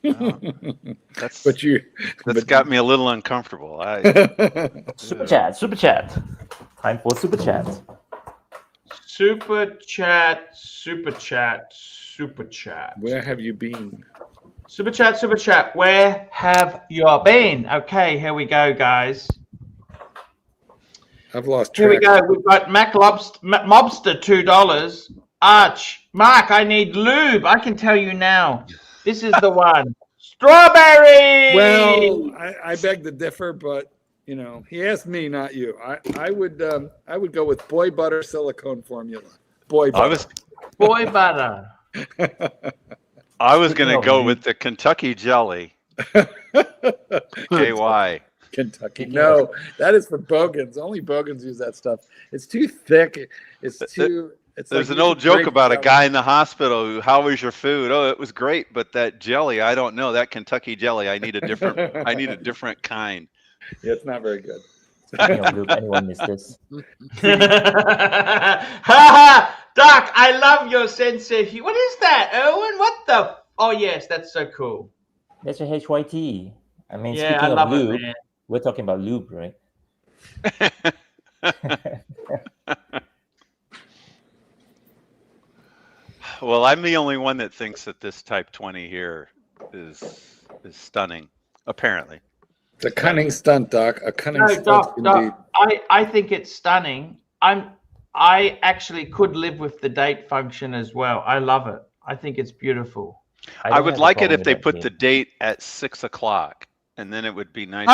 [SPEAKER 11] That's got me a little uncomfortable.
[SPEAKER 9] Super chat. Time for super chat.
[SPEAKER 2] Super chat.
[SPEAKER 3] Where have you been?
[SPEAKER 2] Super chat. Where have you been? Okay, here we go, guys.
[SPEAKER 3] I've lost track.
[SPEAKER 2] Here we go. We've got Mobster $2. Mark, I need lube. I can tell you now. This is the one. Strawberry.
[SPEAKER 3] Well, I beg to differ, but you know, he asked me, not you. I would go with boy butter silicone formula. Boy butter.
[SPEAKER 2] Boy butter.
[SPEAKER 11] I was going to go with the Kentucky jelly. KY.
[SPEAKER 3] Kentucky. No, that is for bogans. Only bogans use that stuff. It's too thick. It's too.
[SPEAKER 11] There's an old joke about a guy in the hospital who, how was your food? Oh, it was great, but that jelly, I don't know. That Kentucky jelly, I need a different kind.
[SPEAKER 3] Yeah, it's not very good.
[SPEAKER 9] Anyone missed this?
[SPEAKER 2] Doc, I love your sense of humor. What is that, Owen? What the? Oh yes, that's so cool.
[SPEAKER 9] That's your HYT. I mean,
[SPEAKER 2] Yeah,
[SPEAKER 9] speaking
[SPEAKER 2] I love
[SPEAKER 9] of lube,
[SPEAKER 2] it,
[SPEAKER 9] we're talking about lube, right?
[SPEAKER 11] Well, I'm the only one that thinks that this Type 20 here is stunning, apparently.
[SPEAKER 3] It's a cunning stunt, Doc. A cunning stunt
[SPEAKER 2] Doc,
[SPEAKER 3] indeed.
[SPEAKER 2] I think it's stunning. I actually could live with the date function as well. I love it. I think it's beautiful.
[SPEAKER 11] I would like it if they put the date at 6 o'clock, and then it would be nice.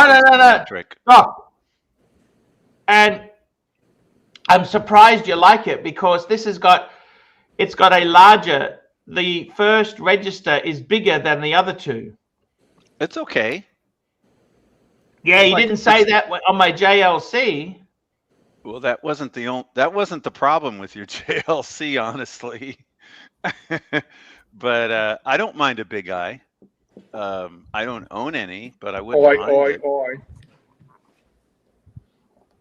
[SPEAKER 2] No. And I'm surprised you like it because it's got a larger. The first register is bigger than the other 2.
[SPEAKER 11] It's okay.
[SPEAKER 2] Yeah, you didn't say that on my JLC.
[SPEAKER 11] Well, that wasn't the problem with your JLC, honestly. But I don't mind a big eye. I don't own any, but I wouldn't mind it.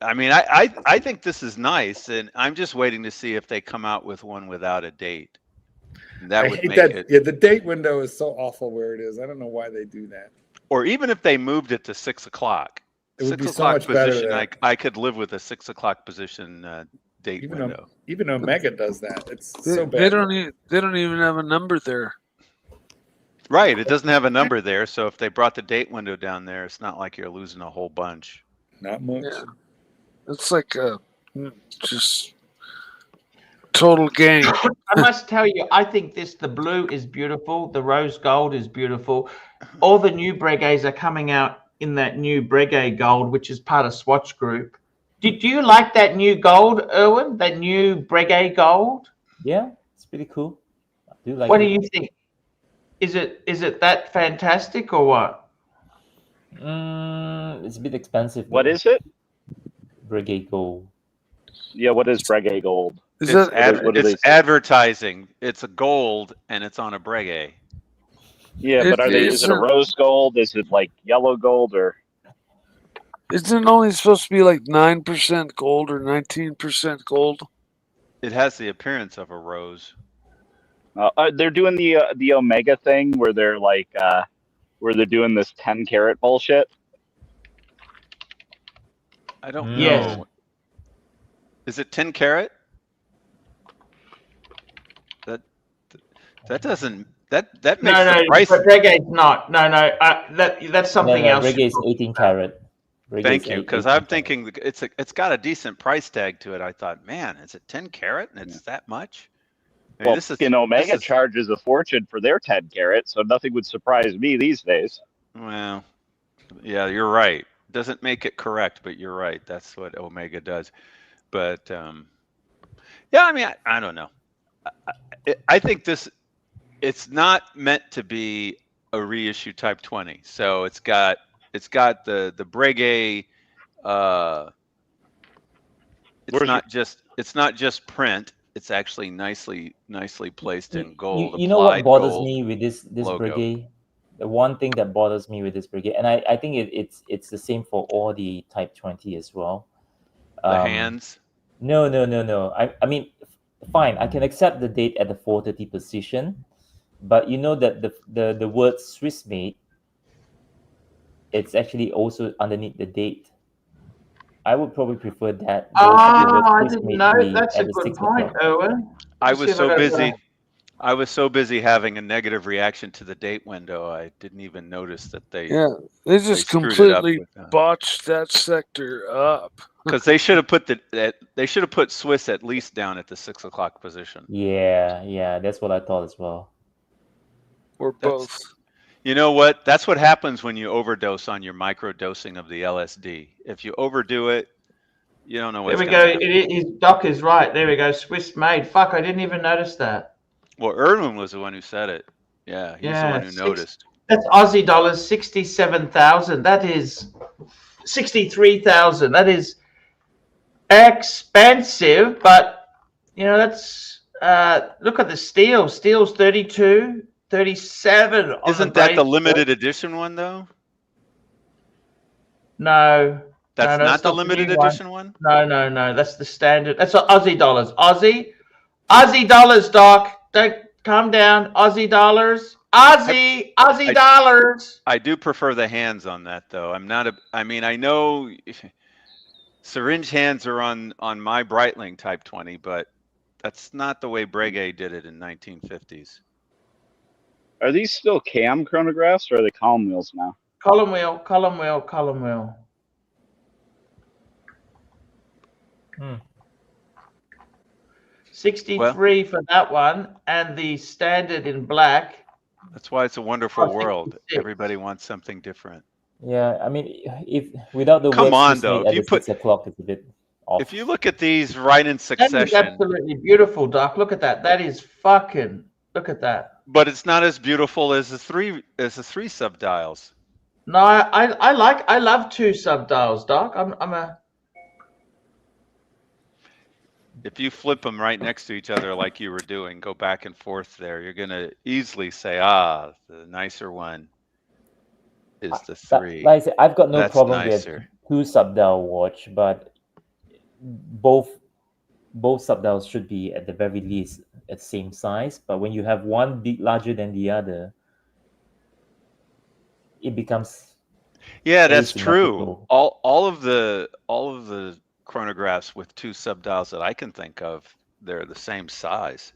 [SPEAKER 11] I mean, I think this is nice, and I'm just waiting to see if they come out with one without a date. That would make it.
[SPEAKER 3] Yeah, the date window is so awful where it is. I don't know why they do that.
[SPEAKER 11] Or even if they moved it to 6 o'clock.
[SPEAKER 3] It would be
[SPEAKER 11] 6
[SPEAKER 3] so
[SPEAKER 11] o'clock
[SPEAKER 3] much better
[SPEAKER 11] position,
[SPEAKER 3] there.
[SPEAKER 11] I could live with a 6 o'clock position date window.
[SPEAKER 3] Even Omega does that. It's
[SPEAKER 6] They,
[SPEAKER 3] so bad.
[SPEAKER 6] they don't even have a number there.
[SPEAKER 11] Right, it doesn't have a number there, so if they brought the date window down there, it's not like you're losing a whole bunch.
[SPEAKER 3] Not much.
[SPEAKER 6] Yeah. It's like just total gang.
[SPEAKER 2] I must tell you, I think the blue is beautiful. The rose gold is beautiful. All the new Breguets are coming out in that new Breguet gold, which is part of Swatch Group. Do you like that new gold, Erwin? That new Breguet gold?
[SPEAKER 9] Yeah, it's pretty cool. I do like
[SPEAKER 2] What
[SPEAKER 9] it.
[SPEAKER 2] do you think? Is it that fantastic or what?
[SPEAKER 9] It's a bit expensive.
[SPEAKER 10] What is it?
[SPEAKER 9] Breguet Gold.
[SPEAKER 10] Yeah, what is Breguet gold?
[SPEAKER 6] Is
[SPEAKER 11] It's,
[SPEAKER 6] that
[SPEAKER 10] what do they
[SPEAKER 11] it's
[SPEAKER 10] say?
[SPEAKER 11] advertising. It's a gold and it's on a Breguet.
[SPEAKER 10] Yeah, but is it a rose gold? Is it like yellow gold or?
[SPEAKER 6] Isn't it only supposed to be like 9% gold or 19% gold?
[SPEAKER 11] It has the appearance of a rose.
[SPEAKER 10] They're doing the Omega thing where they're like where they're doing this 10 karat bullshit.
[SPEAKER 11] I don't
[SPEAKER 2] Yes.
[SPEAKER 11] know. Is it 10 karat? That doesn't that makes the price.
[SPEAKER 2] But Breguet's not. No, that's something else.
[SPEAKER 9] Breguet is 18 karat.
[SPEAKER 11] Thank you, because I'm thinking it's got a decent price tag to it. I thought, man, is it 10 karat and it's that much? I mean,
[SPEAKER 10] Well, Omega charges a fortune for their 10 karat, so nothing would surprise me these days.
[SPEAKER 11] Well, yeah, you're right. Doesn't make it correct, but you're right. That's what Omega does. But yeah, I mean, I don't know. I think it's not meant to be a reissue Type 20. So it's got the Breguet. It's not just print. It's actually nicely placed in gold.
[SPEAKER 9] You know what bothers
[SPEAKER 11] gold
[SPEAKER 9] me with this
[SPEAKER 11] logo.
[SPEAKER 9] Breguet? The one thing that bothers me with this Breguet, and I think it's the same for all the Type 20 as well.
[SPEAKER 11] The hands?
[SPEAKER 9] No. I mean, fine. I can accept the date at the 4:30 position, but you know that the word Swiss made, it's actually also underneath the date. I would probably prefer that.
[SPEAKER 2] I didn't know. That's a good point, Owen.
[SPEAKER 11] I was so busy having a negative reaction to the date window, I didn't even notice that they
[SPEAKER 6] just completely botched that sector up.
[SPEAKER 11] Because they should have put Swiss at least down at the 6 o'clock position.
[SPEAKER 9] Yeah, that's what I thought as well.
[SPEAKER 6] Or both.
[SPEAKER 11] You know what? That's what happens when you overdose on your micro dosing of the LSD. If you overdo it, you don't know what's
[SPEAKER 2] There we
[SPEAKER 11] going
[SPEAKER 2] go.
[SPEAKER 11] to happen.
[SPEAKER 2] Doc is right. There we go. Swiss made. Fuck, I didn't even notice that.
[SPEAKER 11] Well, Erwin was the one who said it. Yeah, he's the one who noticed.
[SPEAKER 2] That's Aussie dollars, 67,000. That is 63,000. That is expensive, but you know, that's look at the steel. Steel's 32, 37.
[SPEAKER 11] Isn't that the limited edition one though?
[SPEAKER 2] No.
[SPEAKER 11] That's
[SPEAKER 2] no,
[SPEAKER 11] not the limited edition one?
[SPEAKER 2] No. That's the standard. That's Aussie dollars. Aussie dollars, Doc. Don't calm down. Aussie dollars. Aussie dollars.
[SPEAKER 11] I do prefer the hands on that though. I mean, I know syringe hands are on my Breitling Type 20, but that's not the way Breguet did it in 1950s.
[SPEAKER 10] Are these still cam chronographs or are they column wheels now?
[SPEAKER 2] Column wheel. 63 for that one, and the standard in black.
[SPEAKER 11] That's why it's a wonderful world. Everybody wants something different.
[SPEAKER 9] Yeah, I mean, if without the
[SPEAKER 11] come on
[SPEAKER 9] Swiss
[SPEAKER 11] though,
[SPEAKER 9] made at the 6 o'clock, it's a bit off.
[SPEAKER 11] If you look at these right in succession,
[SPEAKER 2] that is absolutely beautiful, Doc. Look at that. That is fucking. Look at that.
[SPEAKER 11] But it's not as beautiful as the three subdials.
[SPEAKER 2] No, I love two subdials, Doc. I'm a.
[SPEAKER 11] If you flip them right next to each other like you were doing, go back and forth there, you're going to easily say, the nicer one is the 3.
[SPEAKER 9] Like I said, I've got no
[SPEAKER 11] That's
[SPEAKER 9] problem
[SPEAKER 11] nicer.
[SPEAKER 9] with 2 subdial watch, but both subdials should be at the very least at the same size. But when you have one big larger than the other, it becomes
[SPEAKER 11] that's true. All of the chronographs with 2 subdials that I can think of, they're the same size.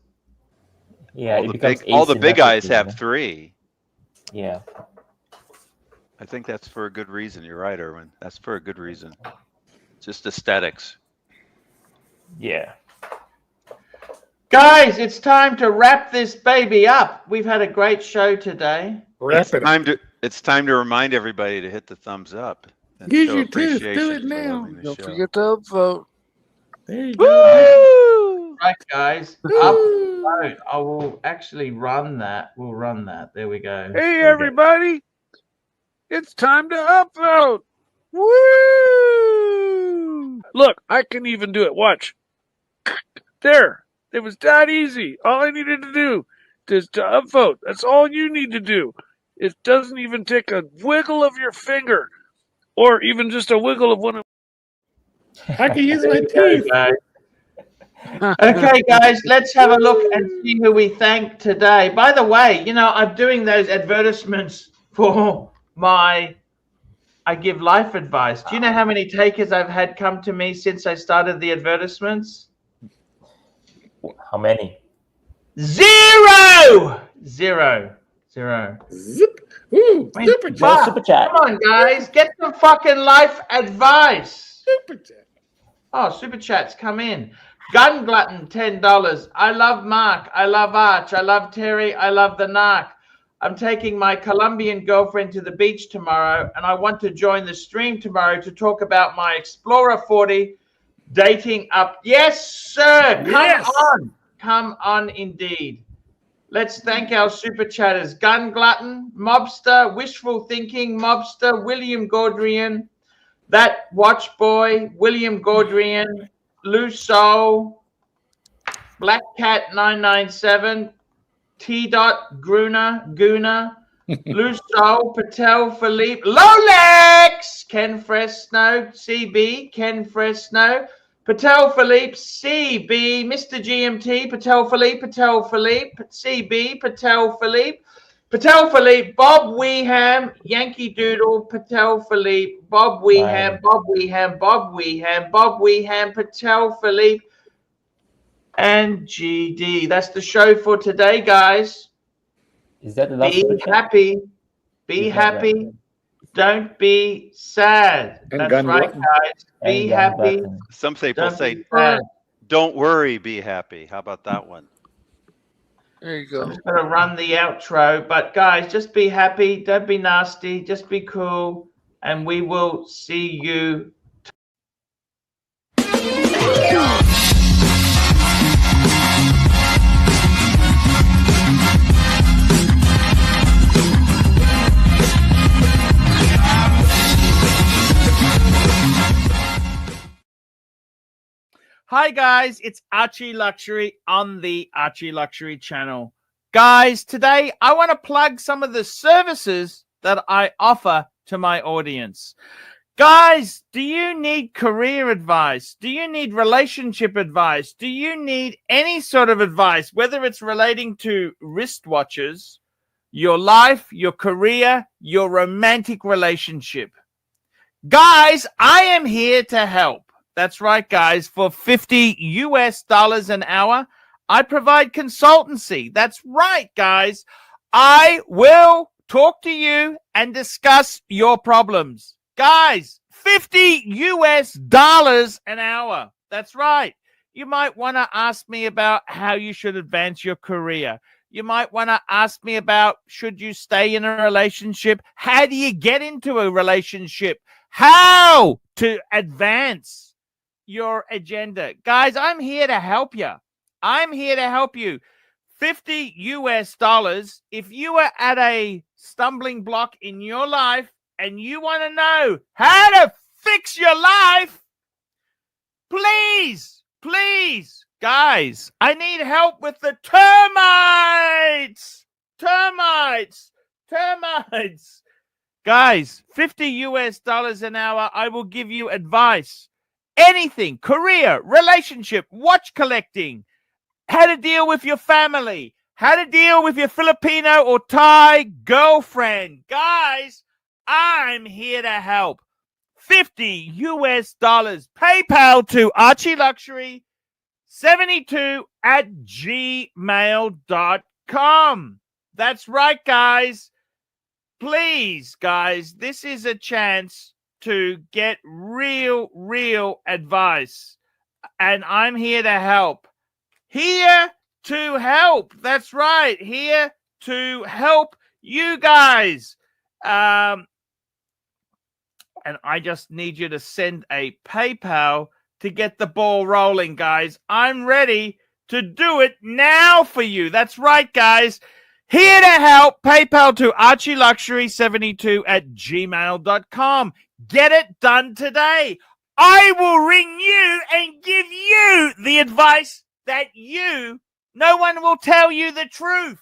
[SPEAKER 9] Yeah,
[SPEAKER 11] all the big guys have 3.
[SPEAKER 9] Yeah.
[SPEAKER 11] I think that's for a good reason. You're right, Erwin. That's for a good reason. Just aesthetics.
[SPEAKER 9] Yeah.
[SPEAKER 2] Guys, it's time to wrap this baby up. We've had a great show today.
[SPEAKER 11] It's time to remind everybody to hit the thumbs up. And
[SPEAKER 6] Use
[SPEAKER 11] show
[SPEAKER 6] your tooth. Do
[SPEAKER 11] appreciation
[SPEAKER 6] it
[SPEAKER 11] for
[SPEAKER 6] now.
[SPEAKER 11] loving the
[SPEAKER 6] Don't
[SPEAKER 11] show.
[SPEAKER 6] forget to upvote.
[SPEAKER 3] There you
[SPEAKER 2] go. Right, guys. Upvote. I will actually run that. We'll run that. There we go.
[SPEAKER 6] Hey, everybody. It's time to upvote. Woo! Look, I can even do it. Watch. There. It was that easy. All I needed to do is to upvote. That's all you need to do. It doesn't even take a wiggle of your finger or even just a wiggle of one of...
[SPEAKER 3] I can use my
[SPEAKER 2] There you
[SPEAKER 3] teeth.
[SPEAKER 2] go. Okay, guys, let's have a look and see who we thank today. By the way, you know, I'm doing those advertisements for my I Give Life Advice. Do you know how many takers I've had come to me since I started the advertisements?
[SPEAKER 9] How many?
[SPEAKER 2] Zero. Zip.
[SPEAKER 3] Ooh,
[SPEAKER 2] I mean,
[SPEAKER 3] super
[SPEAKER 2] fuck.
[SPEAKER 3] chat.
[SPEAKER 9] Super chat.
[SPEAKER 2] Come on, guys, get some fucking life advice.
[SPEAKER 3] Super chat.
[SPEAKER 2] Oh, super chats come in. Gun Glutton, $10. I love Mark. I love Arch. I love Terry. I love the Narc. I'm taking my Colombian girlfriend to the beach tomorrow, and I want to join the stream tomorrow to talk about my Explorer 40 dating up. Yes, sir.
[SPEAKER 3] Yes.
[SPEAKER 2] Come on, indeed. Let's thank our super chatters. Gun Glutton, Mobster, Wishful Thinking, Mobster, William Gaudrian, That Watch Boy, William Gaudrian, Loose Soul, Black Cat 997, T. Guna, Loose Soul, Patel Philippe, Lolex, Ken Fresno, CB, Ken Fresno, Patel Philippe, CB, Mr. GMT, Patel Philippe, CB, Patel Philippe, Bob Weeham, Yankee Doodle, Patel Philippe, Bob Weeham, Patel Philippe, and GD. That's the show for today, guys.
[SPEAKER 9] Is that the last
[SPEAKER 2] Be
[SPEAKER 9] super chat?
[SPEAKER 2] happy. Be
[SPEAKER 9] Is that
[SPEAKER 2] happy.
[SPEAKER 9] right?
[SPEAKER 2] Don't be sad.
[SPEAKER 3] And
[SPEAKER 2] That's
[SPEAKER 3] Gun
[SPEAKER 2] right,
[SPEAKER 3] Glutton.
[SPEAKER 2] guys. Be
[SPEAKER 9] And Gun
[SPEAKER 2] happy.
[SPEAKER 9] Glutton.
[SPEAKER 11] Some people
[SPEAKER 2] Don't
[SPEAKER 11] say,
[SPEAKER 2] be sad.
[SPEAKER 11] don't worry, be happy. How about that one?
[SPEAKER 6] There you
[SPEAKER 2] So I'm
[SPEAKER 6] go.
[SPEAKER 2] just going to run the outro. But guys, just be happy. Don't be nasty. Just be cool. And we will see you.
[SPEAKER 8] Hi guys, it's Archie Luxury on the Archie Luxury channel. Guys, today I want to plug some of the services that I offer to my audience. Guys, do you need career advice? Do you need relationship advice? Do you need any sort of advice, whether it's relating to wristwatches, your life, your career, your romantic relationship? Guys, I am here to help. That's right, guys. For $50 US an hour, I provide consultancy. That's right, guys. I will talk to you and discuss your problems. Guys, $50 US an hour. That's right. You might want to ask me about how you should advance your career. You might want to ask me about, should you stay in a relationship? How do you get into a relationship? How to advance your agenda. Guys, I'm here to help you. I'm here to help you. $50 US. If you are at a stumbling block in your life and you want to know how to fix your life, please, guys, I need help with the termites. Guys, $50 US an hour. I will give you advice. Anything, career, relationship, watch collecting, how to deal with your family, how to deal with your Filipino or Thai girlfriend. Guys, I'm here to help. $50 US. PayPal to ArchieLuxury72@gmail.com. That's right, guys. Please, guys, this is a chance to get real advice. And I'm here to help. Here to help. That's right. Here to help you guys. And I just need you to send a PayPal to get the ball rolling, guys. I'm ready to do it now for you. That's right, guys. Here to help. PayPal to ArchieLuxury72@gmail.com. Get it done today. I will ring you and give you the advice that no one will tell you the truth.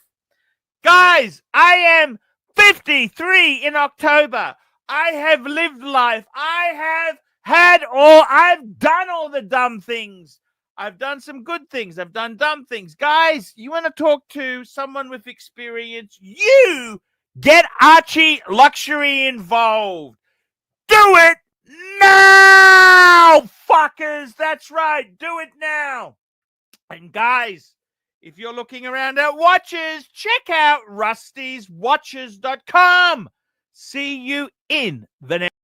[SPEAKER 8] Guys, I am 53 in October. I have lived life. I've done all the dumb things. I've done some good things. I've done dumb things. Guys, you want to talk to someone with experience? You get ArchieLuxury involved. Do it now, fuckers. That's right. Do it now. And guys, if you're looking around at watches, check out rustyswatches.com. See you in the next.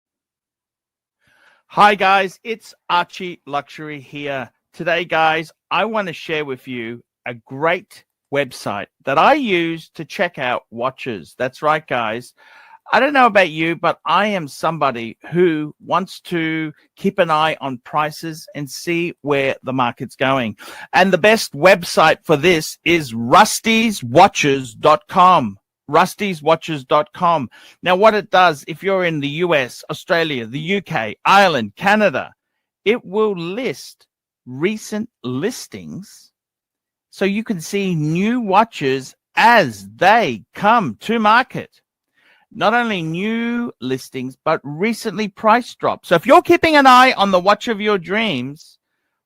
[SPEAKER 8] Hi, guys. It's ArchieLuxury here. Today, guys, I want to share with you a great website that I use to check out watches. That's right, guys. I don't know about you, but I am somebody who wants to keep an eye on prices and see where the market's going. And the best website for this is rustyswatches.com. rustyswatches.com. Now, what it does, if you're in the US, Australia, the UK, Ireland, Canada, it will list recent listings so you can see new watches as they come to market. Not only new listings, but recently price drops. So if you're keeping an eye on the watch of your dreams,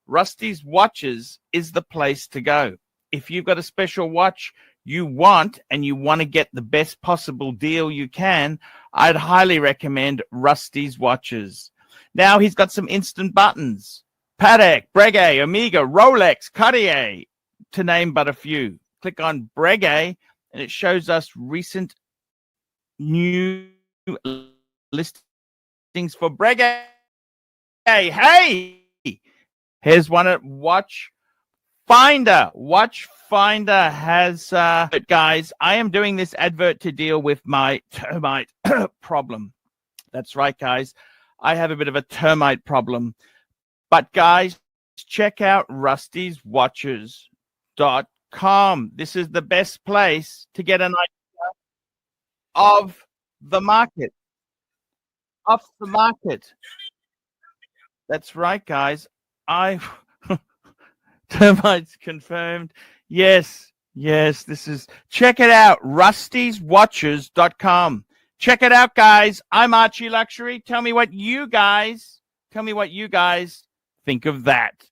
[SPEAKER 8] Rusty's Watches is the place to go. If you've got a special watch you want and you want to get the best possible deal you can, I'd highly recommend Rusty's Watches. Now he's got some instant buttons. Patek, Breguet, Omega, Rolex, Cartier, to name but a few. Click on Breguet and it shows us recent new listings for Breguet. Hey, here's one at Watch Finder. Watch Finder has guys, I am doing this advert to deal with my termite problem. That's right, guys. I have a bit of a termite problem. But guys, check out rustyswatches.com. This is the best place to get an idea of the market. Off the market. That's right, guys. Termites confirmed. Yes, this is, check it out, rustyswatches.com. Check it out, guys. I'm ArchieLuxury. Tell me what you guys think of that.